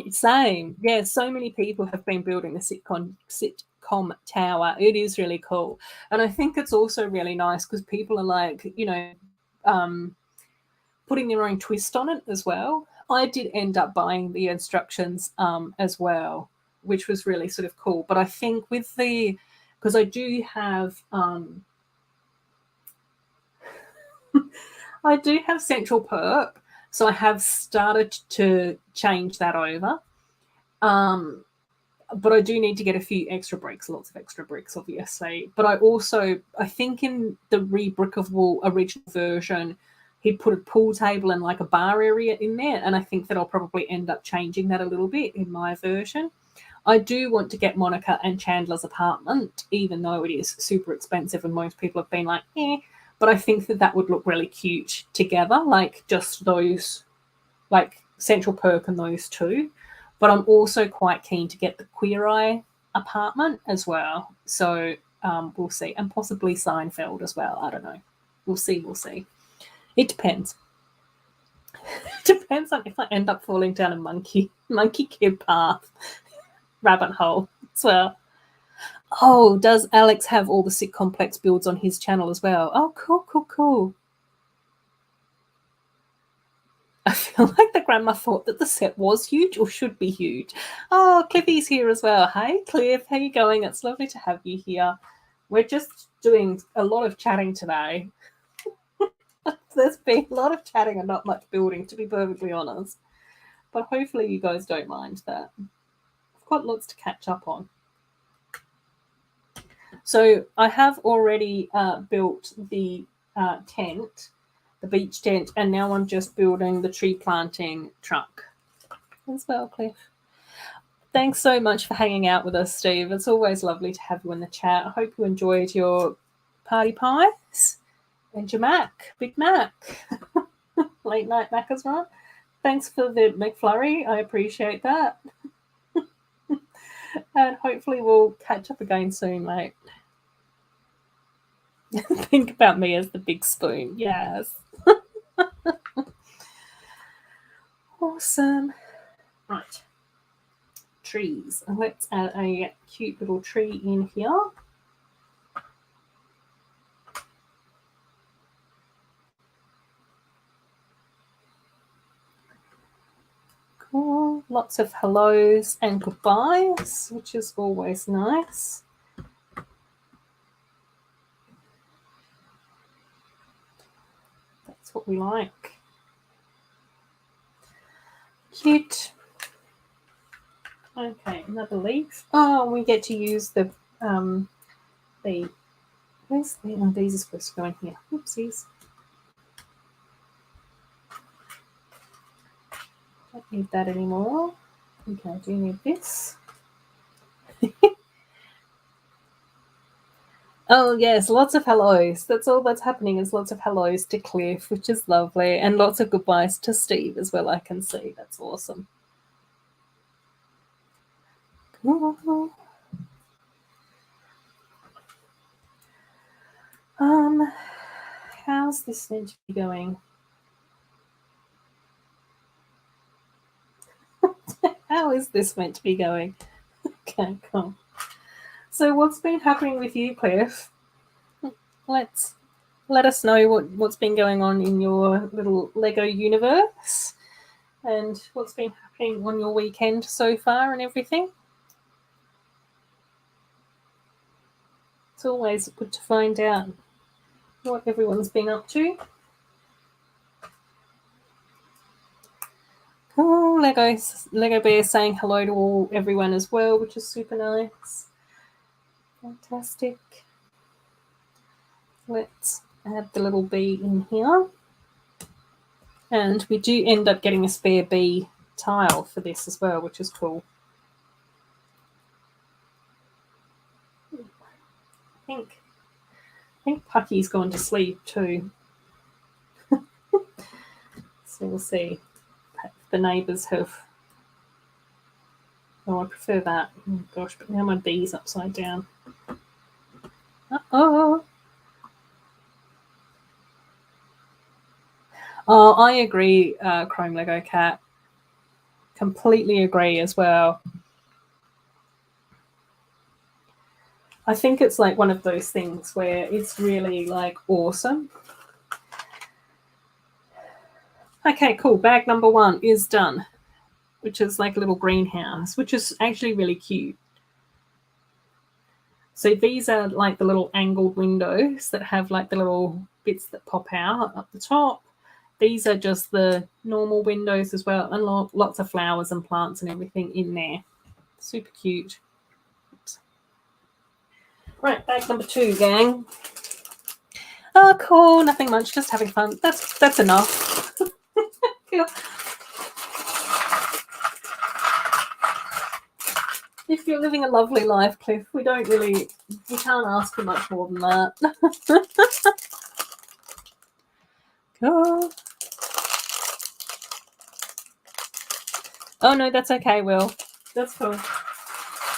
Same. Yeah, so many people have been building the sitcom tower. It is really cool. And I think it's also really nice because people are like, putting their own twist on it as well. I did end up buying the instructions as well, which was really sort of cool. But I think because I do have I do have Central Perk, so I have started to change that over. But I do need to get a few extra bricks, lots of extra bricks, obviously. But I think in the Rebrickable original version, he put a pool table and like a bar area in there, and I think that I'll probably end up changing that a little bit in my version. I do want to get Monica and Chandler's apartment, even though it is super expensive and most people have been like, eh. But I think that would look really cute together, like just those, like Central Perk and those two. But I'm also quite keen to get the Queer Eye apartment as well. So we'll see. And possibly Seinfeld as well. I don't know. We'll see. It depends. It depends on if I end up falling down a monkey kid path rabbit hole as well. Oh, does Alex have all the Sit Complex builds on his channel as well? Oh, cool. I feel like the grandma thought that the set was huge or should be huge. Oh, Cliffy's here as well. Hey, Cliff, how you going? It's lovely to have you here. We're just doing a lot of chatting today. There's been a lot of chatting and not much building, to be perfectly honest. But hopefully you guys don't mind that. I've got lots to catch up on. So I have already built the tent, the beach tent, and now I'm just building the tree planting truck. as well, Cliff. Thanks so much for hanging out with us, Steve. It's always lovely to have you in the chat. I hope you enjoyed your party pies and your Mac, Big Mac. Late night Mac as well. Thanks for the McFlurry. I appreciate that. And hopefully we'll catch up again soon, mate. Think about me as the big spoon. Yes. Awesome. Right. Trees. Let's add a cute little tree in here. Cool. Lots of hellos and goodbyes, which is always nice. That's what we like. Cute. Okay, another leaf. Oh, we get to use the where's the, oh, these are supposed to go in here. Oopsies. Don't need that anymore. Okay, I do need this. Oh yes, lots of hellos. That's all that's happening is lots of hellos to Cliff, which is lovely, and lots of goodbyes to Steve as well. I can see that's awesome. Cool. How's this meant to be going? How is this meant to be going? Okay, cool. So what's been happening with you, Cliff? Let us know what's been going on in your little Lego universe and what's been happening on your weekend so far and everything. It's always good to find out what everyone's been up to. Oh, Lego Bear saying hello to everyone as well, which is super nice. Fantastic. Let's add the little bee in here. And we do end up getting a spare bee tile for this as well, which is cool. I think Pucky's gone to sleep too. So we'll see. The neighbours have... Oh, I prefer that. Oh gosh, but now my bee's upside down. Uh-oh. Oh, I agree, Chrome Lego Cat. Completely agree as well. I think it's like one of those things where it's really like awesome. Okay, cool. Bag number 1 is done, which is like a little greenhouse, which is actually really cute. So these are like the little angled windows that have like the little bits that pop out up the top. These are just the normal windows as well, and lots of flowers and plants and everything in there. Super cute. Oops. Right, bag number 2, gang. Oh, cool. Nothing much. Just having fun. That's enough. Yeah. If you're living a lovely life, Cliff, we can't ask for much more than that. Cool. Oh no, that's okay, Will. That's cool.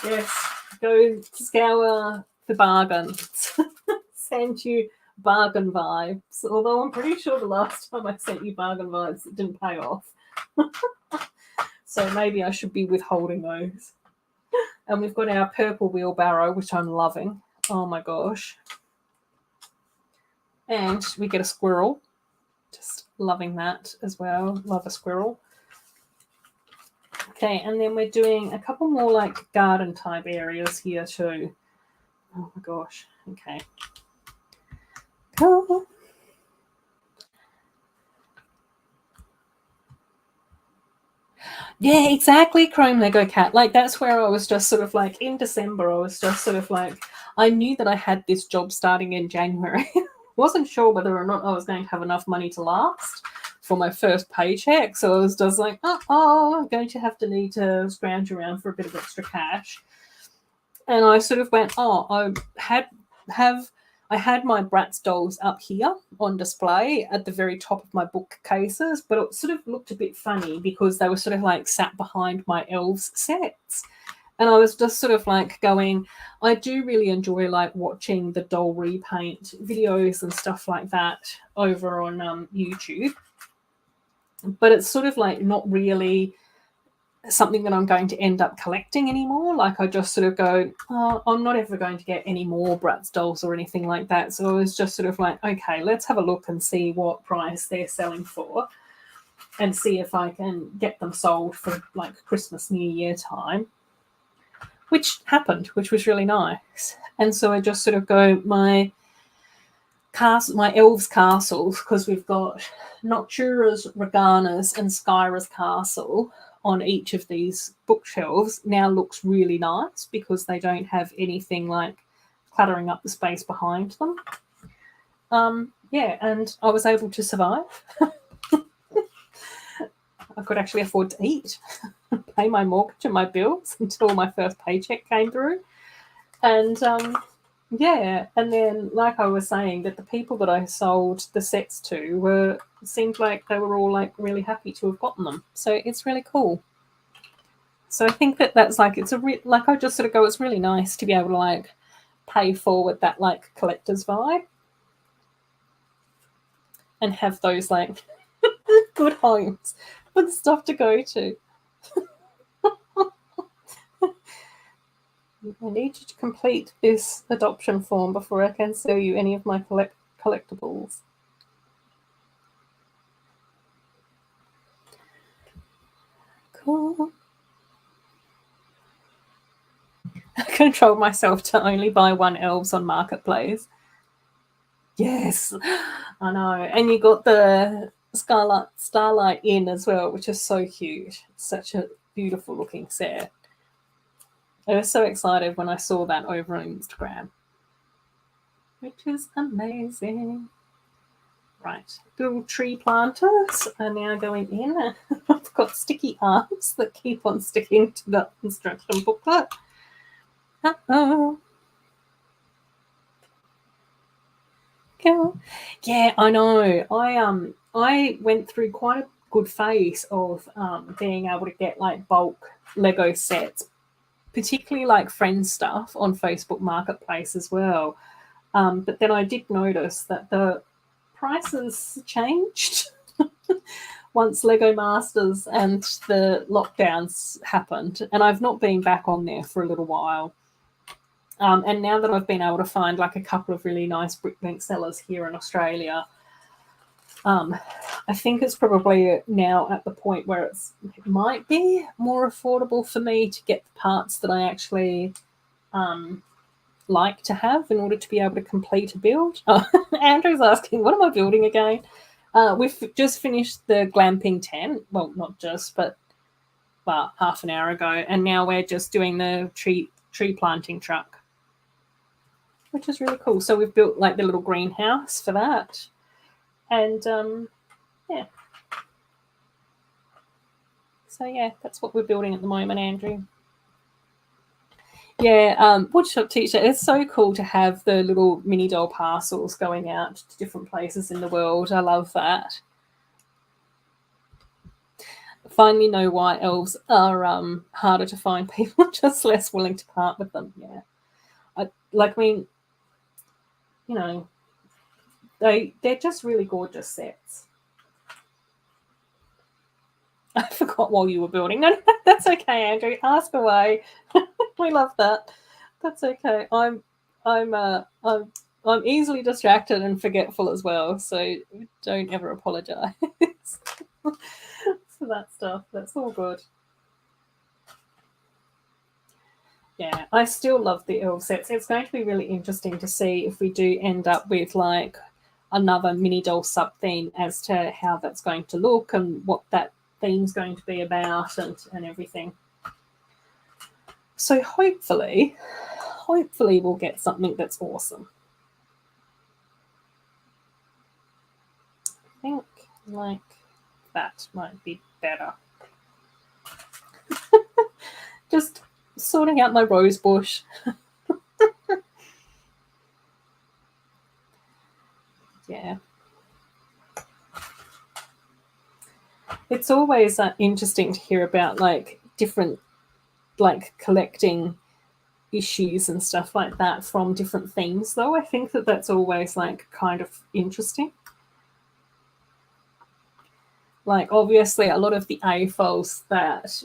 Yes, go scour the bargains. Send you bargain vibes. Although I'm pretty sure the last time I sent you bargain vibes, it didn't pay off. So maybe I should be withholding those. And we've got our purple wheelbarrow, which I'm loving. Oh my gosh. And we get a squirrel. Just loving that as well. Love a squirrel. Okay, and then we're doing a couple more like garden type areas here too. Oh my gosh. Okay. Cool. Yeah, exactly, Chrome Lego Cat. Like that's where I was just sort of like in December, I was just sort of like, I knew that I had this job starting in January. Wasn't sure whether or not I was going to have enough money to last for my first paycheck. So I was just like, I'm going to have to need to scrounge around for a bit of extra cash. And I sort of went, I had my Bratz dolls up here on display at the very top of my bookcases, but it sort of looked a bit funny because they were sort of like sat behind my elves sets. And I was just sort of like going, I do really enjoy like watching the doll repaint videos and stuff like that over on YouTube. But it's sort of like not really something that I'm going to end up collecting anymore. Like I just sort of go, I'm not ever going to get any more Bratz dolls or anything like that. So I was just sort of like, okay, let's have a look and see what price they're selling for and see if I can get them sold for like Christmas, New Year time, which happened, which was really nice. And so I just sort of go, my elves' castles, because we've got Noctura's, Regana's, and Skyra's castle on each of these bookshelves now looks really nice because they don't have anything like cluttering up the space behind them. And I was able to survive. I could actually afford to eat, pay my mortgage and my bills until my first paycheck came through. And and then like I was saying, that the people that I sold the sets to seemed like they were all like really happy to have gotten them. So it's really cool. So I think that's like, it's like I just sort of go, it's really nice to be able to like pay forward that like collector's vibe and have those like good homes with stuff to go to. I need you to complete this adoption form before I can sell you any of my collectibles. Cool. I controlled myself to only buy one elves on Marketplace. Yes, I know. And you got the Starlight Inn as well, which is so cute. Such a beautiful looking set. I was so excited when I saw that over on Instagram, which is amazing. Right, little tree planters are now going in. I've got sticky arms that keep on sticking to the instruction booklet. Uh-oh. Go. Yeah, I know. I went through quite a good phase of being able to get like bulk Lego sets, particularly like friend stuff on Facebook Marketplace as well. But then I did notice that the prices changed once Lego Masters and the lockdowns happened, and I've not been back on there for a little while. And now that I've been able to find like a couple of really nice Bricklink sellers here in Australia, I think it's probably now at the point where it might be more affordable for me to get the parts that I actually like to have in order to be able to complete a build. Andrew's asking, what am I building again? We've just finished the glamping tent. Well, not just, but half an hour ago. And now we're just doing the tree planting truck, which is really cool. So we've built like the little greenhouse for that. And yeah. So yeah, that's what we're building at the moment, Andrew. Yeah, woodshop teacher. It's so cool to have the little mini doll parcels going out to different places in the world. I love that. Finally know why elves are harder to find. People are just less willing to part with them. Yeah, they're just really gorgeous sets. I forgot while you were building. No, that's okay, Andrew. Ask away. We love that. That's okay. I'm easily distracted and forgetful as well, so don't ever apologize for that stuff. That's all good. Yeah, I still love the elf sets. It's going to be really interesting to see if we do end up with like another mini doll sub theme as to how that's going to look and what that theme's going to be about and everything. So hopefully we'll get something that's awesome. I think like that might be better. Just sorting out my rose bush. Yeah. It's always interesting to hear about like different like collecting issues and stuff like that from different themes, though. I think that that's always like kind of interesting. Like obviously a lot of the AFOLs that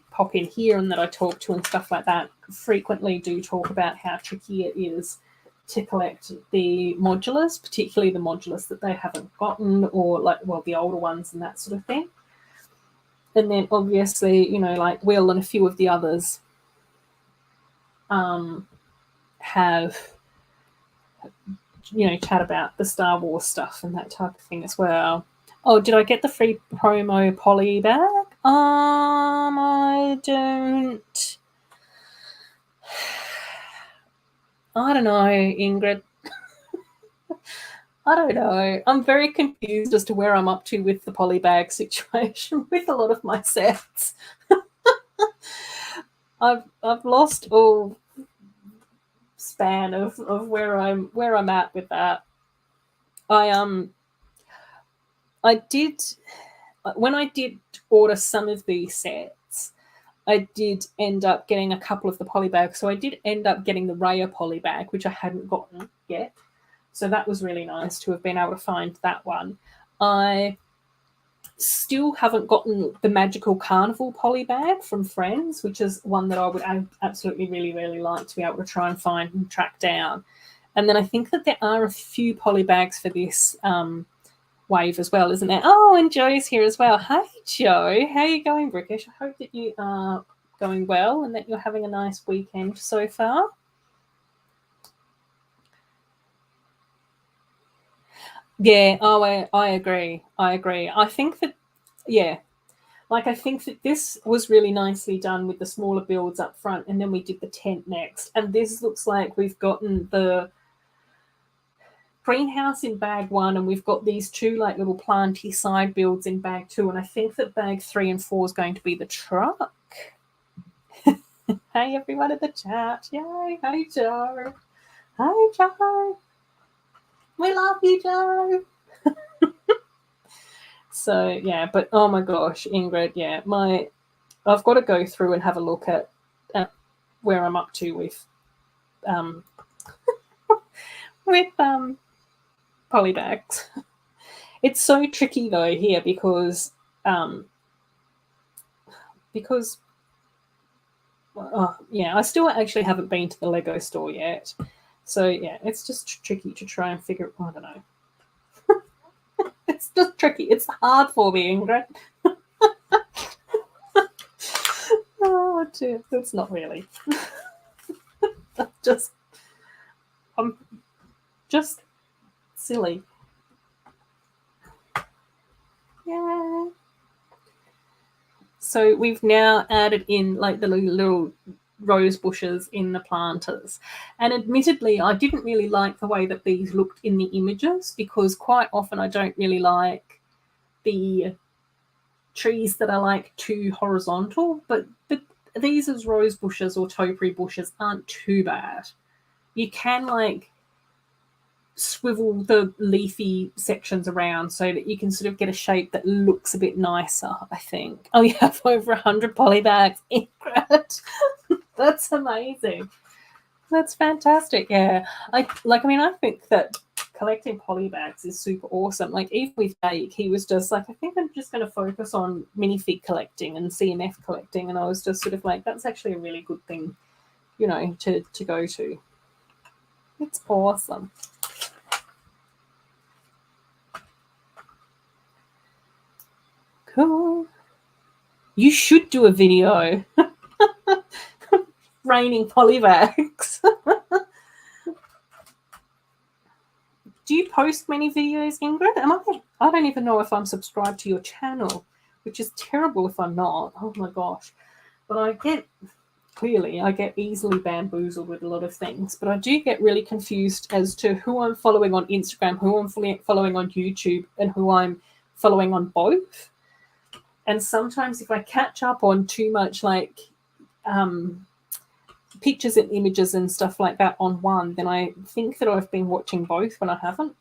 pop in here and that I talk to and stuff like that frequently do talk about how tricky it is to collect the modulars, particularly the modulars that they haven't gotten, or like, well, the older ones and that sort of thing. And then obviously, like Will and a few of the others have, chat about the Star Wars stuff and that type of thing as well. Oh, did I get the free promo poly bag? I don't. I don't know, Ingrid. I don't know. I'm very confused as to where I'm up to with the polybag situation with a lot of my sets. I've lost all span of where I'm at with that. I did, when I did order some of these sets, I did end up getting a couple of the polybags. So I did end up getting the Raya polybag, which I hadn't gotten yet. So that was really nice to have been able to find that one. I still haven't gotten the Magical Carnival polybag from Friends, which is one that I would absolutely really, really like to be able to try and find and track down. And then I think that there are a few polybags for this wave as well, isn't there? Oh, and Joe's here as well. Hey, Joe. How are you going, Brickish? I hope that you are going well and that you're having a nice weekend so far. Yeah, I agree. I think that, yeah, like I think that this was really nicely done with the smaller builds up front, and then we did the tent next. And this looks like we've gotten the greenhouse in bag 1, and we've got these 2 like little planty side builds in bag 2. And I think that bag 3 and 4 is going to be the truck. Hey, everyone in the chat. Yay. Hey, Joe. Hey, Joe. We love you, Joe. So yeah, but oh my gosh, Ingrid, yeah, I've got to go through and have a look at where I'm up to with polybags. It's so tricky though here because I still actually haven't been to the Lego store yet. So yeah, it's just tricky to try and figure. I don't know. It's just tricky. It's hard for me, Ingrid. Oh, dear. It's not really. I'm just silly. Yeah. So we've now added in like the little rose bushes in the planters. And admittedly, I didn't really like the way that these looked in the images, because quite often I don't really like the trees that are like too horizontal, but these as rose bushes or topiary bushes aren't too bad. You can like swivel the leafy sections around so that you can sort of get a shape that looks a bit nicer, I think. Oh, you have over 100 polybags. Ingrid. That's amazing. That's fantastic. Yeah. I think that collecting polybags is super awesome. Like even with Jake, he was just like, I think I'm just going to focus on minifig collecting and CMF collecting. And I was just sort of like, that's actually a really good thing, to go to. It's awesome. Cool. You should do a video. Raining polybags. Do you post many videos, Ingrid? I don't even know if I'm subscribed to your channel, which is terrible if I'm not. Oh my gosh. But I get easily bamboozled with a lot of things, but I do get really confused as to who I'm following on Instagram, who I'm following on YouTube, and who I'm following on both. And sometimes if I catch up on too much like pictures and images and stuff like that on one, then I think that I've been watching both when I haven't.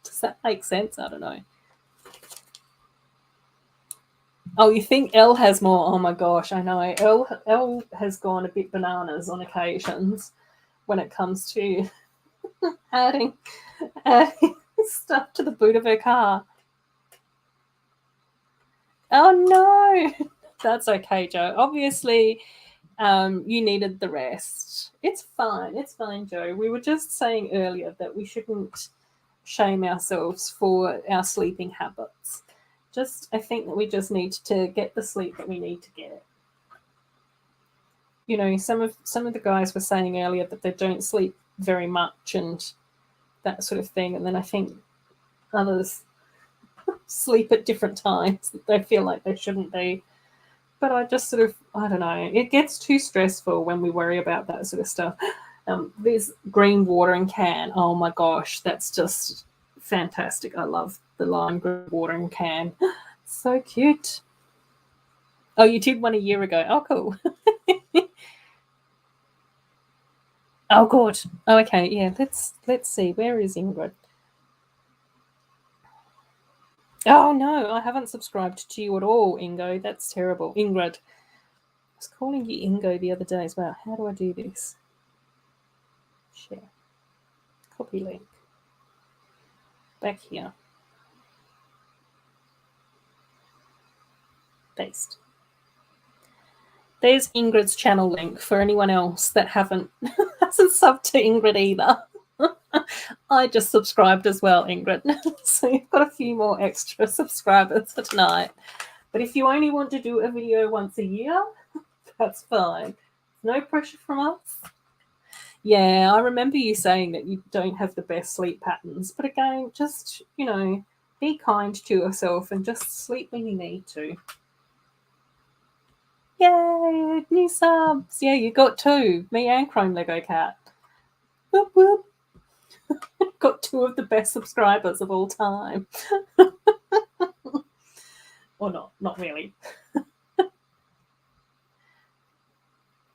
Does that make sense? I don't know. Oh, you think Elle has more? Oh my gosh, I know. Elle has gone a bit bananas on occasions when it comes to adding stuff to the boot of her car. Oh no, that's okay, Joe. Obviously, you needed the rest. It's fine. It's fine, Joe. We were just saying earlier that we shouldn't shame ourselves for our sleeping habits. I think that we just need to get the sleep that we need to get. You know, some of the guys were saying earlier that they don't sleep very much and that sort of thing, and then I think others sleep at different times that they feel like they shouldn't be. But I just sort of, I don't know, it gets too stressful when we worry about that sort of stuff. This green watering can, oh my gosh, that's just fantastic. I love the lime green watering can. So cute. Oh, you did one a year ago. Oh, cool. Oh, good. Oh, okay, yeah, let's see. Where is Ingrid? Oh, no, I haven't subscribed to you at all, Ingo. That's terrible. Ingrid. I was calling you Ingo the other day as well. How do I do this? Share. Copy link. Back here. Paste. There's Ingrid's channel link for anyone else that hasn't subbed to Ingrid either. I just subscribed as well, Ingrid. So you've got a few more extra subscribers for tonight. But if you only want to do a video once a year, that's fine. No pressure from us. Yeah, I remember you saying that you don't have the best sleep patterns. But again, just, you know, be kind to yourself and just sleep when you need to. Yay, new subs. Yeah, you got 2. Me and Chrome Lego Cat. Whoop, whoop. Got 2 of the best subscribers of all time. Or not really.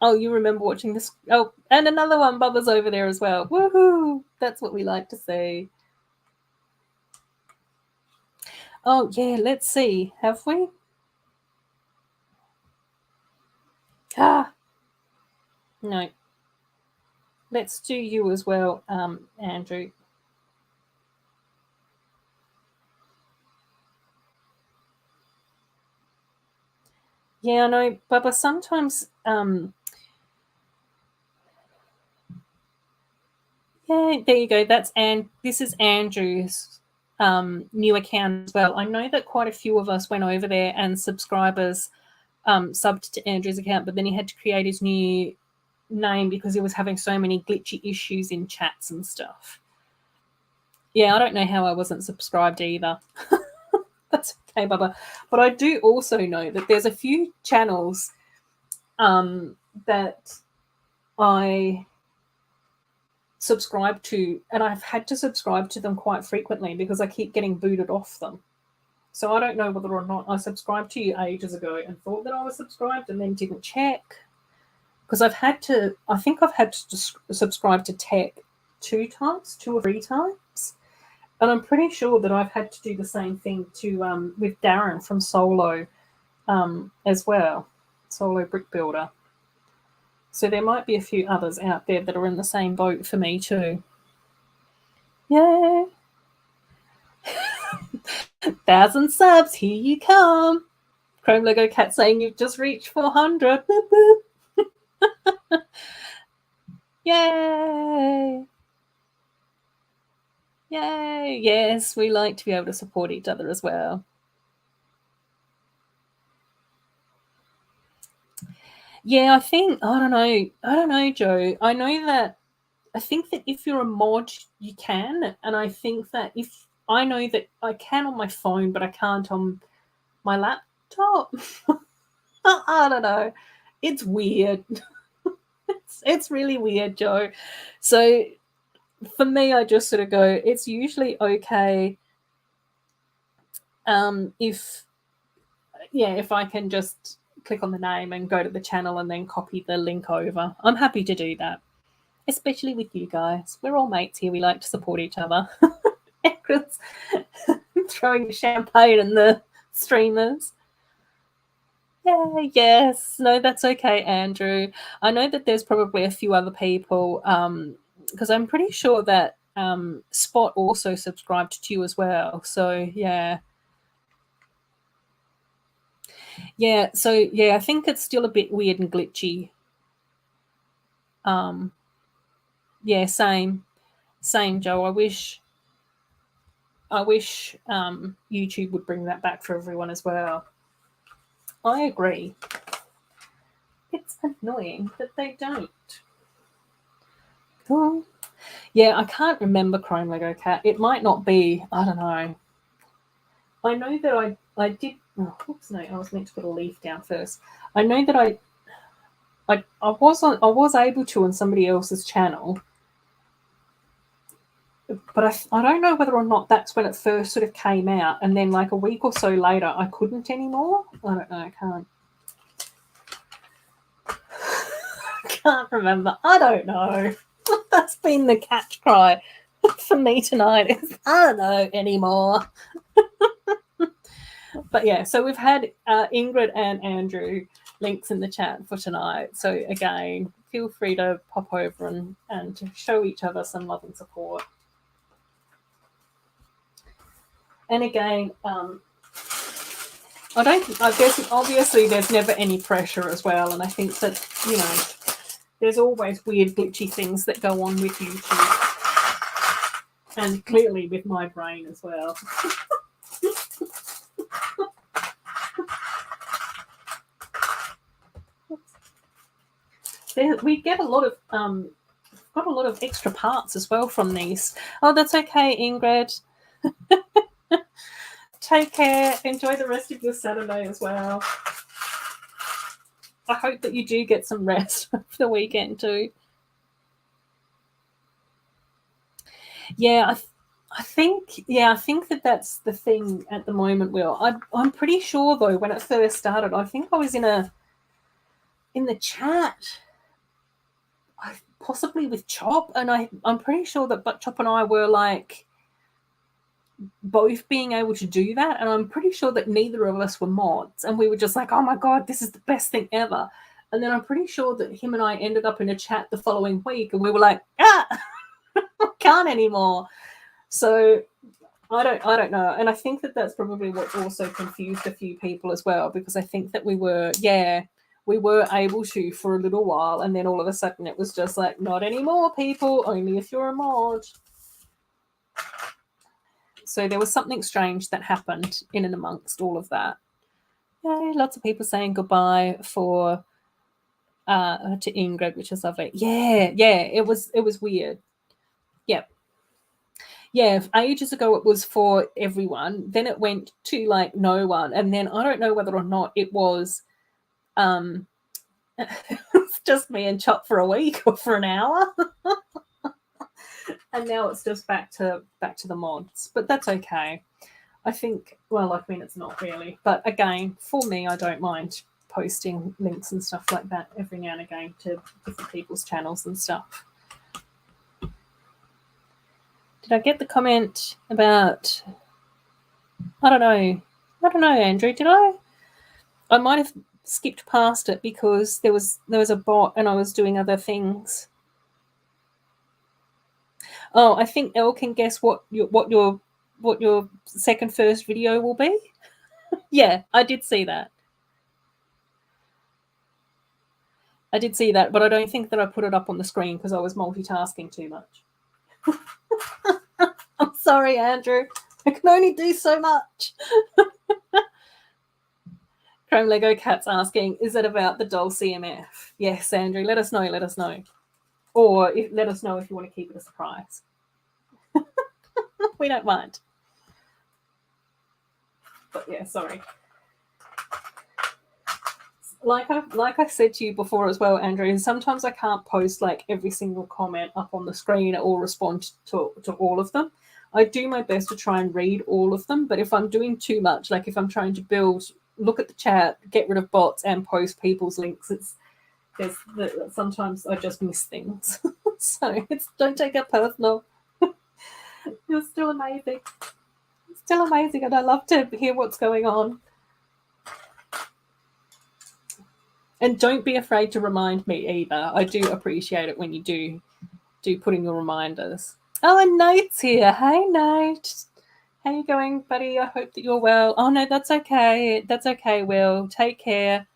Oh, you remember watching this? Oh, and another one, Bubba's over there as well. Woohoo! That's what we like to see. Oh, yeah, let's see. Have we? Ah! No. Let's do you as well, Andrew. Yeah, I know, Bubba, sometimes... Yeah, there you go. This is Andrew's new account as well. I know that quite a few of us went over there and subscribers subbed to Andrew's account, but then he had to create his new name because he was having so many glitchy issues in chats and stuff. Yeah, I don't know how I wasn't subscribed either. That's okay, Bubba. But I do also know that there's a few channels that I subscribe to, and I've had to subscribe to them quite frequently because I keep getting booted off them. So I don't know whether or not I subscribed to you ages ago and thought that I was subscribed and then didn't check. Because I think I've had to subscribe to Tech 2 or 3 times. And I'm pretty sure that I've had to do the same thing to with Darren from Solo as well, Solo Brick Builder. So there might be a few others out there that are in the same boat for me too. Yay! 1,000 subs, here you come. Chrome Lego Cat saying you've just reached 400. Boop, boop. Yay! Yay! Yes, we like to be able to support each other as well. Yeah, I don't know, Joe. I think that if you're a mod, you can, and I think that I know that I can on my phone, but I can't on my laptop. I don't know. It's weird. It's really weird, Joe. So for me, I just sort of go, it's usually okay if I can just click on the name and go to the channel and then copy the link over, I'm happy to do that. Especially with you guys. We're all mates here. We like to support each other. Everyone's throwing champagne in the streamers. Yeah, yes. No, that's okay, Andrew. I know that there's probably a few other people, because I'm pretty sure that Spot also subscribed to you as well. So, yeah. Yeah, so, yeah, I think it's still a bit weird and glitchy. Yeah, same. Same, Joe. I wish YouTube would bring that back for everyone as well. I agree. It's annoying that they don't. Cool. Yeah, I can't remember Chrome Lego Cat. It might not be. I don't know. I know that I did. Oh, oops, no, I was meant to put a leaf down first. I know that I was able to on somebody else's channel, but I don't know whether or not that's when it first sort of came out, and then like a week or so later I couldn't anymore. I don't know. I can't remember. I don't know. That's been the catch cry for me tonight. Is I don't know anymore. But yeah, so we've had Ingrid and Andrew links in the chat for tonight. So again, feel free to pop over and to show each other some love and support. And again, I guess obviously there's never any pressure as well. And I think that, you know, there's always weird glitchy things that go on with YouTube. And clearly with my brain as well. We get a lot of got a lot of extra parts as well from these. Oh, that's okay, Ingrid. Take care. Enjoy the rest of your Saturday as well. I hope that you do get some rest for the weekend too. Yeah, I think that that's the thing at the moment, Will. I'm pretty sure though, when it first started, I think I was in the chat, possibly with Chop, and I'm pretty sure that Chop and I were like both being able to do that, and I'm pretty sure that neither of us were mods, and we were just like, oh my god, this is the best thing ever. And then I'm pretty sure that him and I ended up in a chat the following week, and we were like, I can't anymore. So I don't know, and I think that that's probably what also confused a few people as well, because I think that we were able to for a little while, and then all of a sudden it was just like, not anymore, people, only if you're a mod. So there was something strange that happened in and amongst all of that. Yay, lots of people saying goodbye to Ingrid, which is lovely. Yeah, it was weird. Yep. Yeah, ages ago it was for everyone. Then it went to like no one, and then I don't know whether or not it was it's just me and Chop for a week or for an hour. And now it's just back to the mods, but that's okay. I think, well, I mean, it's not really, but again, for me, I don't mind posting links and stuff like that every now and again to different people's channels and stuff. Did I get the comment about? I don't know, Andrew. Did I? I might have skipped past it because there was a bot and I was doing other things. Oh, I think Elle can guess what your first video will be. Yeah, I did see that. But I don't think that I put it up on the screen because I was multitasking too much. I'm sorry, Andrew. I can only do so much. Chrome Lego Cat's asking, is it about the doll CMF? Yes, Andrew, let us know. Or let us know if you want to keep it a surprise. We don't mind. But yeah, sorry. Like I said to you before as well, Andrew, sometimes I can't post like every single comment up on the screen or respond to all of them. I do my best to try and read all of them, but if I'm doing too much, like if I'm trying to build, look at the chat, get rid of bots, and post people's links, sometimes I just miss things. So don't take it personal. You're still amazing. Still amazing, and I love to hear what's going on. And don't be afraid to remind me either. I do appreciate it when you do put in your reminders. Oh, and Nate's here. Hey, Nate. How you going, buddy? I hope that you're well. Oh, no, that's okay. That's okay, Will. Take care.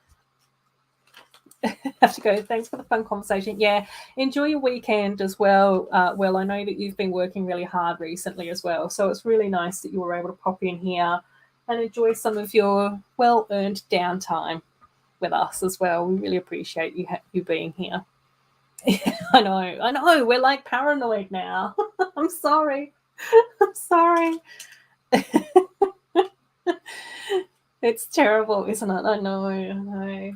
Have to go. Thanks for the fun conversation. Yeah, enjoy your weekend as well. Well, I know that you've been working really hard recently as well, so it's really nice that you were able to pop in here and enjoy some of your well-earned downtime with us as well. We really appreciate you being here. I know. We're like paranoid now. I'm sorry. It's terrible, isn't it? I know.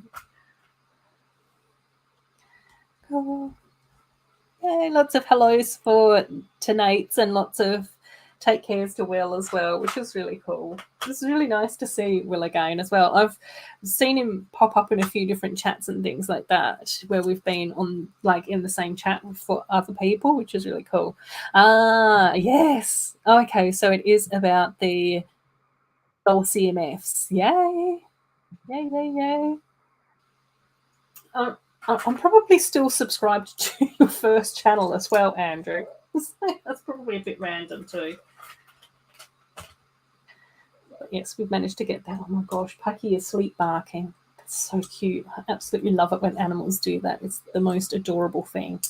Cool. Yay, lots of hellos to Nate's and lots of take cares to Will as well, which was really cool. It's really nice to see Will again as well. I've seen him pop up in a few different chats and things like that where we've been on, like, in the same chat for other people, which is really cool. Yes. Okay, so it is about the Soul CMFs. Yay. Yay. I'm probably still subscribed to your first channel as well, Andrew. That's probably a bit random too. But yes, we've managed to get that. Oh my gosh, Pucky is sleep barking. That's so cute. I absolutely love it when animals do that. It's the most adorable thing.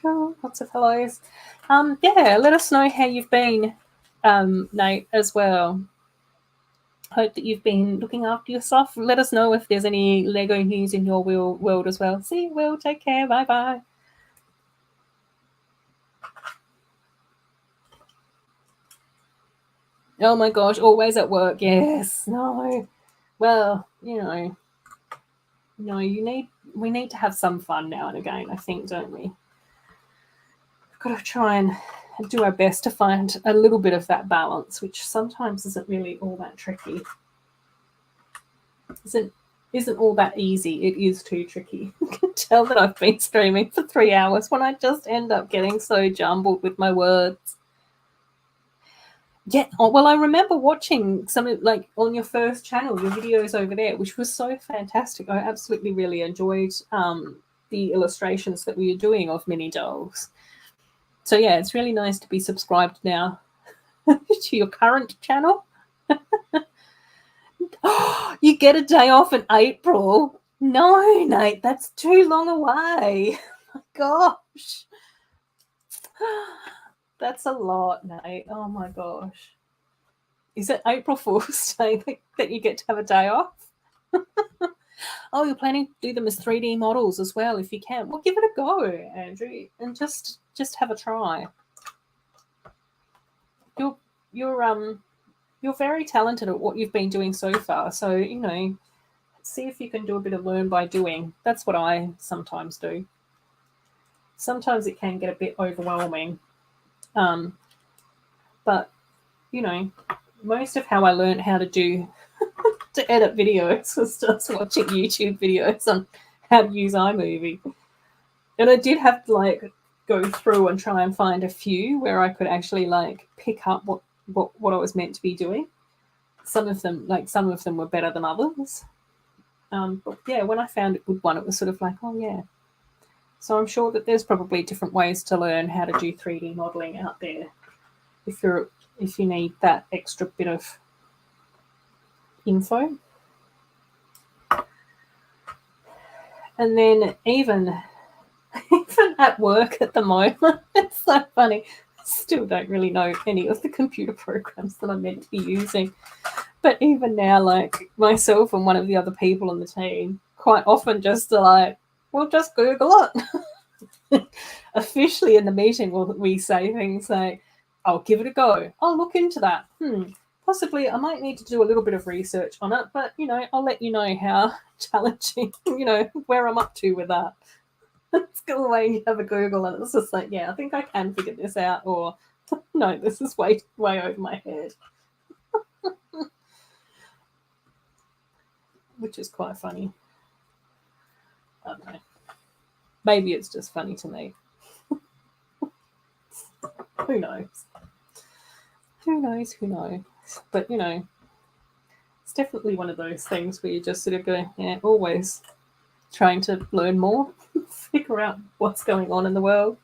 Cool. Lots of hellos. Yeah, let us know how you've been, Nate, as well. Hope that you've been looking after yourself. Let us know if there's any Lego news in your world as well. See you, Will. Take care. Bye-bye. Oh my gosh, always at work. Yes. No. Well, no, we need to have some fun now and again, I think, don't we? We've got to try and do our best to find a little bit of that balance, which sometimes isn't really all that tricky. Isn't all that easy. It is too tricky. You can tell that I've been streaming for 3 hours when I just end up getting so jumbled with my words. Yeah, well, I remember watching some, like, on your first channel, your videos over there, which was so fantastic. I absolutely really enjoyed the illustrations that we were doing of mini dolls. So yeah, it's really nice to be subscribed now to your current channel. You get a day off in April. No, Nate, that's too long away. Oh my gosh. That's a lot, Nate. Oh my gosh. Is it April Fool's Day that you get to have a day off? Oh, you're planning to do them as 3D models as well, if you can. Well, give it a go, Andrew, and just have a try. You're very talented at what you've been doing so far. So, see if you can do a bit of learn by doing. That's what I sometimes do. Sometimes it can get a bit overwhelming. But, most of how I learned how to to edit videos was just watching YouTube videos on how to use iMovie. And I did have to, go through and try and find a few where I could actually, pick up what I was meant to be doing. Some of them were better than others. But yeah, when I found a good one, it was sort of like, oh yeah. So I'm sure that there's probably different ways to learn how to do 3D modeling out there if you need that extra bit of info. And then even at work at the moment, it's so funny. I still don't really know any of the computer programs that I'm meant to be using. But even now, myself and one of the other people on the team quite often just are we'll just Google it. Officially in the meeting, we say things like, I'll give it a go. I'll look into that. Possibly I might need to do a little bit of research on it, but, I'll let you know how challenging, where I'm up to with that. Let's go away and have a Google, and it's just like, yeah, I think I can figure this out, or no, this is way over my head. Which is quite funny. I don't know. Maybe it's just funny to me. Who knows? Who knows? Who knows? But, you know, it's definitely one of those things where you just sort of go, yeah, always trying to learn more, figure out what's going on in the world.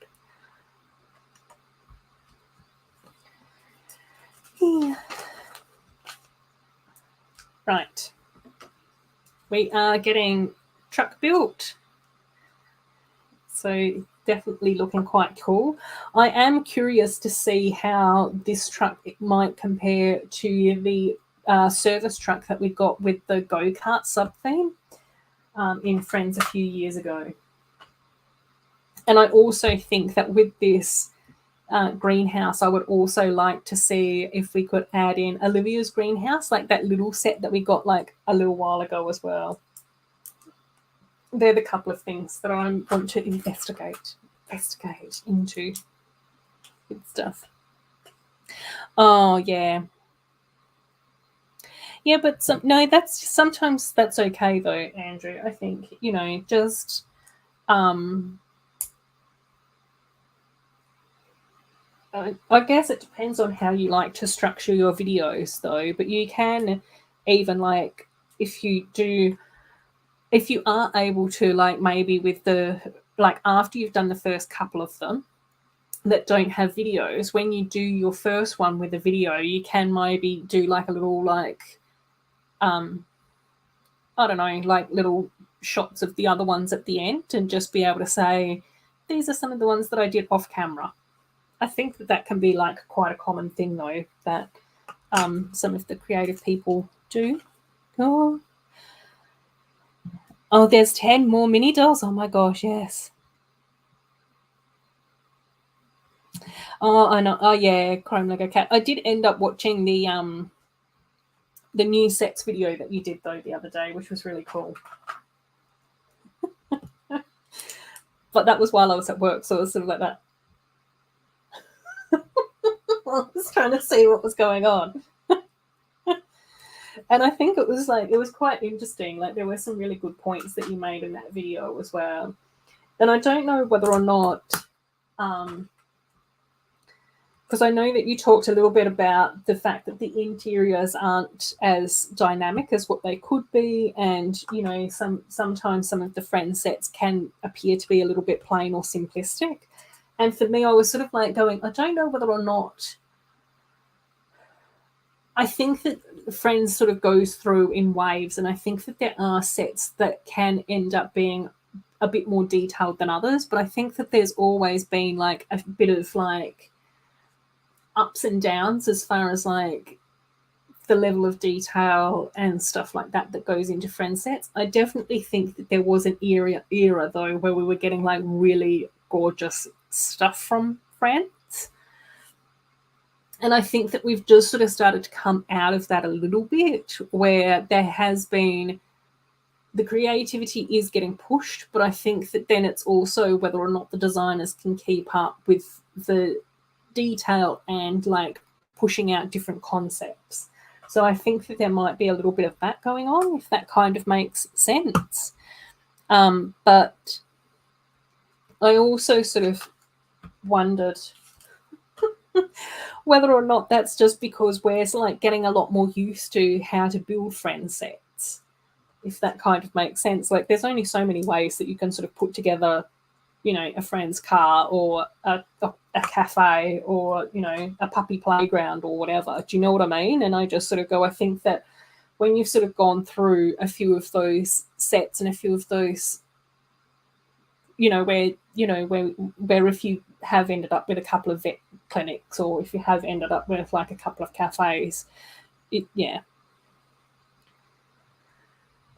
Yeah. Right. We are getting truck built. So definitely looking quite cool. I am curious to see how this truck might compare to the service truck that we got with the go-kart sub-theme in Friends a few years ago. And I also think that with this greenhouse, I would also like to see if we could add in Olivia's greenhouse, like that little set that we got like a little while ago as well. They're the couple of things that I want to investigate into. Good stuff. Oh yeah. Yeah, but sometimes that's okay though, Andrew. I think, you know, just I guess it depends on how you like to structure your videos though, but you can even like if you are able to, like, maybe with the, like, after you've done the first couple of them that don't have videos, when you do your first one with a video, you can maybe do like a little, like, I don't know, like little shots of the other ones at the end and just be able to say, these are some of the ones that I did off camera. I think that can be like quite a common thing though, that some of the creative people do. Oh, there's 10 more mini dolls. Oh my gosh, yes. Oh, I know. Oh yeah, Chrome Lego Cat. I did end up watching the new sets video that you did though the other day, which was really cool. But that was while I was at work, so it was sort of like that. I was trying to see what was going on. And I think it was quite interesting. Like, there were some really good points that you made in that video as well. And I don't know whether or not, because I know that you talked a little bit about the fact that the interiors aren't as dynamic as what they could be, and, you know, sometimes some of the friend sets can appear to be a little bit plain or simplistic. And for me, I was sort of like going, I don't know whether or not, I think that Friends sort of goes through in waves, and I think that there are sets that can end up being a bit more detailed than others, but I think that there's always been like a bit of like ups and downs as far as like the level of detail and stuff like that goes into friend sets. I definitely think that there was an era though where we were getting like really gorgeous stuff from Friends. And I think that we've just sort of started to come out of that a little bit, where there has been, the creativity is getting pushed, but I think that then it's also whether or not the designers can keep up with the detail and like pushing out different concepts. So I think that there might be a little bit of that going on, if that kind of makes sense. But I also sort of wondered whether or not that's just because we're like getting a lot more used to how to build friend sets, if that kind of makes sense. Like, there's only so many ways that you can sort of put together, you know, a friend's car or a cafe or, you know, a puppy playground or whatever. Do you know what I mean? And I just sort of go, I think that when you've sort of gone through a few of those sets and a few of those, where if you have ended up with a couple of vet clinics, or if you have ended up with like a couple of cafes, then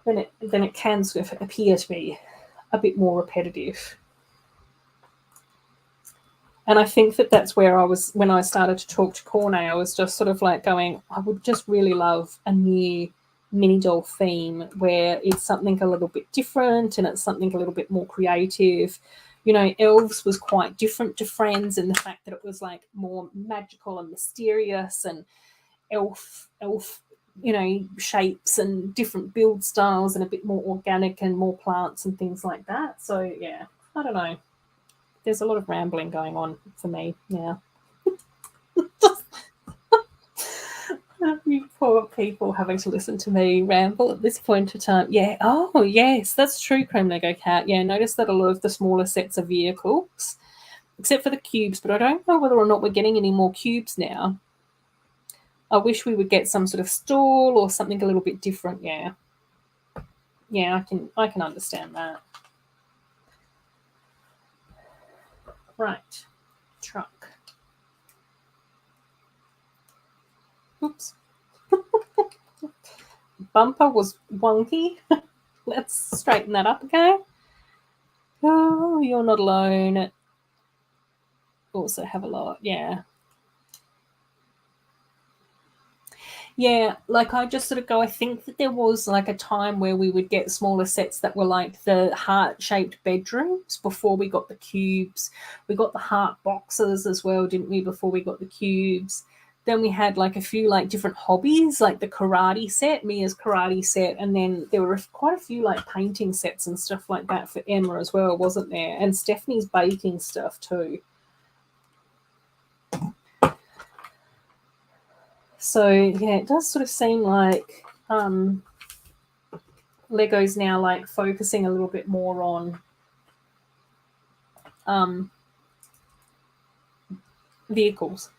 it can sort of appear to be a bit more repetitive. And I think that that's where I was when I started to talk to Corne. I was just sort of like going, I would just really love a new mini doll theme where it's something a little bit different and it's something a little bit more creative. You know, Elves was quite different to Friends in the fact that it was like more magical and mysterious, and elf, you know, shapes and different build styles and a bit more organic and more plants and things like that. So yeah, I don't know. There's a lot of rambling going on for me now. You poor people having to listen to me ramble at this point in time. Yeah. Oh, yes, that's true, Cream Lego Cat. Yeah, notice that a lot of the smaller sets are vehicles, except for the cubes, but I don't know whether or not we're getting any more cubes now. I wish we would get some sort of stall or something a little bit different. Yeah. Yeah, I can understand that. Right. Truck. Oops. Bumper was wonky. Let's straighten that up again. Oh, you're not alone. Also have a lot. Yeah. Yeah, like I just sort of go, I think that there was like a time where we would get smaller sets that were like the heart-shaped bedrooms before we got the cubes. We got the heart boxes as well, didn't we, before we got the cubes. Then we had like a few like different hobbies, like the karate set, Mia's karate set, and then there were quite a few like painting sets and stuff like that for Emma as well, wasn't there? And Stephanie's baking stuff too. So yeah, it does sort of seem like Lego's now like focusing a little bit more on vehicles.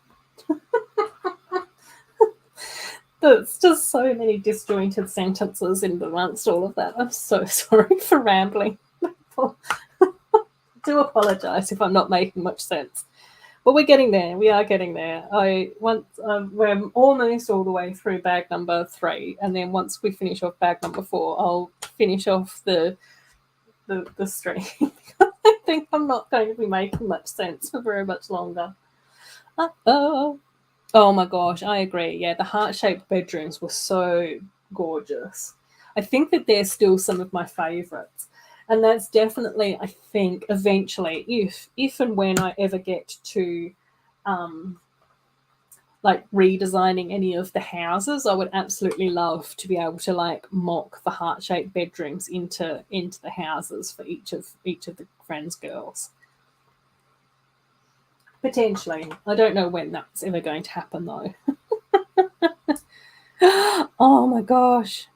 There's just so many disjointed sentences in amongst all of that. I'm so sorry for rambling. Do apologise if I'm not making much sense. But we're getting there. We are getting there. We're almost all the way through bag number 3, and then once we finish off bag number 4, I'll finish off the stream. I think I'm not going to be making much sense for very much longer. Oh my gosh, I agree. Yeah, the heart-shaped bedrooms were so gorgeous. I think that they're still some of my favourites. And that's definitely, I think, eventually, if and when I ever get to like redesigning any of the houses, I would absolutely love to be able to like mock the heart-shaped bedrooms into the houses for each of the Friends girls. Potentially. I don't know when that's ever going to happen though. Oh my gosh.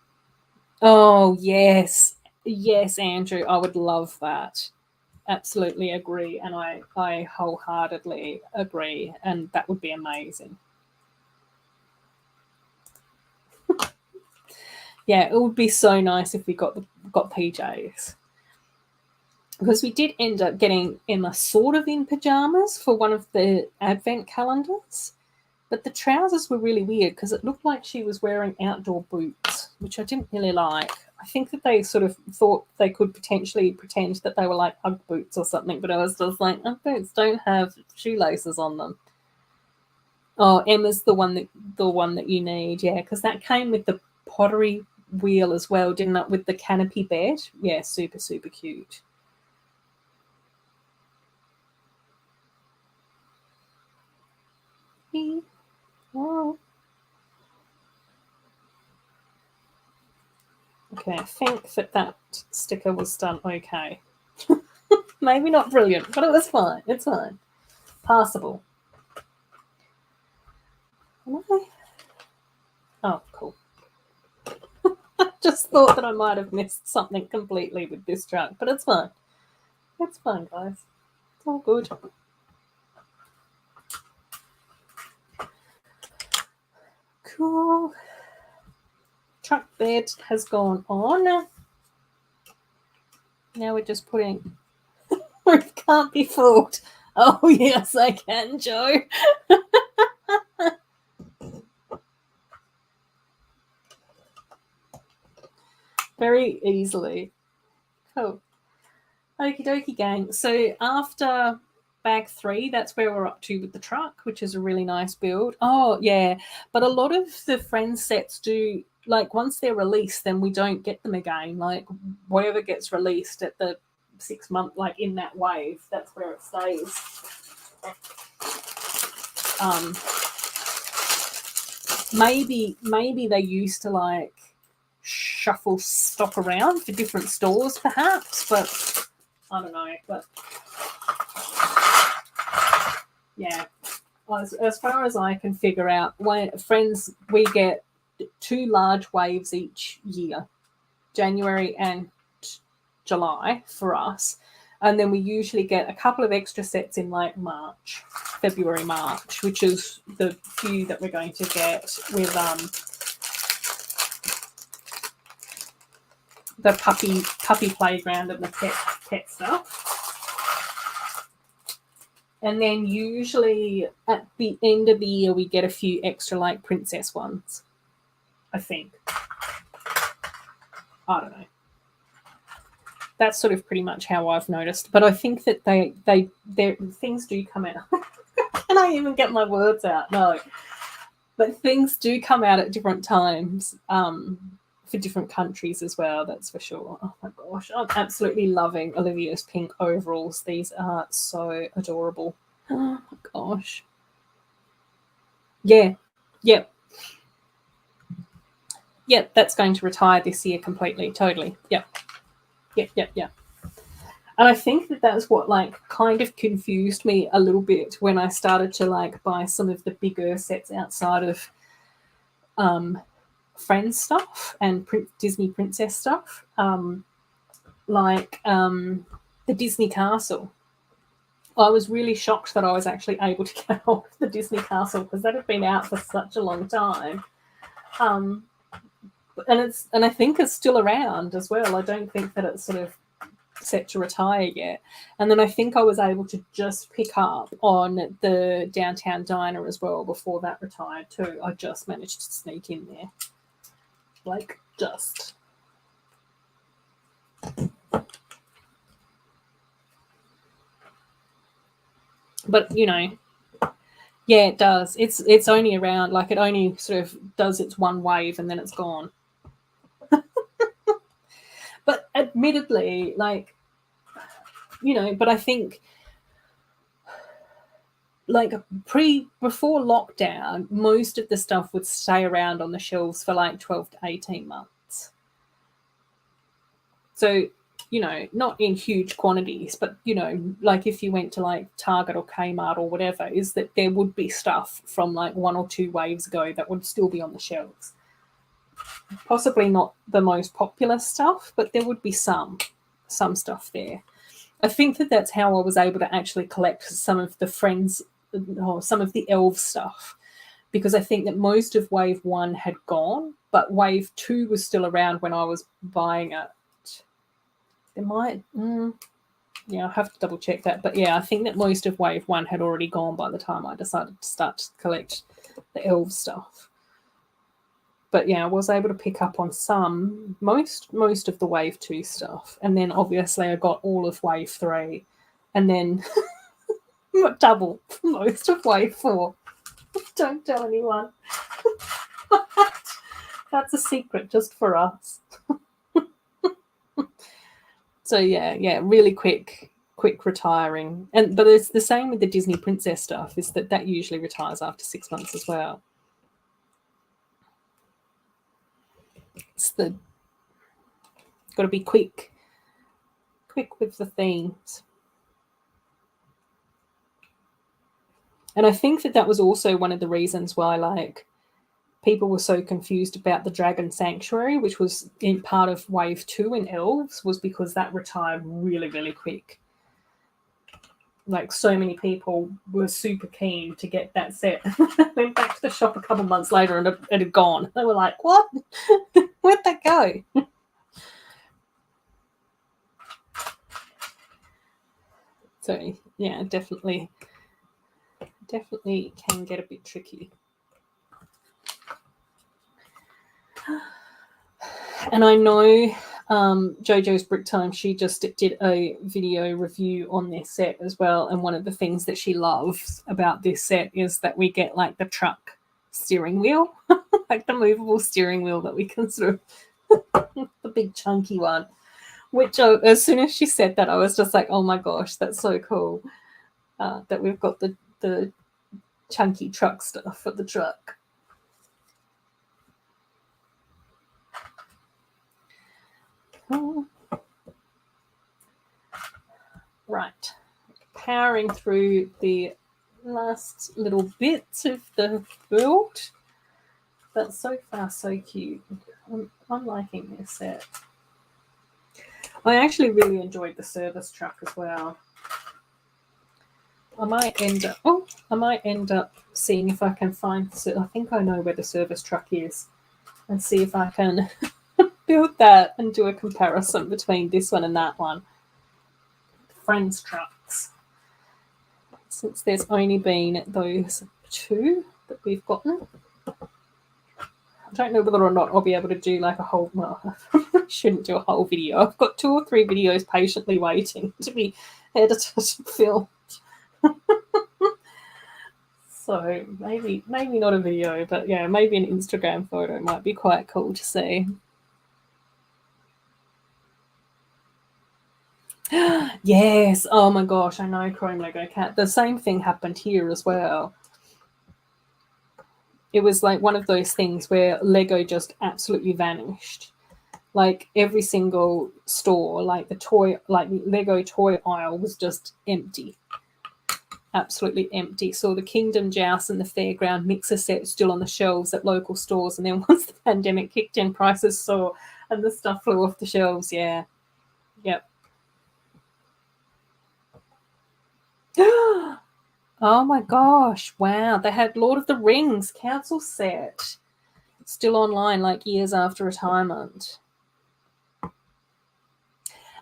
Oh yes. Yes, Andrew, I would love that. Absolutely agree. And I wholeheartedly agree. And that would be amazing. Yeah, it would be so nice if we got PJs. Because we did end up getting Emma sort of in pajamas for one of the advent calendars. But the trousers were really weird because it looked like she was wearing outdoor boots, which I didn't really like. I think that they sort of thought they could potentially pretend that they were like Ugg boots or something, but I was just like, Ugg boots don't have shoelaces on them. Oh, Emma's the one that you need, yeah, because that came with the pottery wheel as well, didn't it? With the canopy bed, yeah, super super cute. Oh. Okay, I think that sticker was done okay. Maybe not brilliant, but it was fine. It's fine. Passable. Oh, cool. I just thought that I might have missed something completely with this truck, but it's fine. It's fine, guys. It's all good. Cool. Truck bed has gone on. Now we're just putting... Ruth can't be fooled. Oh, yes, I can, Joe. Very easily. Cool. Okie dokie, gang. So after bag 3, that's where we're up to with the truck, which is a really nice build. Oh, yeah. But a lot of the Friends sets do like once they're released, then we don't get them again. Like whatever gets released at the 6 month, like in that wave, that's where it stays. Maybe they used to like shuffle stock around for different stores perhaps, but I don't know. But yeah, as far as I can figure out, when friends, we get 2 large waves each year, January and July for us, and then we usually get a couple of extra sets in like February, March, which is the few that we're going to get with the puppy playground and the pet stuff. And then usually at the end of the year we get a few extra like princess ones, I think. I don't know. That's sort of pretty much how I've noticed. But I think that their things do come out. Can I even get my words out? No. But things do come out at different times for different countries as well, that's for sure. Oh my gosh, I'm absolutely loving Olivia's pink overalls. These are so adorable. Oh my gosh. Yeah. Yep. Yep, that's going to retire this year completely. Totally. Yep. Yep. And I think that that's what like kind of confused me a little bit when I started to like buy some of the bigger sets outside of Friends stuff and Disney princess stuff, like the Disney Castle. I was really shocked that I was actually able to get hold of the Disney Castle because that had been out for such a long time. And I think it's still around as well. I don't think that it's sort of set to retire yet. And then I think I was able to just pick up on the Downtown Diner as well before that retired too. I just managed to sneak in there. Like just. But you know, yeah, it does. It's only around, like it only sort of does its one wave and then it's gone. But admittedly, like, you know, but I think like before lockdown, most of the stuff would stay around on the shelves for like 12 to 18 months. So, you know, not in huge quantities, but, you know, like if you went to like Target or Kmart or whatever, is that there would be stuff from like 1 or 2 waves ago that would still be on the shelves. Possibly not the most popular stuff, but there would be some stuff there. I think that that's how I was able to actually collect some of the Friends or some of the elf stuff, because I think that most of wave 1 had gone, but wave 2 was still around when I was buying it. There might, yeah, I'll have to double check that. But yeah, I think that most of wave 1 had already gone by the time I decided to start to collect the elf stuff. But yeah, I was able to pick up on most of the wave 2 stuff. And then obviously I got all of wave 3 and then double most of wave 4. Don't tell anyone. That's a secret just for us. So yeah, really quick retiring. But it's the same with the Disney princess stuff, is that usually retires after 6 months as well. It's got to be quick with the themes. And I think that was also one of the reasons why like people were so confused about the Dragon Sanctuary, which was in part of wave 2 in Elves, was because that retired really, really quick. Like so many people were super keen to get that set. Went back to the shop a couple months later and it had gone. They were like, what? Where'd that go? So yeah, definitely can get a bit tricky. And I know JoJo's Brick Time, she just did a video review on this set as well. And one of the things that she loves about this set is that we get like the truck steering wheel, like the movable steering wheel that we can sort of, the big chunky one. Which as soon as she said that, I was just like, oh my gosh, that's so cool that we've got the chunky truck stuff for the truck. Oh. Right, powering through the last little bits of the build. But so far, so cute. I'm liking this set. I actually really enjoyed the service truck as well. I might end up seeing if I can find. I think I know where the service truck is, and see if I can build that and do a comparison between this one and that one. Friends trucks. Since there's only been those two that we've gotten. I don't know whether or not I'll be able to do like a whole, well, I shouldn't do a whole video. I've got 2 or 3 videos patiently waiting to be edited and filmed. So maybe not a video, but yeah, maybe an Instagram photo might be quite cool to see. Yes, oh my gosh, I know, Chrome Lego Cat. The same thing happened here as well. It was like one of those things where Lego just absolutely vanished. Like every single store, like the Lego toy aisle was just empty. Absolutely empty. Saw the Kingdom Joust and the Fairground mixer set still on the shelves at local stores, and then once the pandemic kicked in, prices soared and the stuff flew off the shelves. Yeah. Yep. Oh my gosh, wow. They had Lord of the Rings council set still online like years after retirement.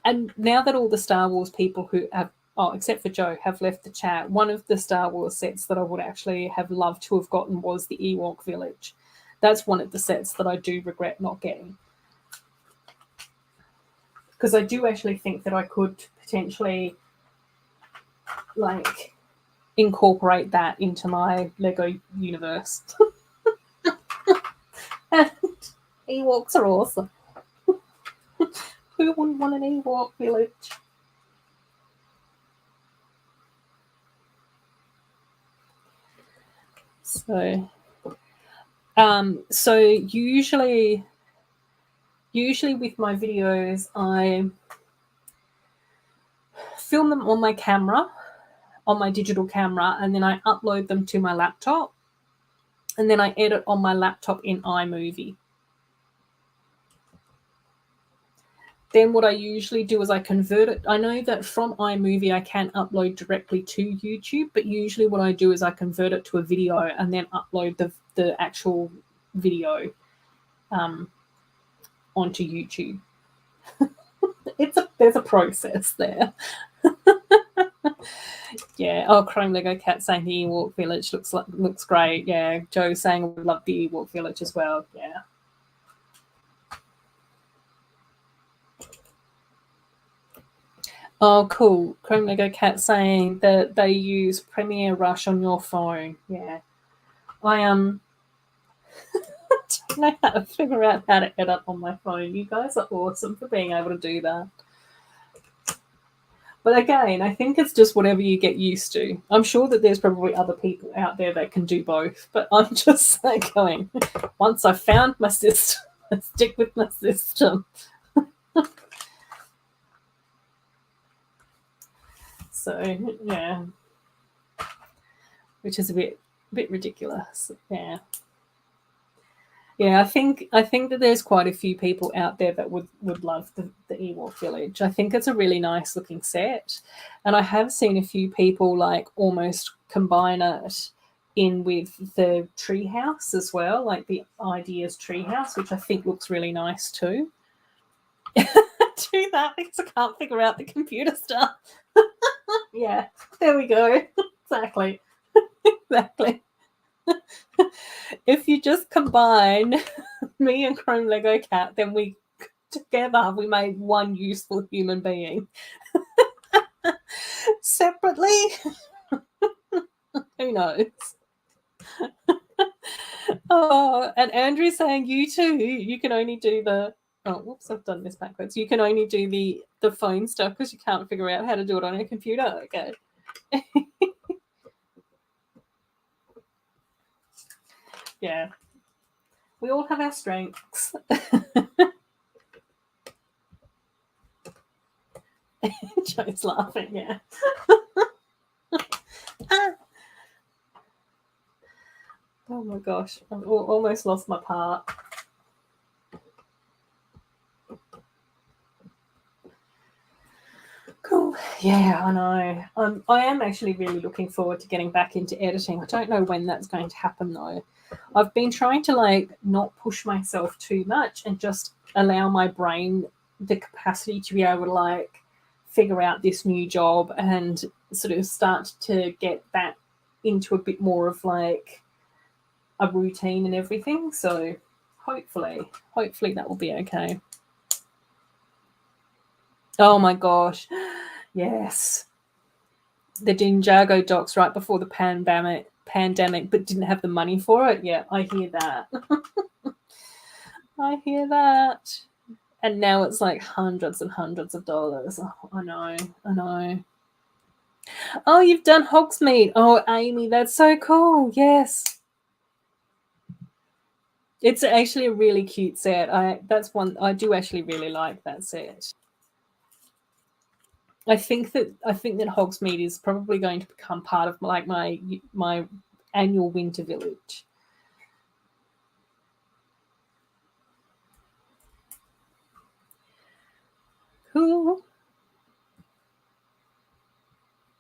And now that all the Star Wars people who have, except for Joe, have left the chat, one of the Star Wars sets that I would actually have loved to have gotten was the Ewok Village. That's one of the sets that I do regret not getting. Because I do actually think that I could potentially, like, incorporate that into my Lego universe. And Ewoks are awesome. Who wouldn't want an Ewok village? So usually with my videos, I film them on my camera, on my digital camera, and then I upload them to my laptop, and then I edit on my laptop in iMovie. Then what I usually do is I convert it. I know that from iMovie I can upload directly to YouTube, but usually what I do is I convert it to a video and then upload the actual video onto YouTube. There's a process there. Yeah. Oh, Chrome Lego Cat saying the Ewok Village looks great. Yeah. Joe saying I would love the Ewok Village as well. Yeah. Oh, cool. Chrome Lego Cat saying that they use Premiere Rush on your phone. Yeah. I don't know how to figure out how to edit on my phone. You guys are awesome for being able to do that. But again, I think it's just whatever you get used to. I'm sure that there's probably other people out there that can do both, but I'm just like going, once I found my system, I stick with my system. So yeah, which is a bit ridiculous. Yeah. Yeah, I think that there's quite a few people out there that would love the Ewok Village. I think it's a really nice looking set. And I have seen a few people like almost combine it in with the treehouse as well, like the Ideas treehouse, which I think looks really nice too. Do that because I can't figure out the computer stuff. Yeah, there we go. Exactly. Exactly. If you just combine me and Chrome Lego Cat, then we made one useful human being. Separately, who knows? Oh, and Andrew's saying you too. You can only do the. Oh, whoops! I've done this backwards. You can only do the phone stuff because you can't figure out how to do it on your computer. Okay. Yeah. We all have our strengths. Joe's laughing. Yeah. Oh my gosh! I've almost lost my part. Cool. Yeah, I know. I am actually really looking forward to getting back into editing. I don't know when that's going to happen though. I've been trying to like not push myself too much and just allow my brain the capacity to be able to like figure out this new job and sort of start to get that into a bit more of like a routine and everything. So hopefully that will be okay. Oh my gosh. Yes. The Ninjago docs right before the pandemic, but didn't have the money for it. Yeah, I hear that. I hear that. And now it's like hundreds and hundreds of dollars. Oh, I know. Oh, you've done Hogsmeade. Oh, Amy, that's so cool. Yes. It's actually a really cute set. That's one I do actually really like that set. I think that Hogsmeade is probably going to become part of like my annual winter village. Cool.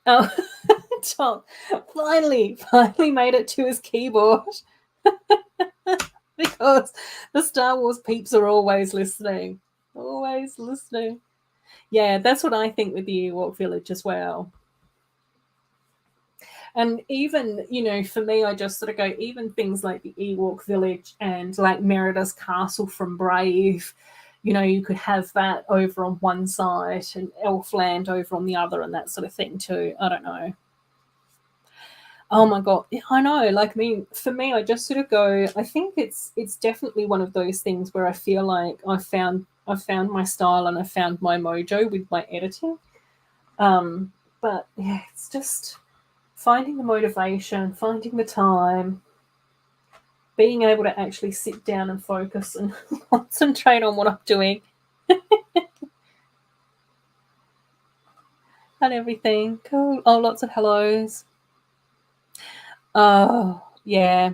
Oh, Tom finally made it to his keyboard because the Star Wars peeps are always listening. Always listening. Yeah, that's what I think with the Ewok village as well. And even, for me, I just sort of go, even things like the Ewok village and like Merida's castle from Brave, you could have that over on one side and Elfland over on the other and that sort of thing too. I don't know. Oh my god, I know. Like, I mean, for me, I just sort of go. I think it's definitely one of those things where I feel like I found my style and I found my mojo with my editing. But yeah, it's just finding the motivation, finding the time, being able to actually sit down and focus and concentrate on what I'm doing and everything. Cool. Oh, lots of hellos. Oh, yeah.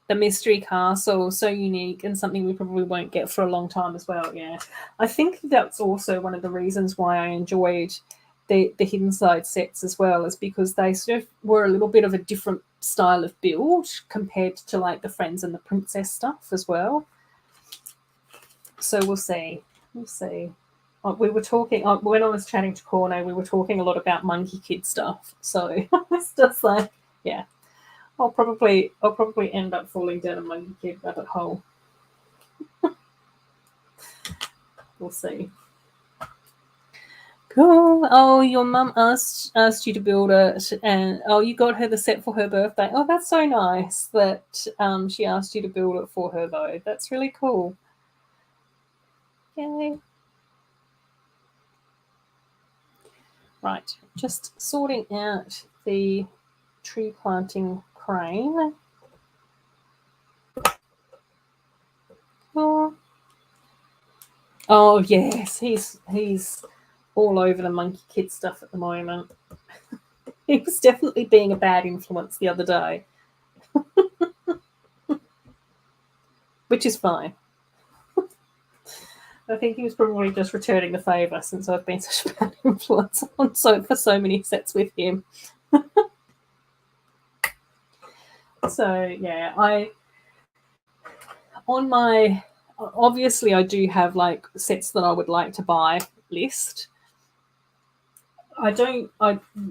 The Mystery Castle, so unique and something we probably won't get for a long time as well. Yeah. I think that's also one of the reasons why I enjoyed the Hidden Side sets as well, is because they sort of were a little bit of a different style of build compared to like the Friends and the Princess stuff as well. So we'll see. We'll see. We were talking when I was chatting to Corno. We were talking a lot about Monkey Kid stuff. So it's just like, yeah, I'll probably end up falling down a Monkey Kid rabbit hole. We'll see. Cool. Oh, your mum asked you to build it, and you got her the set for her birthday. Oh, that's so nice that she asked you to build it for her though. That's really cool. Yay. Right, just sorting out the tree planting crane. Oh yes, he's all over the Monkey Kid stuff at the moment. He was definitely being a bad influence the other day, which is fine. I think he was probably just returning the favour since I've been such a bad influence for so many sets with him. So yeah, obviously I do have like sets that I would like to buy list.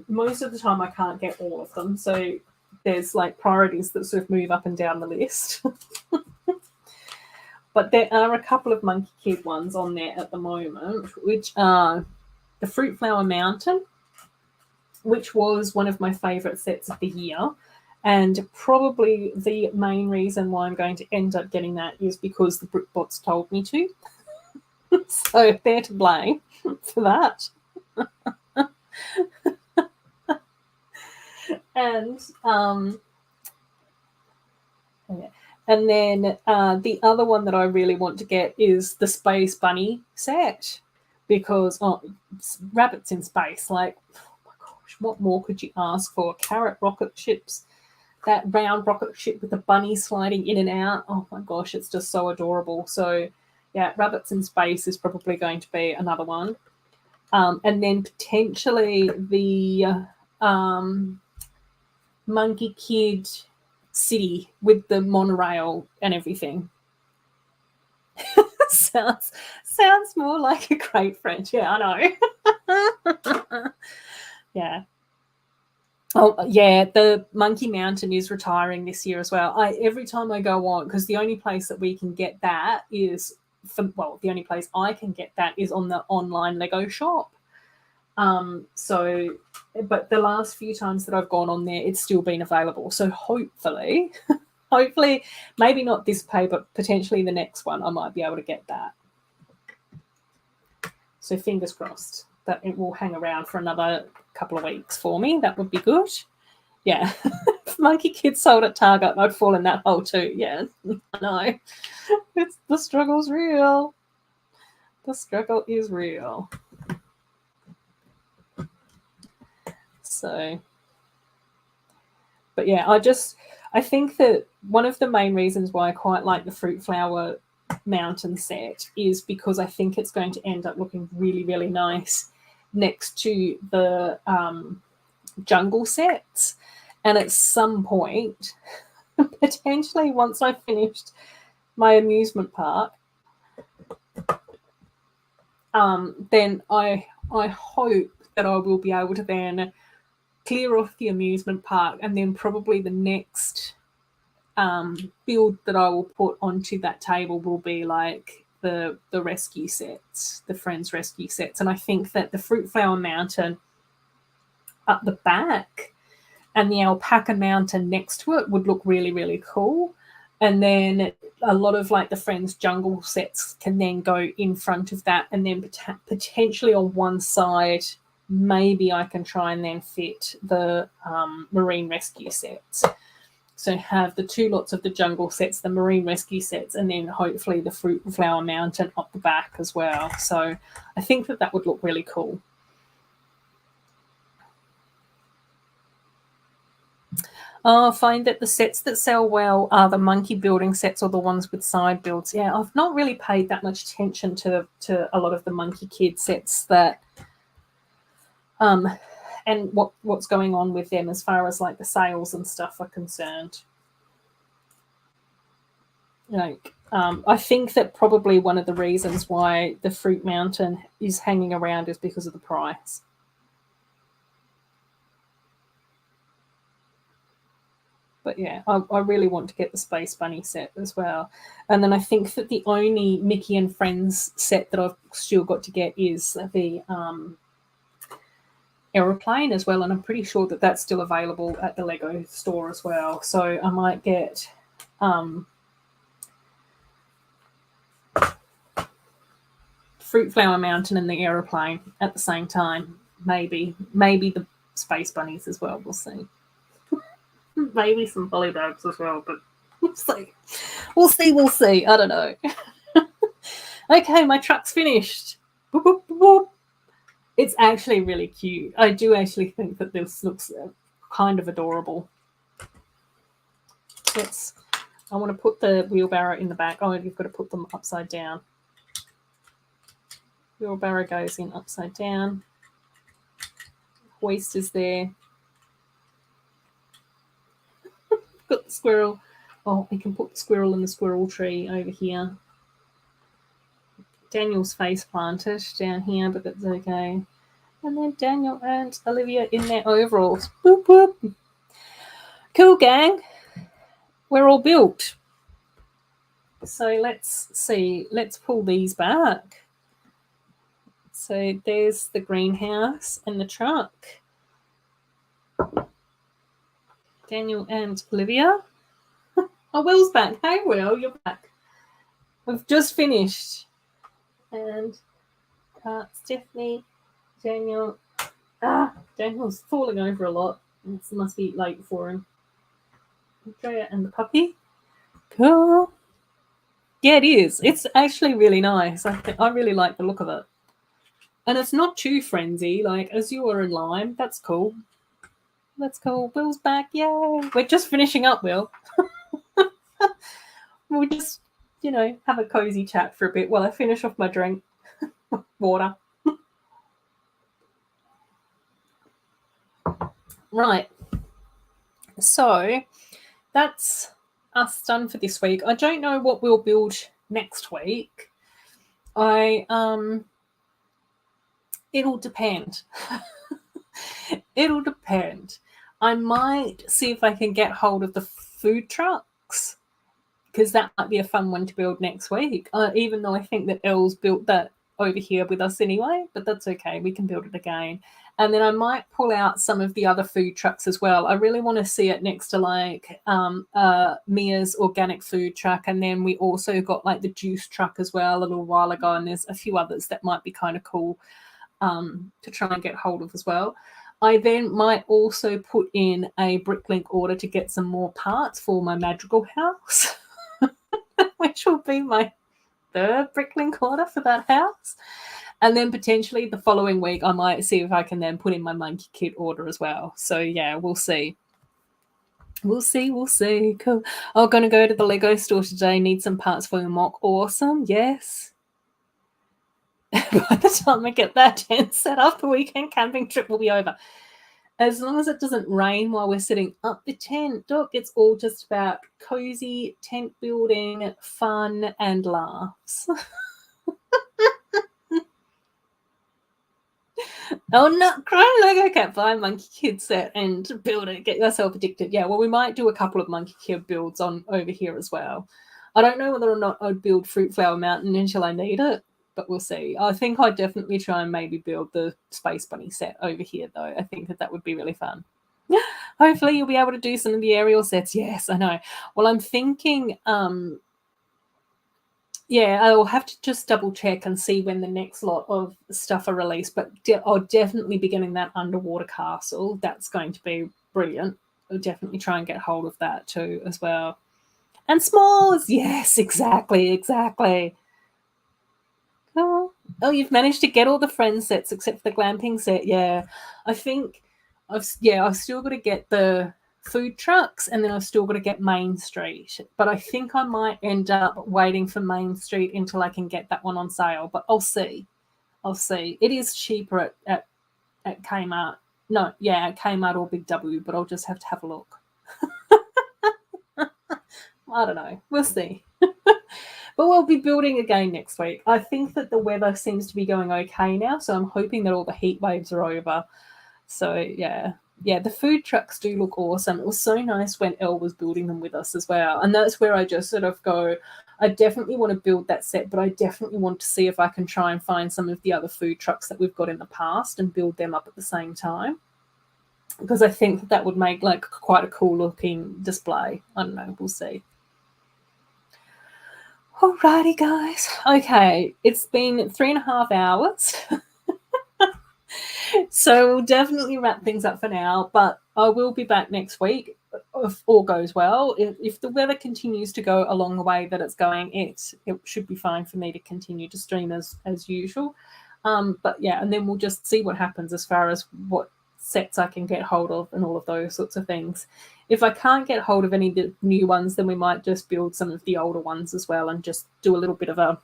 Most of the time I can't get all of them, so there's like priorities that sort of move up and down the list. But there are a couple of Monkey Kid ones on there at the moment, which are the Fruit Flower Mountain, which was one of my favourite sets of the year, And probably the main reason why I'm going to end up getting that is because the BrickBots told me to. So they're to blame for that. And yeah. And then the other one that I really want to get is the Space Bunny set, because rabbits in space, like, oh my gosh, what more could you ask for? Carrot rocket ships, that round rocket ship with the bunny sliding in and out. Oh my gosh, it's just so adorable. So yeah, rabbits in space is probably going to be another one. And then potentially the Monkey Kid city with the monorail and everything. sounds more like a great friend. Yeah, I know. Yeah. Oh yeah, the Monkey Mountain is retiring this year as well. Every time I go on, because the only place that we can get that is the only place I can get that is on the online Lego shop. So, but the last few times that I've gone on there, it's still been available. So hopefully, maybe not this pay, but potentially the next one, I might be able to get that. So fingers crossed that it will hang around for another couple of weeks for me. That would be good. Yeah. If Monkey Kids sold at Target, I'd fall in that hole too. Yeah, I know. The struggle's real. The struggle is real. So, but yeah, I think that one of the main reasons why I quite like the Fruit Flower Mountain set is because I think it's going to end up looking really, really nice next to the jungle sets. And at some point, potentially once I've finished my amusement park, then I hope that I will be able to then clear off the amusement park, and then probably the next build that I will put onto that table will be like the rescue sets, the Friends rescue sets. And I think that the Fruit Flower Mountain up the back and the Alpaca Mountain next to it would look really, really cool. And then a lot of like the Friends jungle sets can then go in front of that, and then potentially on one side, maybe I can try and then fit the marine rescue sets. So have the two lots of the jungle sets, the marine rescue sets, and then hopefully the Fruit and Flower Mountain up the back as well. So I think that would look really cool. I find that the sets that sell well are the monkey building sets or the ones with side builds. Yeah, I've not really paid that much attention to a lot of the Monkey Kid sets that and what's going on with them as far as like the sales and stuff are concerned. Like, I think that probably one of the reasons why the Fruit Mountain is hanging around is because of the price. But yeah, I really want to get the Space Bunny set as well. And then I think that the only Mickey and Friends set that I've still got to get is the aeroplane as well. And I'm pretty sure that that's still available at the Lego store as well. So I might get Fruit Flower Mountain and the aeroplane at the same time. Maybe the Space Bunnies as well. We'll see. Maybe some polybags as well, but we'll see. We'll see. I don't know. Okay, my truck's finished. Boop, boop, boop. It's actually really cute. I do actually think that this looks kind of adorable. I want to put the wheelbarrow in the back. Oh, you've got to put them upside down. Wheelbarrow goes in upside down. Hoist is there. Got the squirrel. Oh, we can put the squirrel in the squirrel tree over here. Daniel's face planted down here, but that's okay. And then Daniel and Olivia in their overalls. Boop, boop. Cool, gang. We're all built. So let's see. Let's pull these back. So there's the greenhouse and the truck. Daniel and Olivia. Oh, Will's back. Hey, Will, you're back. We've just finished. And Stephanie, Daniel. Daniel's falling over a lot. It must be late for him. Andrea and the puppy. Cool. Yeah, it is. It's actually really nice. I really like the look of it. And it's not too frenzy, like Azure and Lime. That's cool. That's cool. Will's back. Yay. We're just finishing up, Will. We'll just, have a cozy chat for a bit while I finish off my drink. Water. Right. So that's us done for this week. I don't know what we'll build next week. It'll depend. It'll depend. I might see if I can get hold of the food trucks, because that might be a fun one to build next week, even though I think that Elle's built that over here with us anyway, but that's okay. We can build it again. And then I might pull out some of the other food trucks as well. I really want to see it next to like Mia's organic food truck. And then we also got like the juice truck as well a little while ago. And there's a few others that might be kind of cool to try and get hold of as well. I then might also put in a Bricklink order to get some more parts for my Madrigal house, which will be my third Bricklink order for that house. And then potentially the following week, I might see if I can then put in my monkey kit order as well. So yeah, we'll see. We'll see. Cool. I'm going to go to the Lego store today. Need some parts for your mock. Awesome. Yes. By the time I get that tent set up, the weekend camping trip will be over. As long as it doesn't rain while we're setting up the tent, Doc, it's all just about cozy tent building, fun, and laughs. Oh, no, cry Lego cat, buy a monkey kid set and build it, get yourself addicted. Yeah, well, we might do a couple of monkey kid builds on over here as well. I don't know whether or not I'd build Fruit Flower Mountain until I need it, but we'll see. I think I'd definitely try and maybe build the Space Bunny set over here, though. I think that would be really fun. Hopefully you'll be able to do some of the aerial sets. Yes, I know. Well, I'm thinking, yeah, I'll have to just double check and see when the next lot of stuff are released, but I'll definitely be getting that underwater castle. That's going to be brilliant. I'll definitely try and get hold of that too as well. And smalls, yes, exactly. Oh, you've managed to get all the friend sets except for the glamping set. Yeah, I think I've still got to get the food trucks, and then I've still got to get Main Street. But I think I might end up waiting for Main Street until I can get that one on sale. But I'll see. It is cheaper at Kmart. No, yeah, at Kmart or Big W, but I'll just have to have a look. I don't know. We'll see. But we'll be building again next week. I think that the weather seems to be going okay now, so I'm hoping that all the heat waves are over. So, yeah, the food trucks do look awesome. It was so nice when Elle was building them with us as well. And that's where I just sort of go, I definitely want to build that set, but I definitely want to see if I can try and find some of the other food trucks that we've got in the past and build them up at the same time. Because I think that would make like quite a cool looking display. I don't know, we'll see. Alrighty, guys. Okay, it's been 3.5 hours. So we'll definitely wrap things up for now, but I will be back next week if all goes well. If the weather continues to go along the way that it's going, it should be fine for me to continue to stream as usual. But yeah, and then we'll just see what happens as far as what sets I can get hold of and all of those sorts of things. If I can't get hold of any of the new ones, then we might just build some of the older ones as well and just do a little bit of a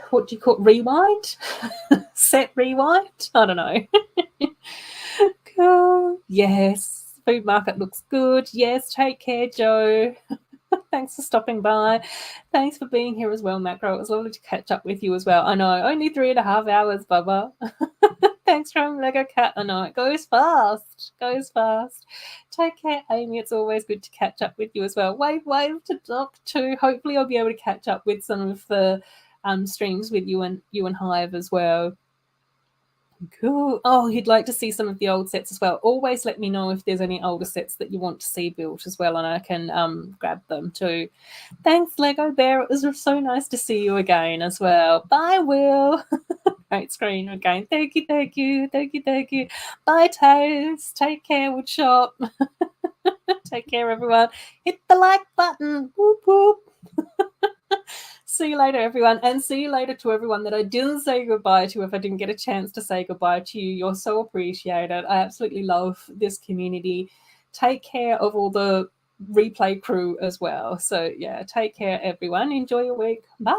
what do you call it? Rewind? Set rewind? I don't know. Cool. Yes. Food market looks good. Yes. Take care, Joe. Thanks for stopping by. Thanks for being here as well, Macro. It was lovely to catch up with you as well. I know, only 3.5 hours, Bubba. Thanks from Lego Cat. I know, it goes fast. Take care, Amy. It's always good to catch up with you as well. Wave to Doc too. Hopefully I'll be able to catch up with some of the streams with you and Hive as well. Cool. Oh, you'd like to see some of the old sets as well. Always let me know if there's any older sets that you want to see built as well, and I can grab them too. Thanks, Lego Bear. It was so nice to see you again as well. Bye, Will. Great screen again. Thank you, thank you, thank you, thank you. Bye, Toast. Take care, Woodshop. Take care, everyone. Hit the like button. Whoop, whoop. See you later, everyone. And see you later to everyone that I didn't say goodbye to if I didn't get a chance to say goodbye to you. You're so appreciated. I absolutely love this community. Take care of all the replay crew as well. So, yeah, take care, everyone. Enjoy your week. Bye.